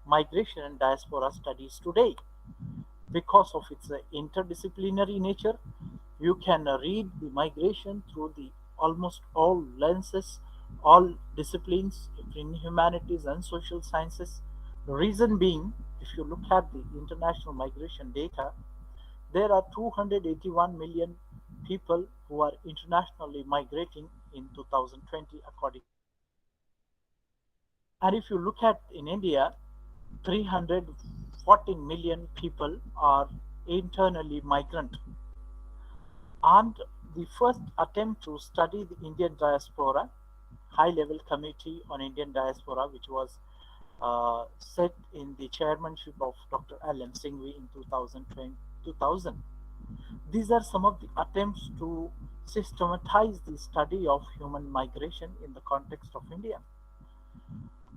migration and diaspora studies today. Because of its interdisciplinary nature, you can read the migration through the almost all lenses, all disciplines in humanities and social sciences. The reason being, if you look at the international migration data, there are 281 million people who are internationally migrating in 2020 according to the UNHCR. And if you look at in India, 314 million people are internally migrant. And the first attempt to study the Indian diaspora, high level committee on Indian diaspora, which was set in the chairmanship of Dr. L.M. Singhvi in 2020, 2000. These are some of the attempts to systematize the study of human migration in the context of India.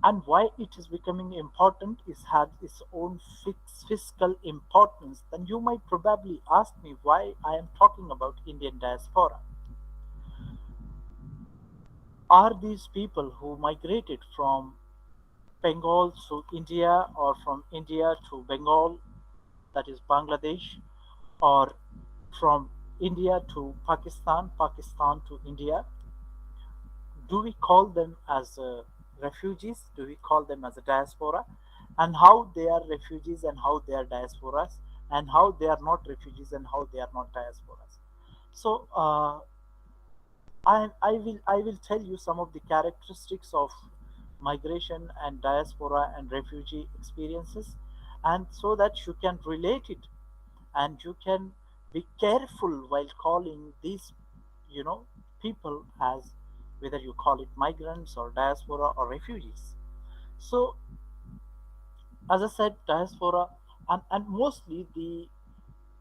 And why it is becoming important is has its own fiscal importance. Then you might probably ask me why I am talking about Indian diaspora. Are these people who migrated from Bengal to India or from India to Bengal, that is Bangladesh, or from India to Pakistan, Pakistan to India, do we call them as refugees? Do we call them as a diaspora? And how they are refugees and how they are diasporas, and how they are not refugees and how they are not diasporas. So I will tell you some of the characteristics of migration and diaspora and refugee experiences, and so that you can relate it and you can be careful while calling these people as whether you call it migrants or diaspora or refugees. So as I said, diaspora and mostly the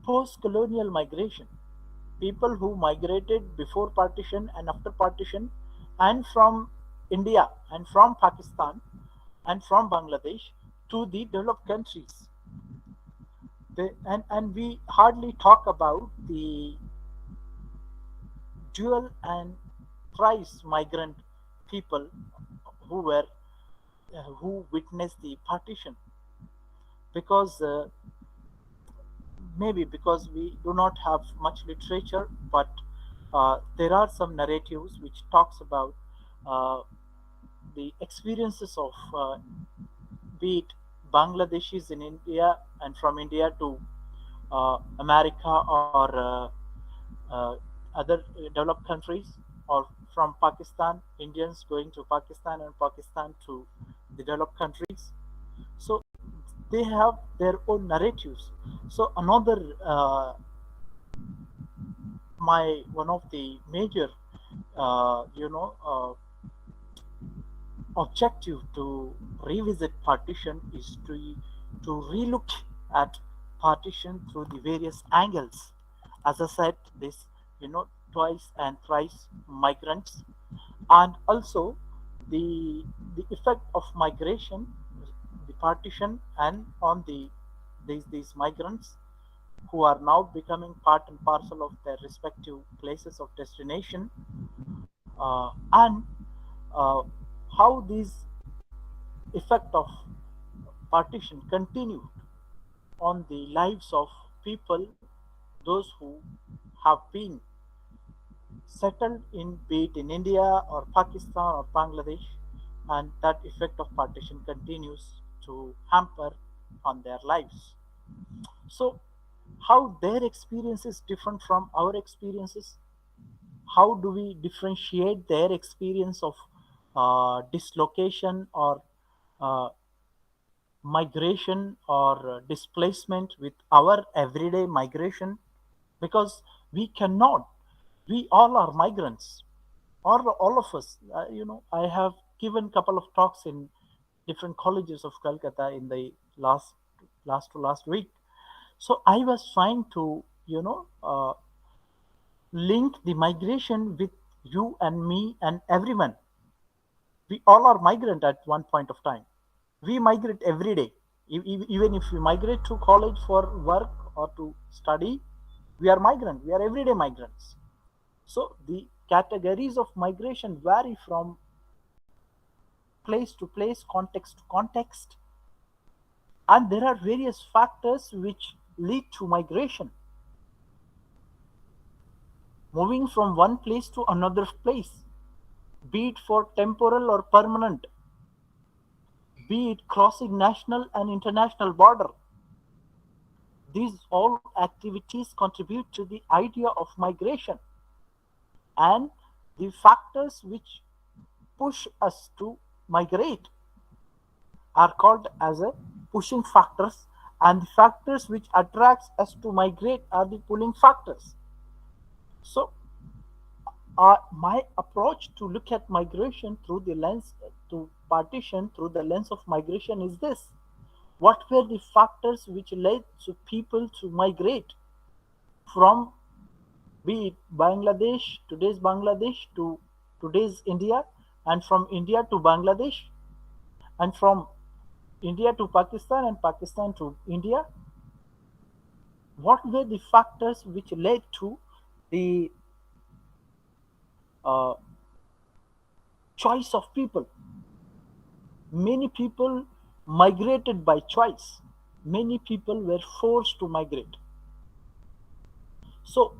post-colonial migration, people who migrated before partition and after partition, and from India and from Pakistan and from Bangladesh to the developed countries. And we hardly talk about the dual and thrice migrant people who were who witnessed the partition, because maybe because we do not have much literature, but there are some narratives which talks about uh, the experiences of be it Bangladeshis in India and from India to America or other developed countries, or from Pakistan, Indians going to Pakistan and Pakistan to the developed countries. So they have their own narratives. So another my one of the major objective to revisit partition is to relook at partition through the various angles. As I said, this twice and thrice migrants, and also the effect of migration, the partition, and on these migrants who are now becoming part and parcel of their respective places of destination, and uh, how these effect of partition continued on the lives of people, those who have been settled in be it in India or Pakistan or Bangladesh, and that effect of partition continues to hamper on their lives. So, how their experience is different from our experiences? How do we differentiate their experience of dislocation or uh, migration or displacement with our everyday migration? Because we cannot, we all are migrants, all of us. I have given couple of talks in different colleges of Calcutta in the last week. So I was trying to link the migration with you and me and everyone. We all are migrant at one point of time. We migrate every day. Even if we migrate to college for work or to study, we are migrant. We are everyday migrants. So the categories of migration vary from place to place, context to context, and there are various factors which lead to migration. Moving from one place to another place, be it for temporal or permanent, be it crossing national and international border. These all activities contribute to the idea of migration, and the factors which push us to migrate are called as a pushing factors, and the factors which attracts us to migrate are the pulling factors. So my approach to look at migration through the lens to partition through the lens of migration is this: what were the factors which led to people to migrate from be it Bangladesh, today's Bangladesh to today's India, and from India to Bangladesh, and from India to Pakistan, and Pakistan to India. What were the factors which led to the uh, choice of people? Many people migrated by choice. Many people were forced to migrate. So,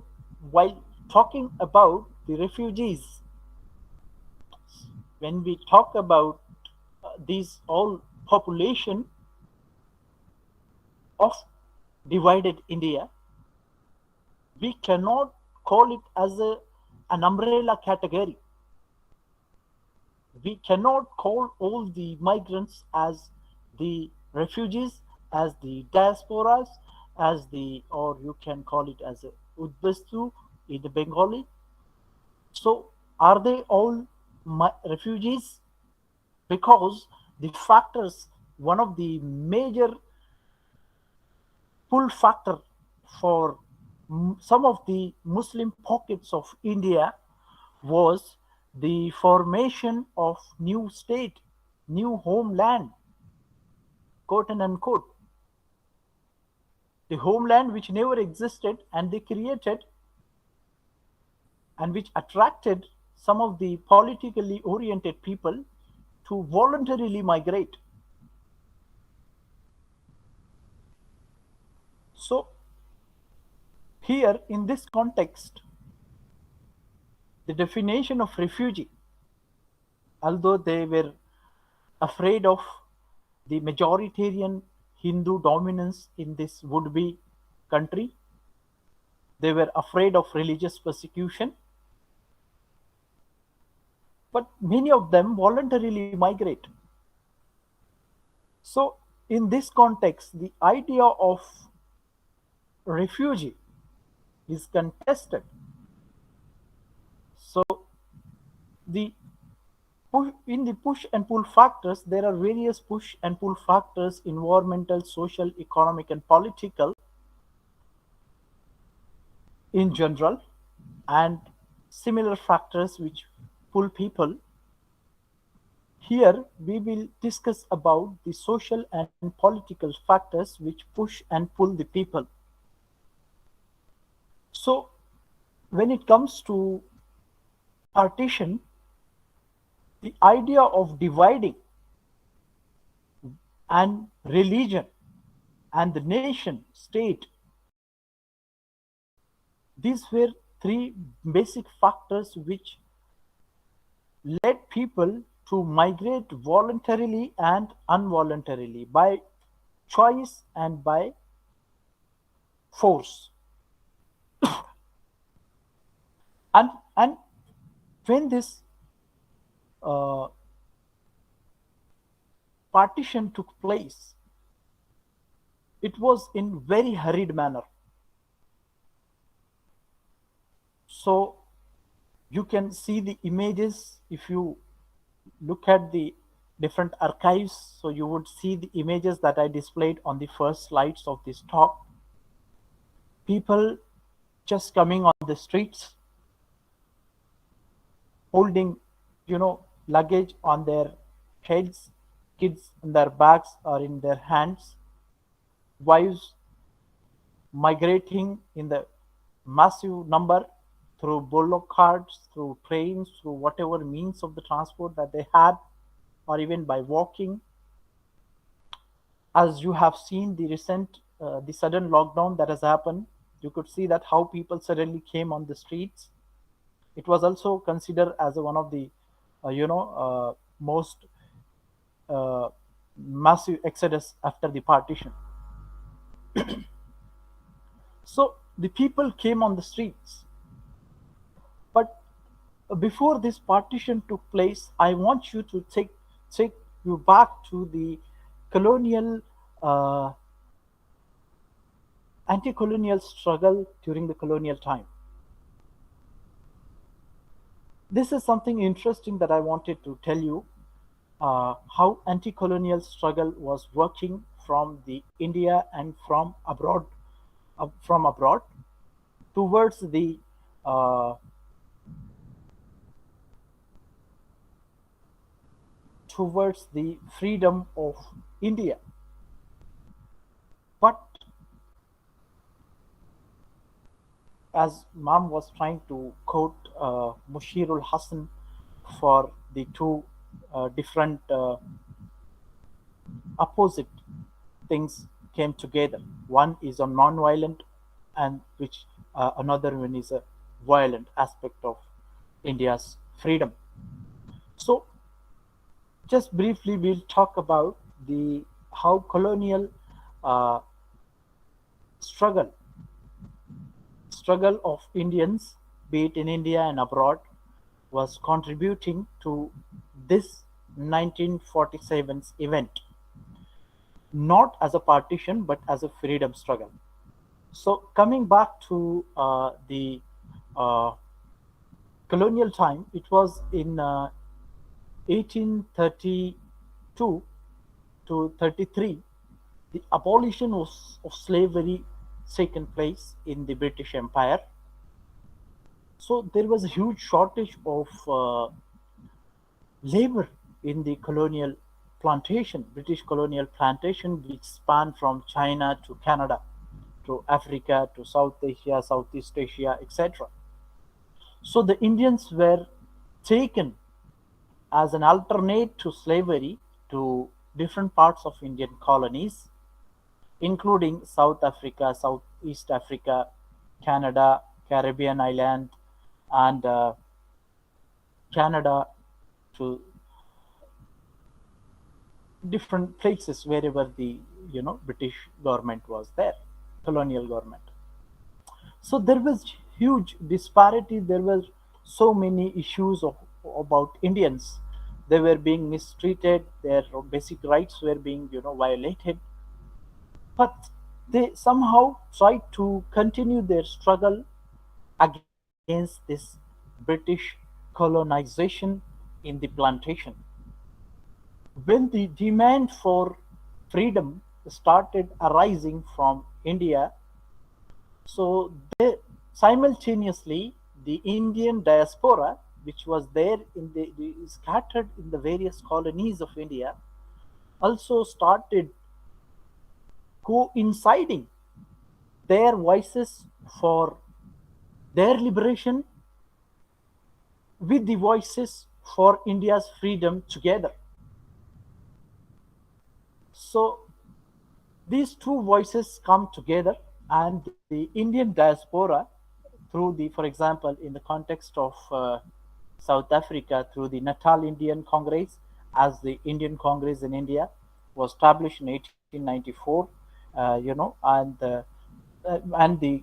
while talking about the refugees, when we talk about these all population of divided India, we cannot call it as an umbrella category. We cannot call all the migrants as the refugees, as the diasporas, as the, or you can call it as a Udbastu in the Bengali. So, are they all refugees? Because the factors, one of the major pull factor for some of the Muslim pockets of India was the formation of new state, new homeland, quote and unquote. The homeland which never existed and they created and which attracted some of the politically oriented people to voluntarily migrate. So, here in this context, the definition of refugee, although they were afraid of the majoritarian Hindu dominance in this would be country, they were afraid of religious persecution, but many of them voluntarily migrate. So, in this context, the idea of refugee is contested. So, the in the push and pull factors, there are various push and pull factors: environmental, social, economic, and political in general, and similar factors which pull people. Here we will discuss about the social and political factors which push and pull the people. So, when it comes to partition, the idea of dividing and religion and the nation state, these were three basic factors which led people to migrate voluntarily and involuntarily, by choice and by force. And when this uh, partition took place, it was in very hurried manner. So you can see the images if you look at the different archives. So you would see the images that I displayed on the first slides of this talk. People just coming on the streets, holding, luggage on their heads, kids in their bags or in their hands, wives migrating in the massive number through bullock carts, through trains, through whatever means of the transport that they had, or even by walking. As you have seen the sudden lockdown that has happened, you could see that how people suddenly came on the streets. It was also considered as one of the, most massive exodus after the partition. So the people came on the streets. But before this partition took place, I want you to take you back to the colonial, anti-colonial struggle during the colonial time. This is something interesting that I wanted to tell you, how anti-colonial struggle was working from the India and from abroad towards the uh, towards the freedom of India. But as Mom was trying to quote Mushirul Hassan for the two different opposite things came together. One is a non-violent, and which another one is a violent aspect of India's freedom. So, just briefly, we'll talk about the how colonial uh, struggle struggle of Indians, be it in India and abroad, was contributing to this 1947's event, not as a partition but as a freedom struggle. So, coming back to the uh, colonial time, it was in 1832 to 33, the abolition of slavery taken place in the British Empire. So there was a huge shortage of labor in the colonial plantation, British colonial plantation, which spanned from China to Canada, to Africa, to South Asia, Southeast Asia, etc. So the Indians were taken as an alternate to slavery to different parts of Indian colonies, including South Africa, Southeast Africa, Canada, Caribbean island, and Canada, to different places wherever the British government was there, colonial government. So there was huge disparity. There were so many issues about Indians. They were being mistreated. Their basic rights were being violated. But they somehow tried to continue their struggle against this British colonization in the plantation. When the demand for freedom started arising from India, so they, simultaneously the Indian diaspora, which was there in the scattered in the various colonies of India, also started coinciding their voices for their liberation with the voices for India's freedom together. So these two voices come together, and the Indian diaspora, through the, for example, in the context of South Africa, through the Natal Indian Congress, as the Indian Congress in India was established in 1894, and the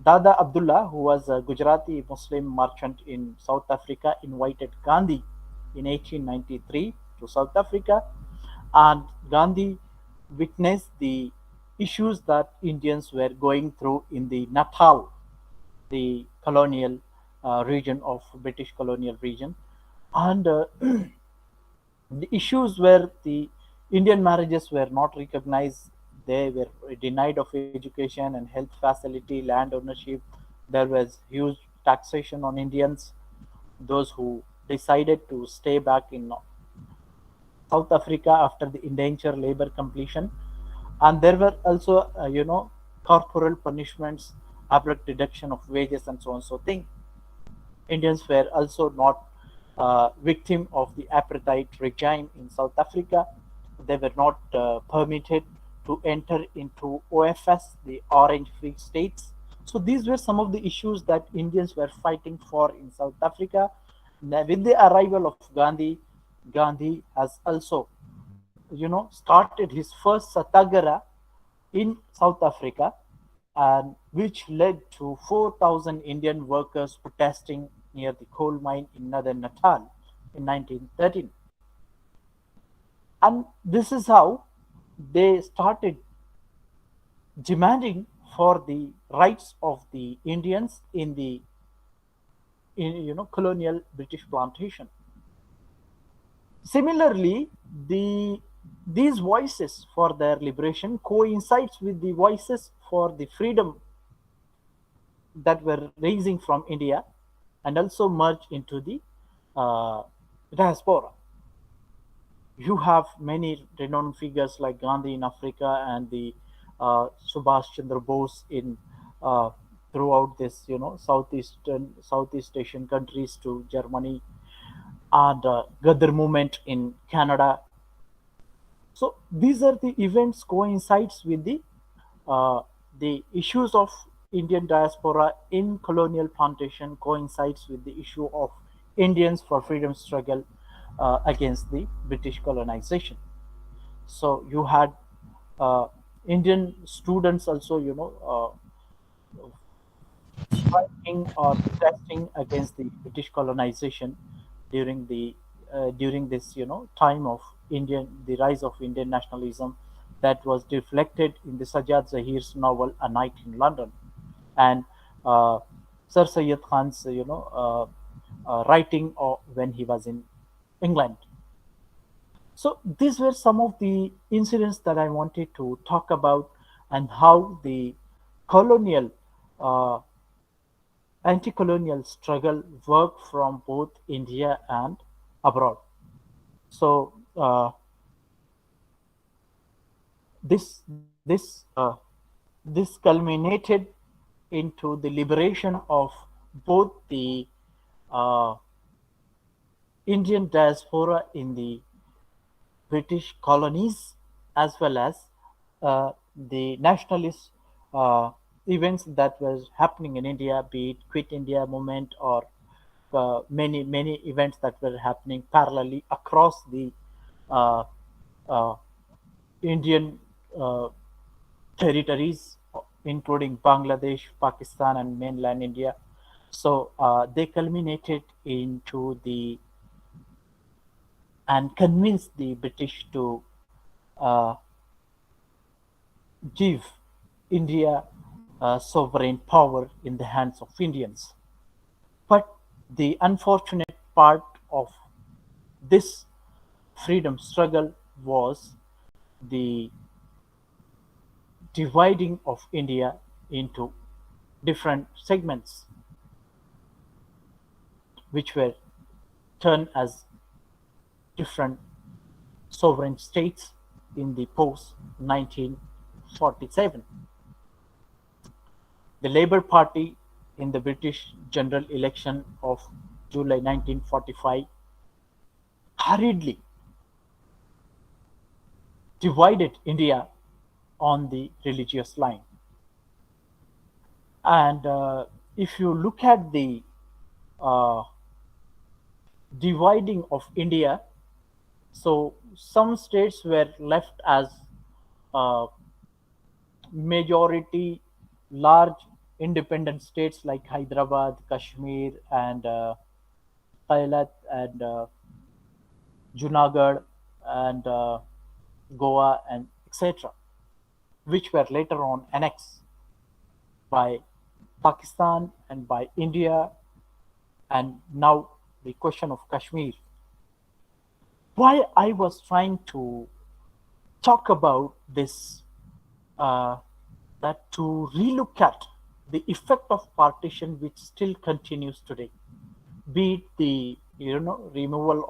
Dada Abdullah, who was a Gujarati Muslim merchant in South Africa, invited Gandhi in 1893 to South Africa, and Gandhi witnessed the issues that Indians were going through in the Natal, the colonial region of British colonial region, and the issues where the Indian marriages were not recognized, they were denied of education and health facility, land ownership. There was huge taxation on Indians, those who decided to stay back in South Africa after the indenture labor completion. And there were also, corporal punishments, abrupt deduction of wages, and so on. So thing. Indians were also not victim of the apartheid regime in South Africa. They were not permitted to enter into OFS, the Orange Free States. So these were some of the issues that Indians were fighting for in South Africa. Now, with the arrival of Gandhi, Gandhi has also, started his first satyagraha in South Africa, and which led to 4,000 Indian workers protesting near the coal mine in northern Natal in 1913. And this is how they started demanding for the rights of the Indians in the colonial British plantation. Similarly, these voices for their liberation coincides with the voices for the freedom that were raising from India and also merged into the uh, diaspora. You have many renowned figures like Gandhi in Africa and the Subhash Chandra Bose in uh, throughout this, Southeast Asian countries to Germany, and Gadar movement in Canada. So these are the events coincides with uh, the issues of Indian diaspora in colonial plantation coincides with the issue of Indians for freedom struggle against the British colonization. So you had uh, Indian students also, striking or protesting against the British colonization during the during this time of the rise of Indian nationalism that was reflected in the Sajjad Zahir's novel A Night in London, and uh, Sir Syed Khan's writing when he was in England. So these were some of the incidents that I wanted to talk about, and how the colonial uh, anti-colonial struggle worked from both India and abroad. So this culminated into the liberation of both the uh, Indian diaspora in the British colonies, as well as the nationalist uh, events that was happening in India, be it Quit India movement or many events that were happening parallelly across the uh, uh, Indian uh, territories, including Bangladesh, Pakistan, and mainland India. So they culminated into the and convinced the British to uh, give India sovereign power in the hands of Indians. But the unfortunate part of this freedom struggle was the dividing of India into different segments, which were turned as different sovereign states in the post 1947. The Labour Party in the British general election of July 1945 hurriedly divided India on the religious line. And if you look at the uh, dividing of India, so some states were left as uh, majority large independent states like Hyderabad, Kashmir, and Kailat, and Junagadh, and Goa, and etc., which were later on annexed by Pakistan and by India, and now the question of Kashmir. Why I was trying to talk about this, uh, that to relook at the effect of partition, which still continues today, be it the removal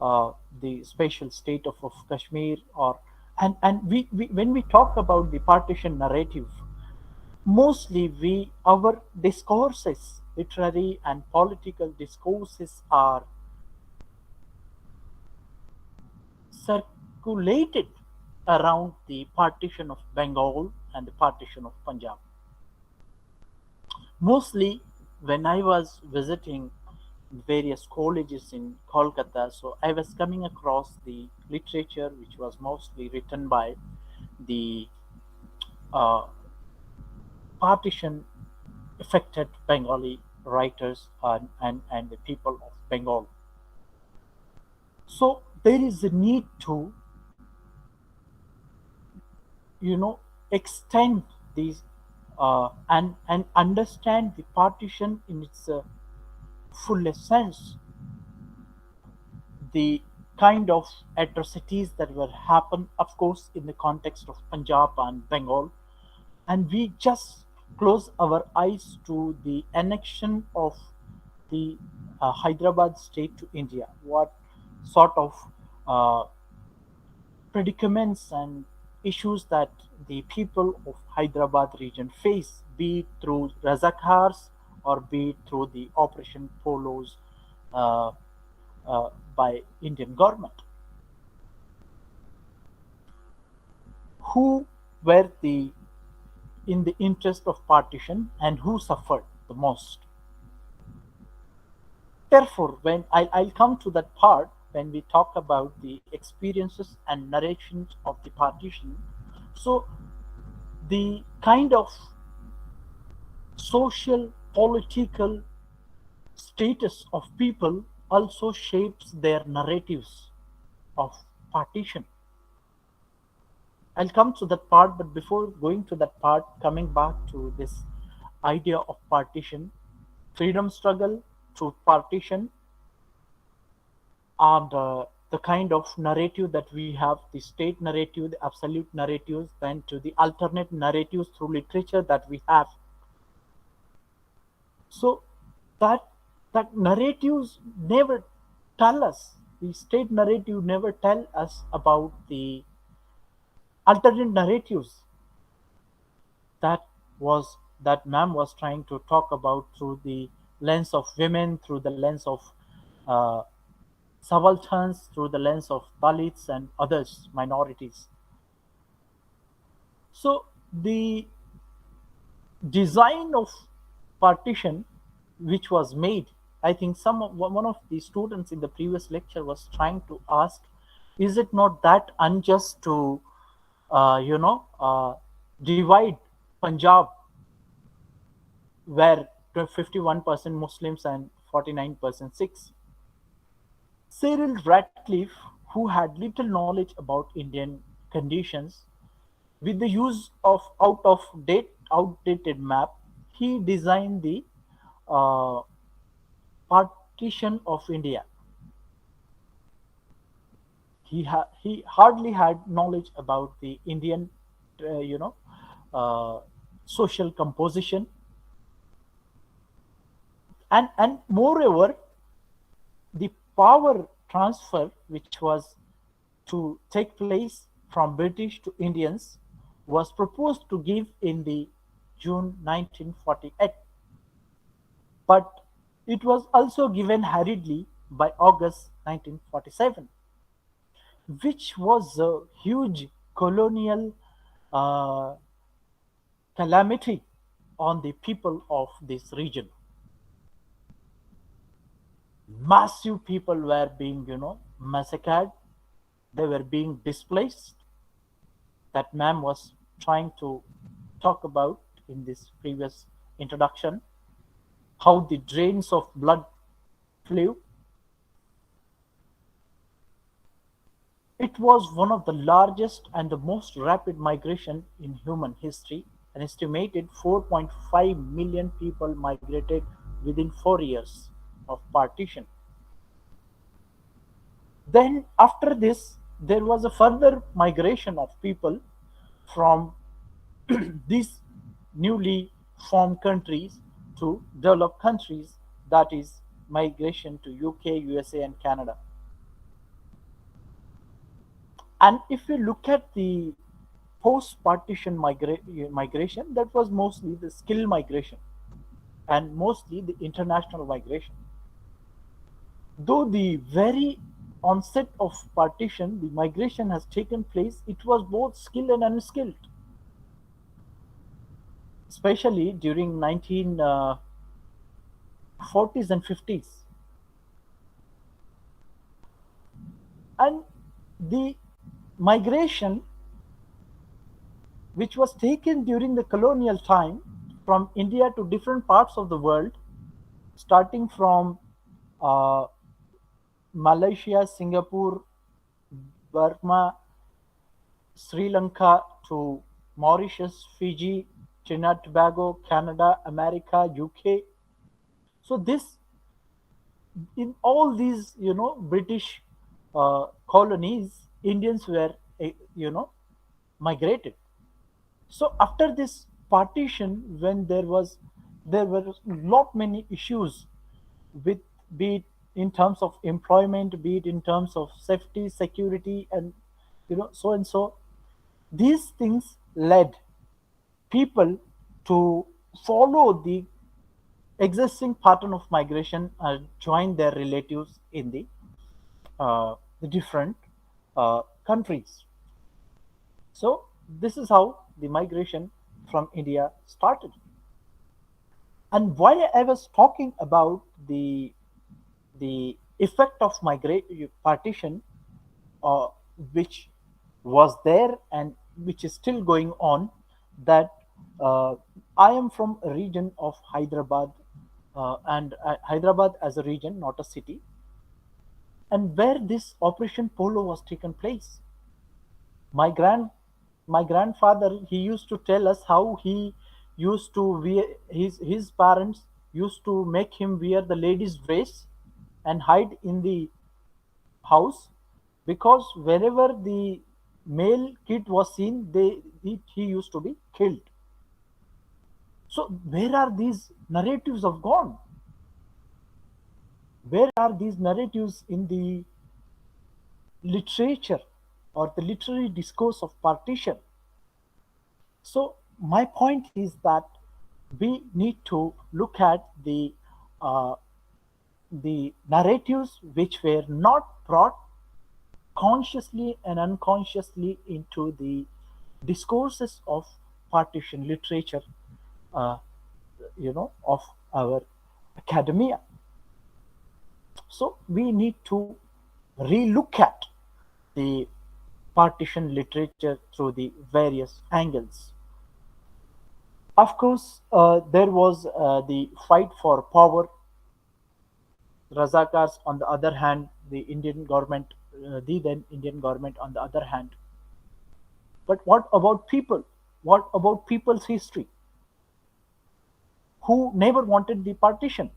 of the special state of Kashmir, or and we when we talk about the partition narrative, mostly we our discourses, literary and political discourses, are circulated around the partition of Bengal and the partition of Punjab. Mostly when I was visiting various colleges in Kolkata, so I was coming across the literature which was mostly written by the uh, partition affected Bengali writers, and the people of Bengal. So there is a need to, extend these and understand the partition in its fullest sense, the kind of atrocities that were happen, of course, in the context of Punjab and Bengal, and we just close our eyes to the annexion of the Hyderabad state to India. What sort of uh, predicaments and issues that the people of Hyderabad region face, be it through Razakars or be it through the Operation Polos uh, by Indian government. Who were the in the interest of partition and who suffered the most? Therefore, when I'll come to that part when we talk about the experiences and narrations of the partition. So the kind of social political status of people also shapes their narratives of partition. I'll come to that part, but before going to that part, coming back to this idea of partition, freedom struggle through partition, and the kind of narrative that we have, the state narrative, the absolute narratives, then to the alternate narratives through literature that we have. So that that narratives never tell us, the state narrative never tell us about the alternate narratives that was that ma'am was trying to talk about through the lens of women, through the lens of uh, subalterns, through the lens of Dalits and others minorities. So the design of partition which was made, I think one of the students in the previous lecture was trying to ask, is it not that unjust to divide Punjab, where 51% Muslims and 49% Sikhs? Cyril Ratcliffe, who had little knowledge about Indian conditions, with the use of outdated map, he designed the uh, partition of India. He hardly had knowledge about the Indian, uh, you know, uh, social composition, and moreover, the power transfer which was to take place from British to Indians was proposed to give in the June 1948, but it was also given hurriedly by August 1947, which was a huge colonial uh, calamity on the people of this region. Massive people were being, massacred. They were being displaced. That ma'am was trying to talk about in this previous introduction, how the drains of blood flew. It was one of the largest and the most rapid migration in human history. An estimated 4.5 million people migrated within 4 years of partition. Then, after this, there was a further migration of people from these newly formed countries to developed countries, that is, migration to UK, USA, and Canada. And if we look at the post partition migration, that was mostly the skill migration and mostly the international migration. Though the very onset of partition, the migration has taken place, it was both skilled and unskilled, especially during 1940s and 50s. And the migration which was taken during the colonial time from India to different parts of the world, starting from uh, Malaysia, Singapore, Burma, Sri Lanka to Mauritius, Fiji, Trinidad, Tobago, Canada, America, UK. So this, in all these, British Indians were, migrated. So after this partition, when there were not many issues with, be it in terms of employment, be it in terms of safety, security, and so and so. These things led people to follow the existing pattern of migration and join their relatives in the different countries. So this is how the migration from India started. And why I was talking about the effect of partition, uh, which was there and which is still going on, that uh, I am from a region of Hyderabad, and Hyderabad as a region, not a city, and where this Operation Polo was taken place. My grandfather, he used to tell us how he used to wear, his parents used to make him wear the ladies' dress and hide in the house, because wherever the male kid was seen, he used to be killed. So where are these narratives of gone? Where are these narratives in the literature or the literary discourse of partition? So my point is that we need to look at uh, the narratives which were not brought consciously and unconsciously into the discourses of partition literature, uh, of our academia. So we need to relook at the partition literature through the various angles. Of course, there was the fight for power. Razakars, on the other hand, the Indian government, the then Indian government, on the other hand. But what about people? What about people's history who never wanted the partition?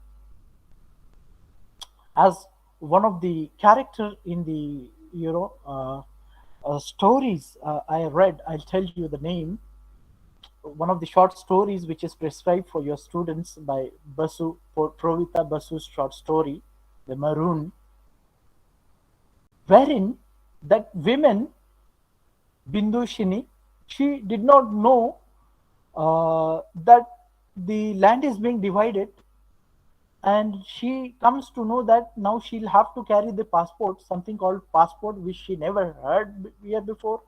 As one of the character in the stories I read, I'll tell you the name. One of the short stories which is prescribed for your students by Basu, Provita Basu's short story, The Maroon, wherein that woman, Bindushini, she did not know that the land is being divided, and she comes to know that now she'll have to carry the passport, something called passport, which she never heard here before,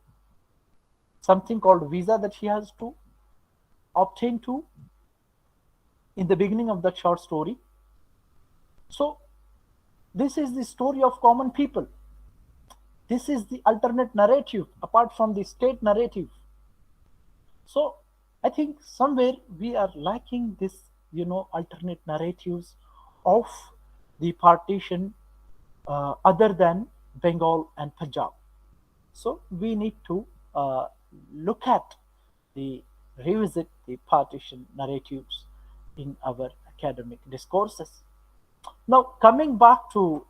something called visa that she has to obtain to in the beginning of that short story. So this is the story of common people. This is the alternate narrative apart from the state narrative. So I think somewhere we are lacking this, alternate narratives of the partition, other than Bengal and Punjab. So we need to look at revisit the partition narratives in our academic discourses. Now, coming back to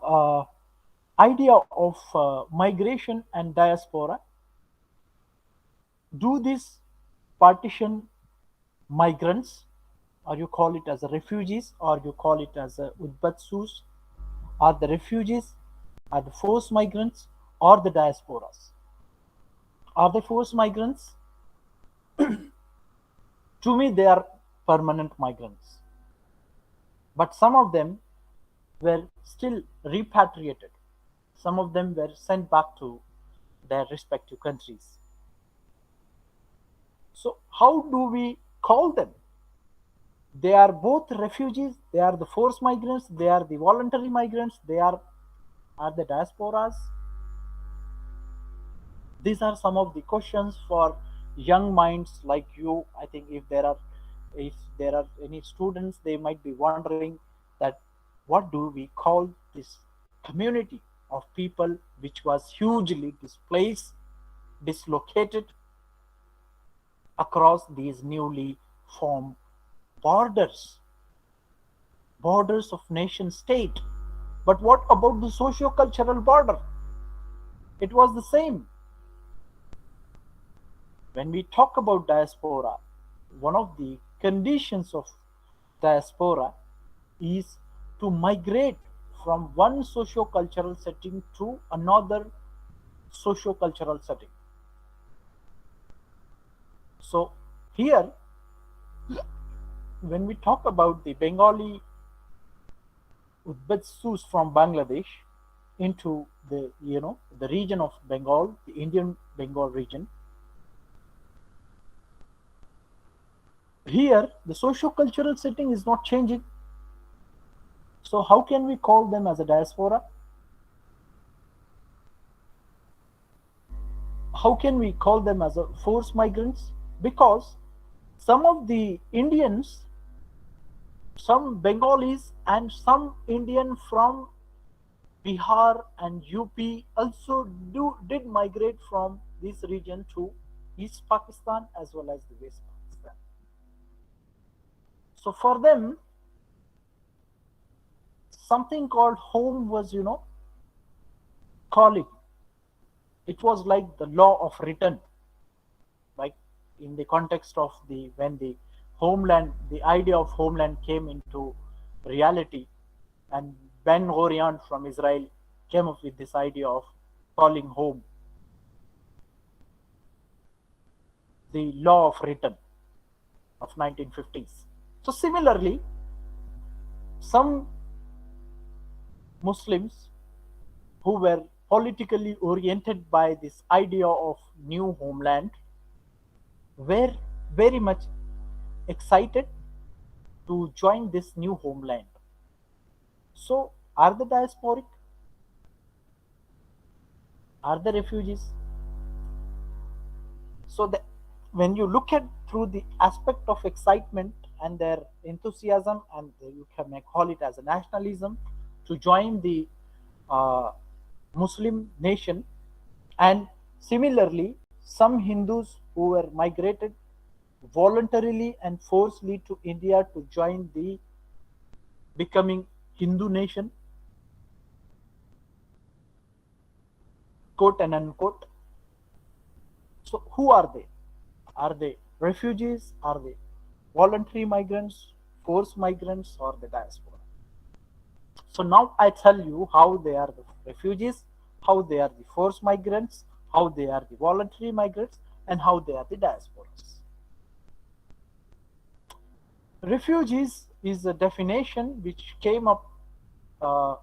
idea of migration and diaspora, do these partition migrants, or you call it as a refugees, or you call it as a udbatsus, are the refugees, are the forced migrants, or the diasporas? Are they forced migrants? To me, they are permanent migrants. But some of them were still repatriated. Some of them were sent back to their respective countries. So how do we call them? They are both refugees, they are the forced migrants, they are the voluntary migrants, they are the diasporas. These are some of the questions for young minds like you. I think if there are any students, they might be wondering that what do we call this community of people which was hugely displaced, dislocated across these newly formed borders of nation state. But what about the socio-cultural border? It was the same. When we talk about diaspora, one of the conditions of diaspora is to migrate from one socio-cultural setting to another socio-cultural setting. So here, when we talk about the Bengali Uzbeks from Bangladesh into the the region of Bengal, the Indian Bengal region, here the socio-cultural setting is not changing. So how can we call them as a diaspora? How can we call them as a forced migrants? Because some of the Indians, some Bengalis and some Indian from Bihar and UP also did migrate from this region to East Pakistan as well as the West Pakistan. So for them, something called home was, calling. It was like the law of return, like in the context of when the homeland, the idea of homeland came into reality, and Ben Gurion from Israel came up with this idea of calling home, the law of return of 1950s. So similarly, some Muslims who were politically oriented by this idea of new homeland were very much excited to join this new homeland. So are the diasporic? Are the refugees? So that when you look at through the aspect of excitement and their enthusiasm, and you can call it as a nationalism to join the Muslim nation, and similarly some Hindus who were migrated voluntarily and forcibly to India to join the becoming Hindu nation, quote and unquote. So who are they? Are they refugees? Are they voluntary migrants, forced migrants, or the diaspora? So now I tell you how they are the refugees, how they are the forced migrants, how they are the voluntary migrants, and how they are the diasporas. Refugees is a definition which came up. Uh,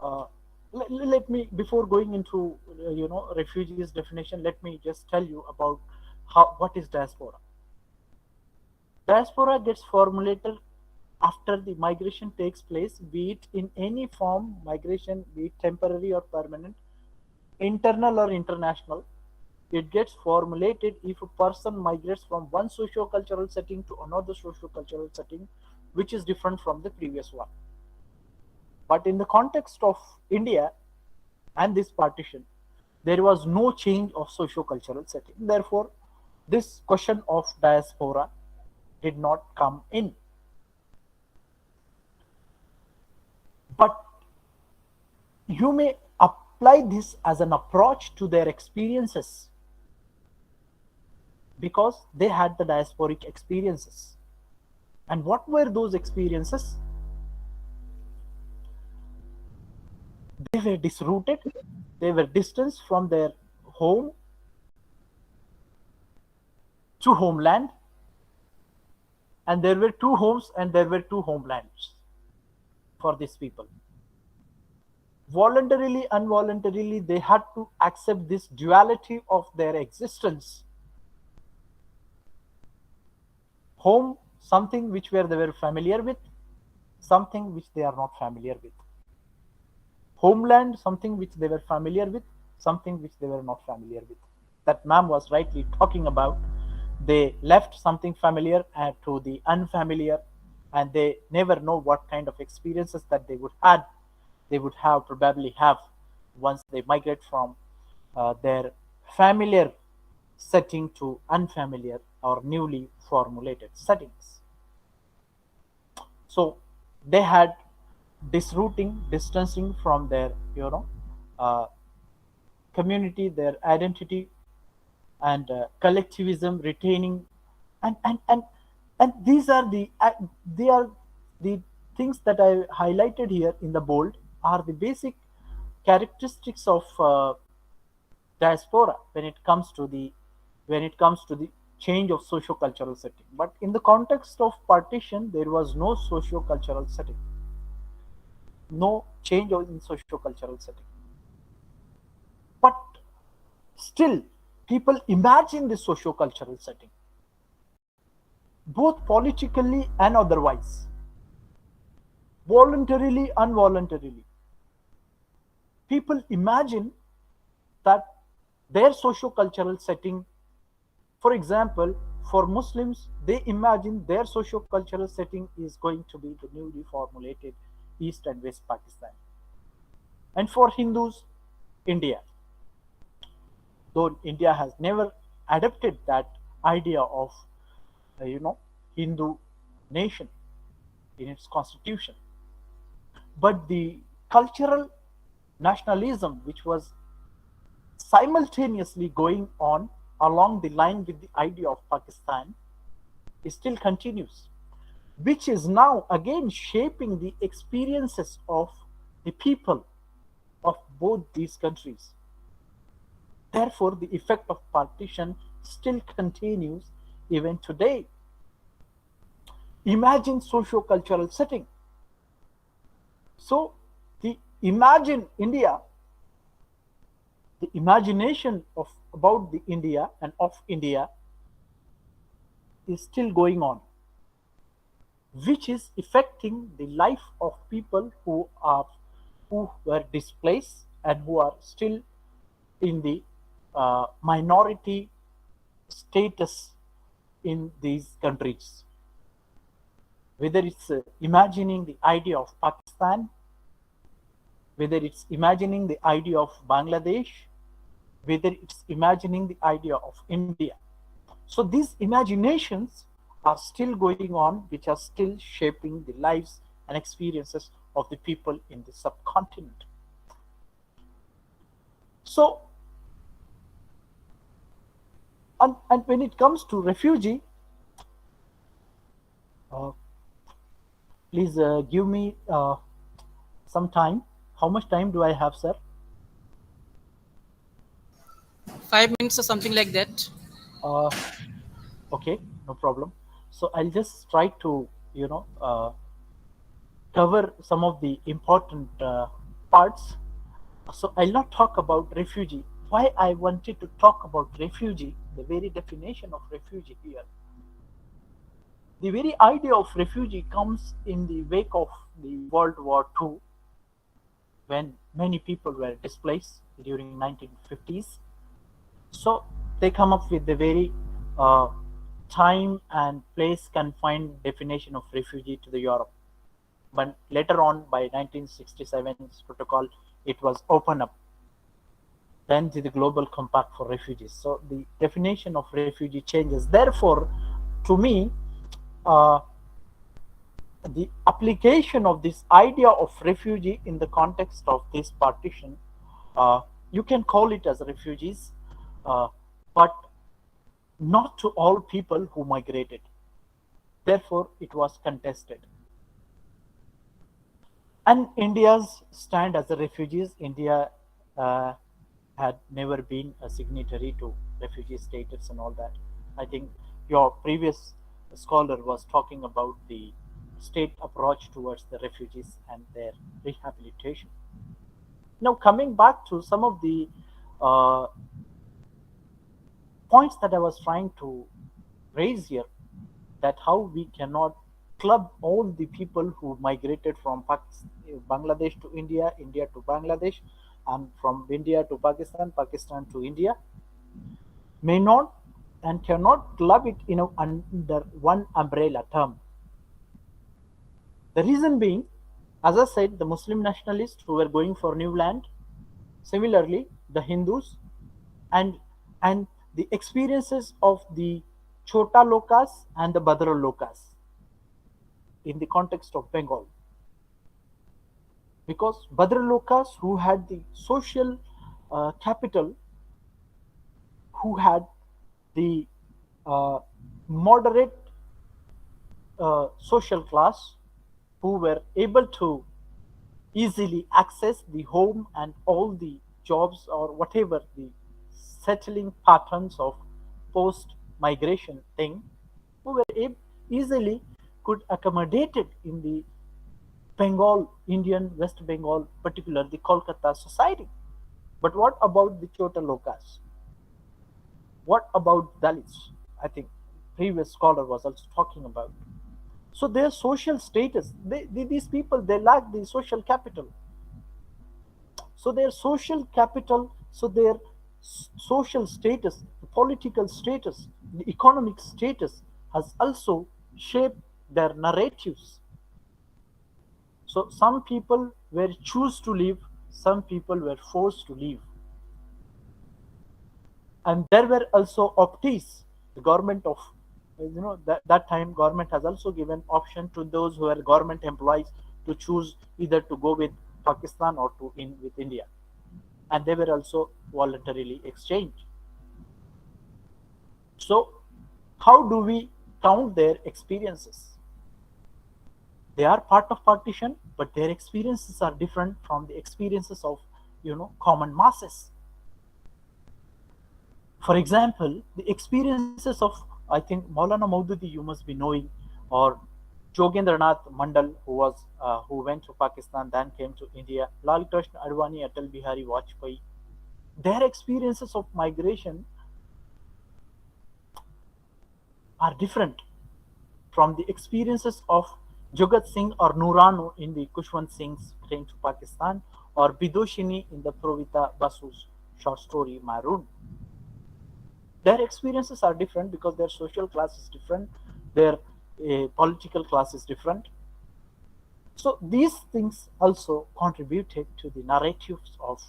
uh, let me, before going into refugees definition, let me just tell you about what is diaspora. Diaspora gets formulated after the migration takes place, be it in any form, migration, be it temporary or permanent, internal or international. It gets formulated if a person migrates from one socio-cultural setting to another socio-cultural setting, which is different from the previous one. But in the context of India and this partition, there was no change of socio-cultural setting. Therefore, this question of diaspora did not come in. But you may apply this as an approach to their experiences, because they had the diasporic experiences. And what were those experiences? They were disrooted, they were distanced from their home to homeland, and there were two homes and there were two homelands for these people. Voluntarily, involuntarily, they had to accept this duality of their existence. Home, something which they were familiar with, something which they are not familiar with. Homeland, something which they were familiar with, something which they were not familiar with. That ma'am was rightly talking about. They left something familiar to the unfamiliar, and they never know what kind of experiences that they would probably have once they migrate from their familiar setting to unfamiliar or newly formulated settings. So they had disrooting, distancing from their uh, community, their identity, and collectivism, retaining, and And these are they are the things that I highlighted here in the bold are the basic characteristics of diaspora when it comes to the change of socio-cultural setting. But in the context of partition, there was no socio-cultural setting, no change in socio-cultural setting. But still, people imagine the socio-cultural setting, both politically and otherwise, voluntarily, involuntarily. People imagine that their socio-cultural setting, for example, for Muslims, they imagine their socio-cultural setting is going to be the newly formulated East and West Pakistan. And for Hindus, India. Though India has never adopted that idea of, Hindu nation in its constitution. But the cultural nationalism, which was simultaneously going on along the line with the idea of Pakistan, it still continues, which is now again shaping the experiences of the people of both these countries. Therefore, the effect of partition still continues even today. Imagine socio-cultural setting. So, the imagine India, the imagination of about the India and of India is still going on, which is affecting the life of people who were displaced and who are still in the minority status in these countries. Whether it's imagining the idea of Pakistan, whether it's imagining the idea of Bangladesh, whether it's imagining the idea of India. So these imaginations are still going on, which are still shaping the lives and experiences of the people in the subcontinent. So, and when it comes to refugee, please give me some time. How much time do I have, sir? 5 minutes or something like that. Uh, okay, no problem. So I'll just try to, cover some of the important parts. So I'll not talk about refugee. Why I wanted to talk about refugee, the very definition of refugee here. The very idea of refugee comes in the wake of the World War II, when many people were displaced during 1950s. So they come up with the very time and place confined definition of refugee to the Europe. But later on, by 1967's protocol, it was opened up then to the Global Compact for Refugees. So the definition of refugee changes. Therefore, to me, uh, the application of this idea of refugee in the context of this partition, you can call it as refugees, but not to all people who migrated. Therefore, it was contested. And India's stand as a refugees, India had never been a signatory to refugee status and all that. I think your previous scholar was talking about the state approach towards the refugees and their rehabilitation. Now, coming back to some of the uh, points that I was trying to raise here, that how we cannot club all the people who migrated from Bangladesh to India, India to Bangladesh, and from India to Pakistan, Pakistan to India, may not and cannot club it under one umbrella term. The reason being, as I said, the Muslim nationalists who were going for new land, similarly the Hindus, and and the experiences of the Chota Lokas and the Badra Lokas in the context of Bengal. Because Badra Lokas, who had the social capital, who had the moderate social class who were able to easily access the home and all the jobs or whatever the settling patterns of post migration thing, who were easily could accommodate it in the Bengal, Indian West Bengal, particular the Kolkata society. But what about the Chota Lokas? What about Dalits? I think previous scholar was also talking about. So their social status, these people, they lack the social capital. So their social capital, so their social status, the political status, the economic status has also shaped their narratives. So some people were choose to leave, some people were forced to leave. And there were also optees. The government of that time government has also given option to those who are government employees to choose either to go with Pakistan or to in with India, and they were also voluntarily exchanged. So how do we count their experiences? They are part of partition, but their experiences are different from the experiences of common masses. For example, the experiences of, I think, Maulana Maududi, you must be knowing, or Jogendranath Mandal, who went to Pakistan, then came to India, Lal Krishna Advani, Atal Bihari Vajpayee. Their experiences of migration are different from the experiences of Jugat Singh or Nuranu in the Kushwant Singh's train to Pakistan, or Bidoshini in the Provita Basu's short story Maroon. Their experiences are different because their social class is different, their political class is different. So these things also contributed to the narratives of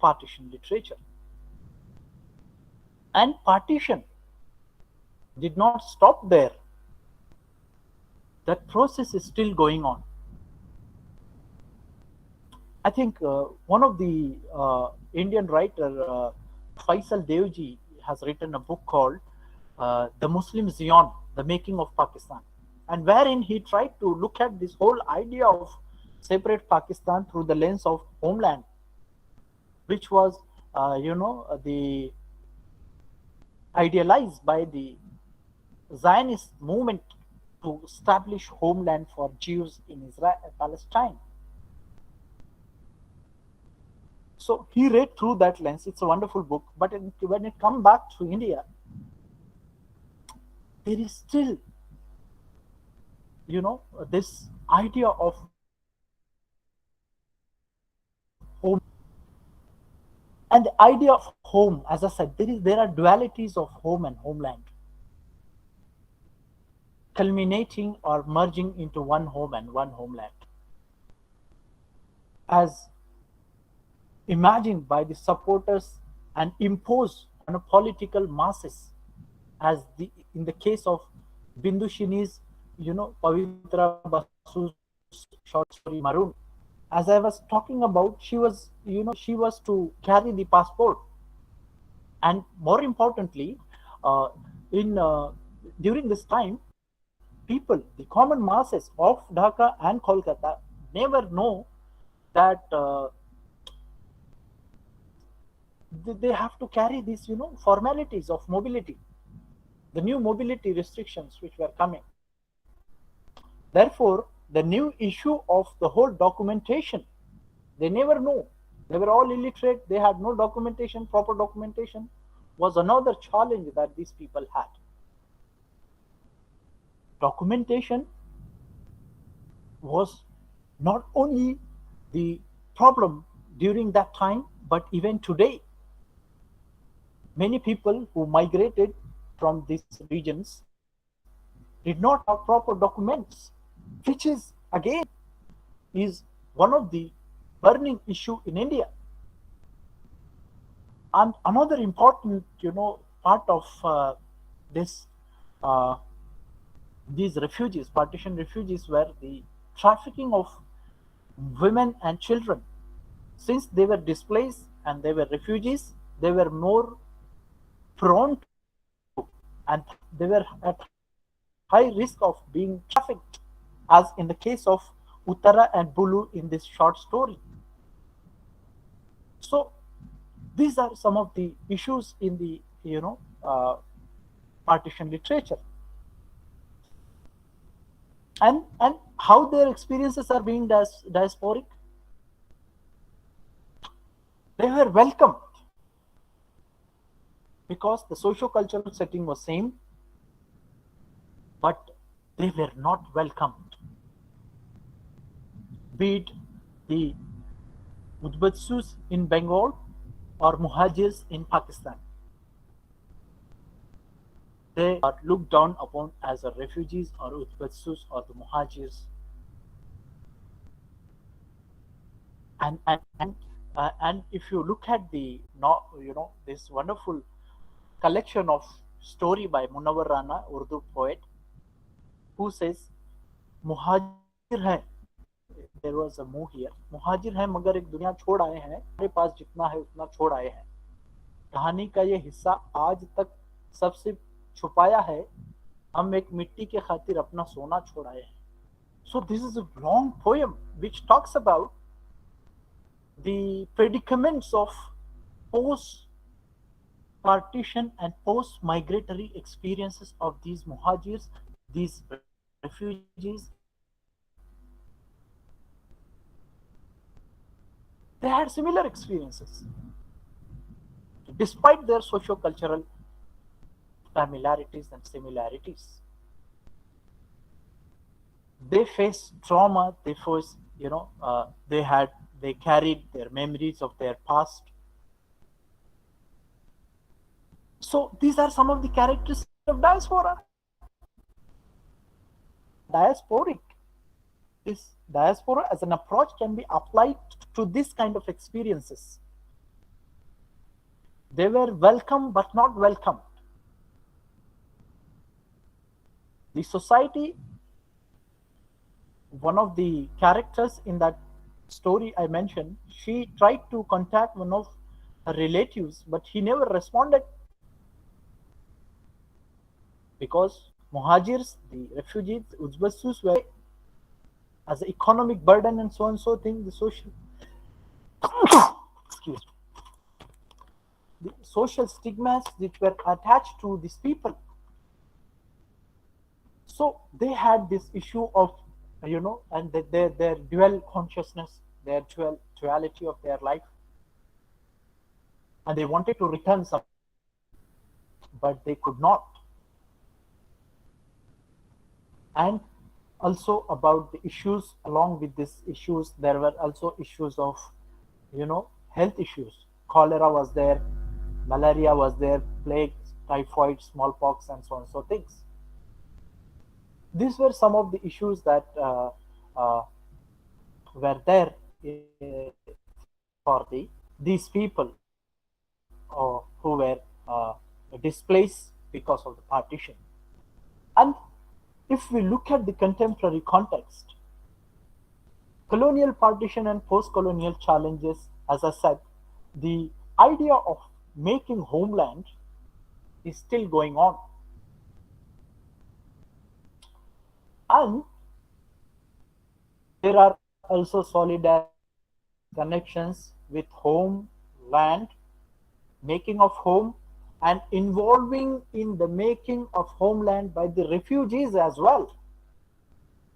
partition literature. And partition did not stop there. That process is still going on. I think one of the Indian writer, Faisal Devji, has written a book called The Muslim Zion, The Making of Pakistan, and wherein he tried to look at this whole idea of separate Pakistan through the lens of homeland, which was, the idealized by the Zionist movement to establish homeland for Jews in Israel, Palestine. So he read through that lens. It's a wonderful book. But when it comes back to India, there is still, this idea of home. And the idea of home, as I said, there are dualities of home and homeland, culminating or merging into one home and one homeland, as imagined by the supporters and imposed on a political masses, as in the case of Bindushini's, Pavitra Basu's short story Maroon. As I was talking about, she was to carry the passport, and more importantly, uh, in during this time, people, the common masses of Dhaka and Kolkata, never know that they have to carry these, formalities of mobility, the new mobility restrictions which were coming. Therefore, the new issue of the whole documentation, they never know. They were all illiterate. They had no documentation, proper documentation, was another challenge that these people had. Documentation was not only the problem during that time, but even today. Many people who migrated from these regions did not have proper documents, which is again is one of the burning issue in India. And another important, part of this these refugees, partition refugees, were the trafficking of women and children. Since they were displaced and they were refugees, they were more prone to, and they were at higher risk high risk of being trafficked, as in the case of Uttara and Bulu in this short story. So these are some of the issues in the partition literature, and how their experiences are being diasporic. They were welcomed because the socio-cultural setting was same, but they were not welcomed. Be it the Udbatsus in Bengal or Muhajirs in Pakistan. They are looked down upon as the refugees or Udbatsus or the Muhajirs. And if you look at the this wonderful collection of story by Munawar Rana, Urdu poet, who says मुहाजिर हैं, there was a move here, मुहाजिर हैं मगर एक दुनिया छोड़ आए हैं, हमारे पास जितना है उतना छोड़ आए हैं, कहानी का ये हिस्सा आज तक सबसे छुपाया है, हम एक मिट्टी के खातिर अपना सोना छोड़ आए हैं. So this is a long poem which talks about the predicaments of post-partition and post-migratory experiences of these muhajirs, these refugees. They had similar experiences, despite their socio-cultural familiarities and similarities. They faced trauma. They faced, they carried their memories of their past. So these are some of the characteristics of diaspora. Diasporic. This diaspora as an approach can be applied to this kind of experiences. They were welcome but not welcomed. The society, one of the characters in that story I mentioned, she tried to contact one of her relatives, but he never responded because Muhajirs, the refugees, Uzbasus were as an economic burden and so on so thing, the social excuse me, the social stigmas which were attached to these people. So they had this issue of and their dual consciousness, their duality of their life, and they wanted to return something, but they could not. And also about the issues, along with these issues, there were also issues of health issues. Cholera was there, malaria was there, plague, typhoid, smallpox, and so on so things. These were some of the issues that were there for these people who were displaced because of the partition. And if we look at the contemporary context, colonial partition and post-colonial challenges, as I said, the idea of making homeland is still going on. And there are also solidarity connections with home, land, making of home, and involving in the making of homeland by the refugees as well.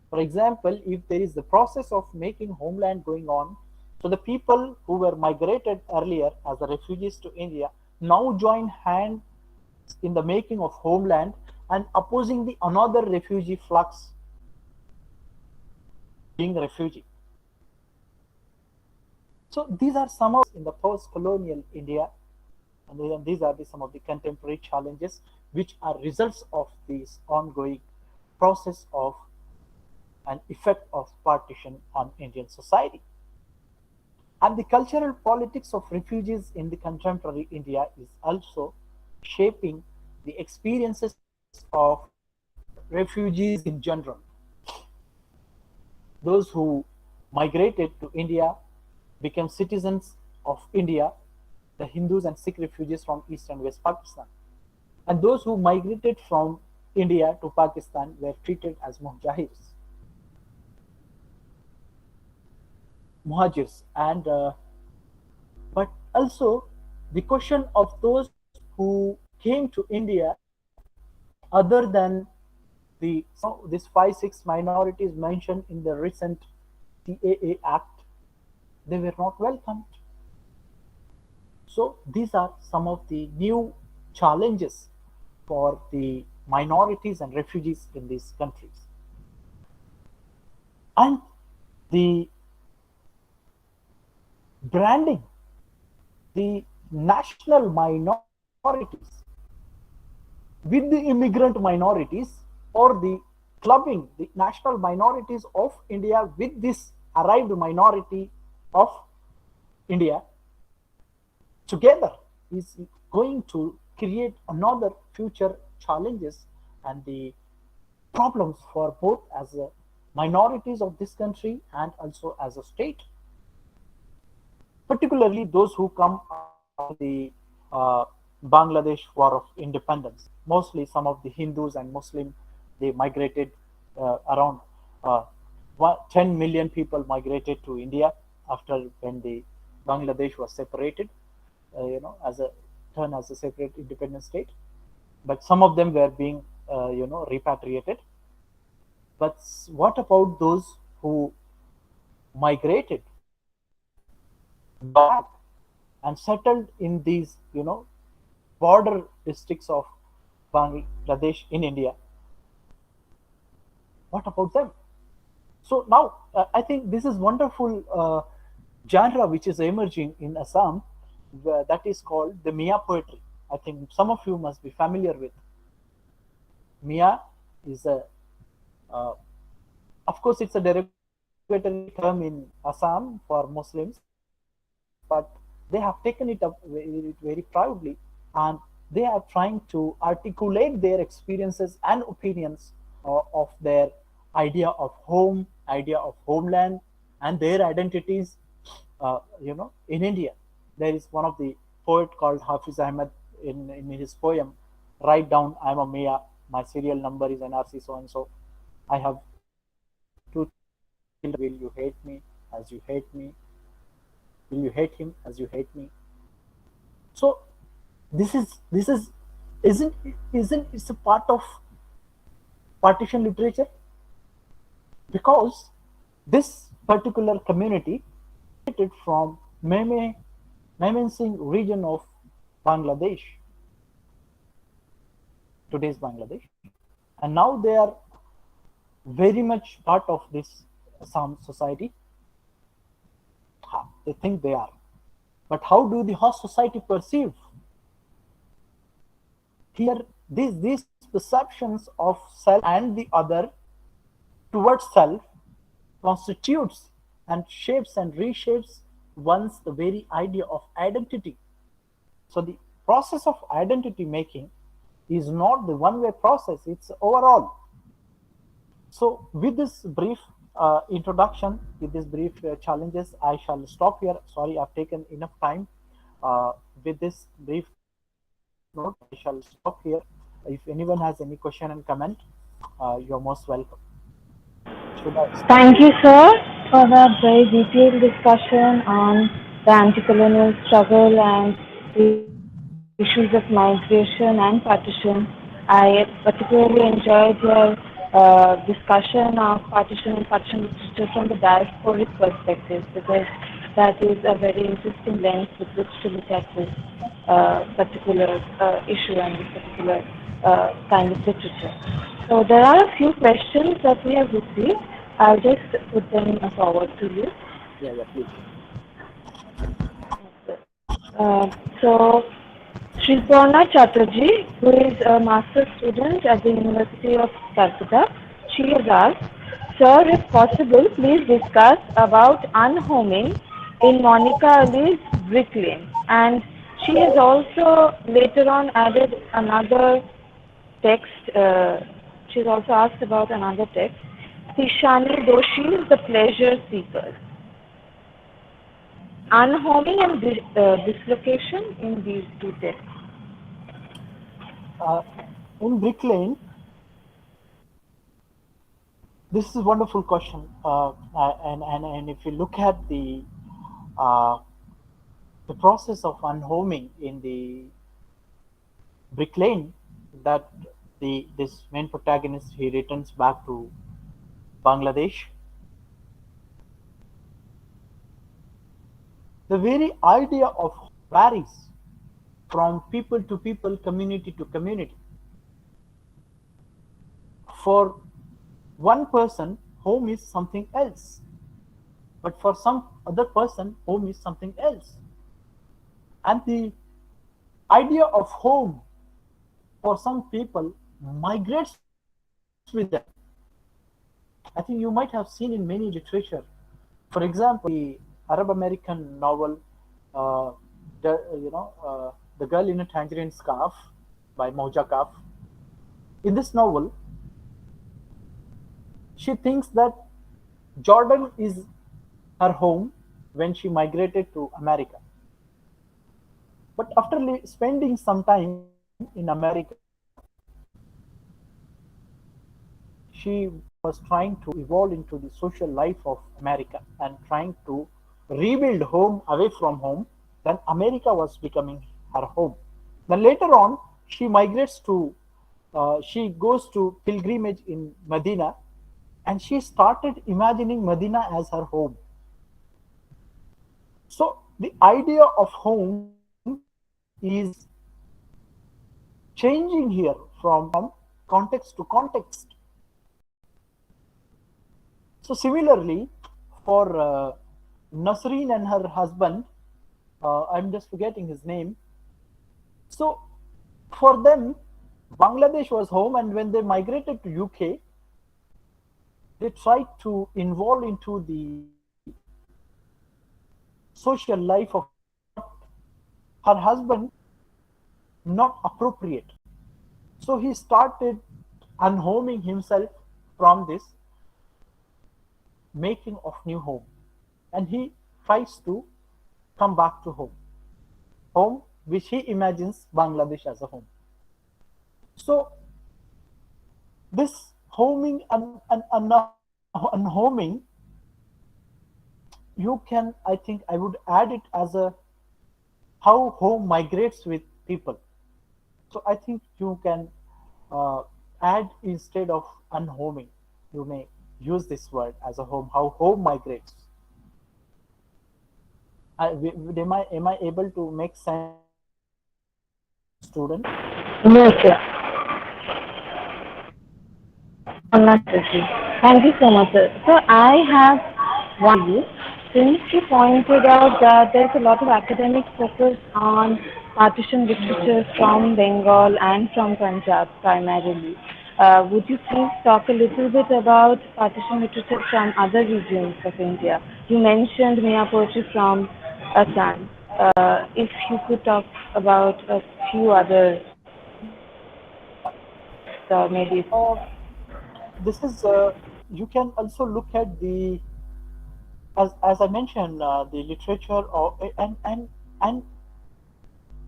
For example, if there is the process of making homeland going on, so the people who were migrated earlier as the refugees to India now join hands in the making of homeland and opposing the another refugee flux being refugee. So these are some of in the post-colonial India, and these are some of the contemporary challenges which are results of this ongoing process of an effect of partition on Indian society. And the cultural politics of refugees in the contemporary India is also shaping the experiences of refugees in general. Those who migrated to India became citizens of India, the Hindus and Sikh refugees from East and West Pakistan. And those who migrated from India to Pakistan were treated as muhajirs, and but also the question of those who came to India other than the these 5-6 minorities mentioned in the recent CAA Act, they were not welcomed. So these are some of the new challenges for the minorities and refugees in these countries. And the branding the national minorities with the immigrant minorities, or the clubbing the national minorities of India with this arrived minority of India together is going to create another future challenges and the problems for both as a minorities of this country and also as a state, particularly those who come after the Bangladesh War of Independence. Mostly some of the Hindus and Muslim, they migrated around 10 million people migrated to India after when the Bangladesh was separated, as a turn as a separate independent state. But some of them were being, repatriated. But what about those who migrated back and settled in these, border districts of Bangladesh in India? What about them? So now I think this is wonderful genre which is emerging in Assam, that is called the Mia poetry. I think some of you must be familiar with. Mia is a, uh, of course, it's a derogatory term in Assam for Muslims, but they have taken it up very proudly, and they are trying to articulate their experiences and opinions of their idea of home, idea of homeland, and their identities. In India, there is one of the poet called Hafiz Ahmed in his poem, "Write down, I'm a Mia, my serial number is NRC so and so. I have 2 children. Will you hate me as you hate me? Will you hate him as you hate me?" So this is isn't it's a part of partition literature, because this particular community from Mymensingh region of Bangladesh, today's Bangladesh, and now they are very much part of this Assam society. They think they are, but how do the host society perceive? Here, these perceptions of self and the other towards self constitutes and shapes and reshapes one's the very idea of identity. So the process of identity making is not the one-way process, it's overall. So with this brief introduction, with this brief challenges, I shall stop here. Sorry, I've taken enough time. With this brief note, I shall stop here. If anyone has any question and comment, you're most welcome. Should I start? Thank you, sir, for that very detailed discussion on the anti-colonial struggle and the issues of migration and partition. I particularly enjoyed your discussion of partition and partition literature from the diasporic perspective, because that is a very interesting lens with which to look at this particular issue and this particular kind of literature. So there are a few questions that we have received. I'll just put them forward to you. Yeah, please. So, Shilpana Chatterjee, who is a master's student at the University of Calcutta, she has asked, "Sir, if possible, please discuss about unhoming in Monica Ali's Brick Lane." And she has also later on added another text. She's also asked about another text, Tishani Doshi's The Pleasure Seekers. Unhoming and dislocation in these two texts. In Brick Lane, This is a wonderful question, and if you look at uh, the process of unhoming in the brick lane, that the this main protagonist, he returns back to Bangladesh. The very idea of varies from people to people, community to community. For one person, home is something else, but for some other person, home is something else. And the idea of home for some people migrates with them. I think you might have seen in many literature, for example, the Arab American novel, uh, the Girl in a Tangerine Scarf by Mauja Kaf. In this novel, she thinks that Jordan is her home when she migrated to America. But after spending some time in America, she was trying to evolve into the social life of America and trying to rebuild home away from home. Then America was becoming her home. Then later on, she goes to pilgrimage in Medina, and she started imagining Medina as her home. So the idea of home is changing here from context to context. So similarly, for Nasreen and her husband, I'm just forgetting his name. So for them, Bangladesh was home, and when they migrated to UK, they tried to involve into the social life of America, but her husband not appropriate. So he started unhoming himself from this making of new home, and he tries to come back to home which he imagines Bangladesh as a home. So this homing and unhoming, you can, I think I would add it as a how home migrates with people. So I think you can add instead of unhoming, you may use this word as a home, how home migrates. Am I able to make sense, student? Yes, sir. Unnecessary. Thank you so much, sir. So I have one view. Since you pointed out that there's a lot of academic focus on partition literature from Bengal and from Punjab primarily, would you please talk a little bit about partition literature from other regions of India? You mentioned Mia poetry from Assam. If you could talk about a few other, maybe. This is you can also look at the, as I mentioned, the literature, and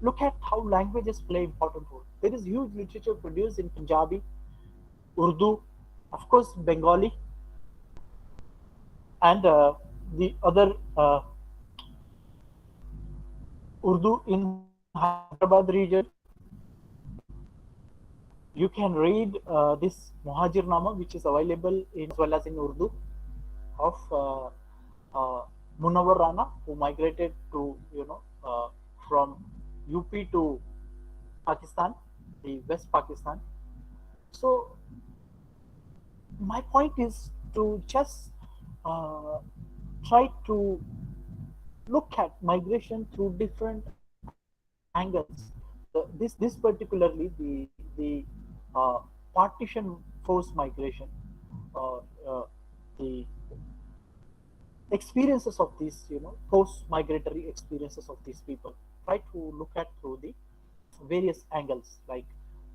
look at how languages play important role. There is huge literature produced in Punjabi, Urdu, of course Bengali, and the other Urdu in Hyderabad region. You can read this Muhajirnama, which is available in as well as in Urdu, of Munawar Rana, who migrated to from UP to Pakistan, the West Pakistan. So my point is to just uh, try to look at migration through different angles. This particularly the partition forced migration, uh, uh, the experiences of these, post migratory experiences of these people. Try to look at through the various angles, like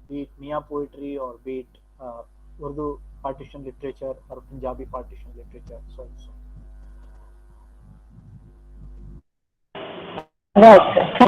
be it Mia poetry, or be it Urdu partition literature, or Punjabi partition literature, so and so. Right.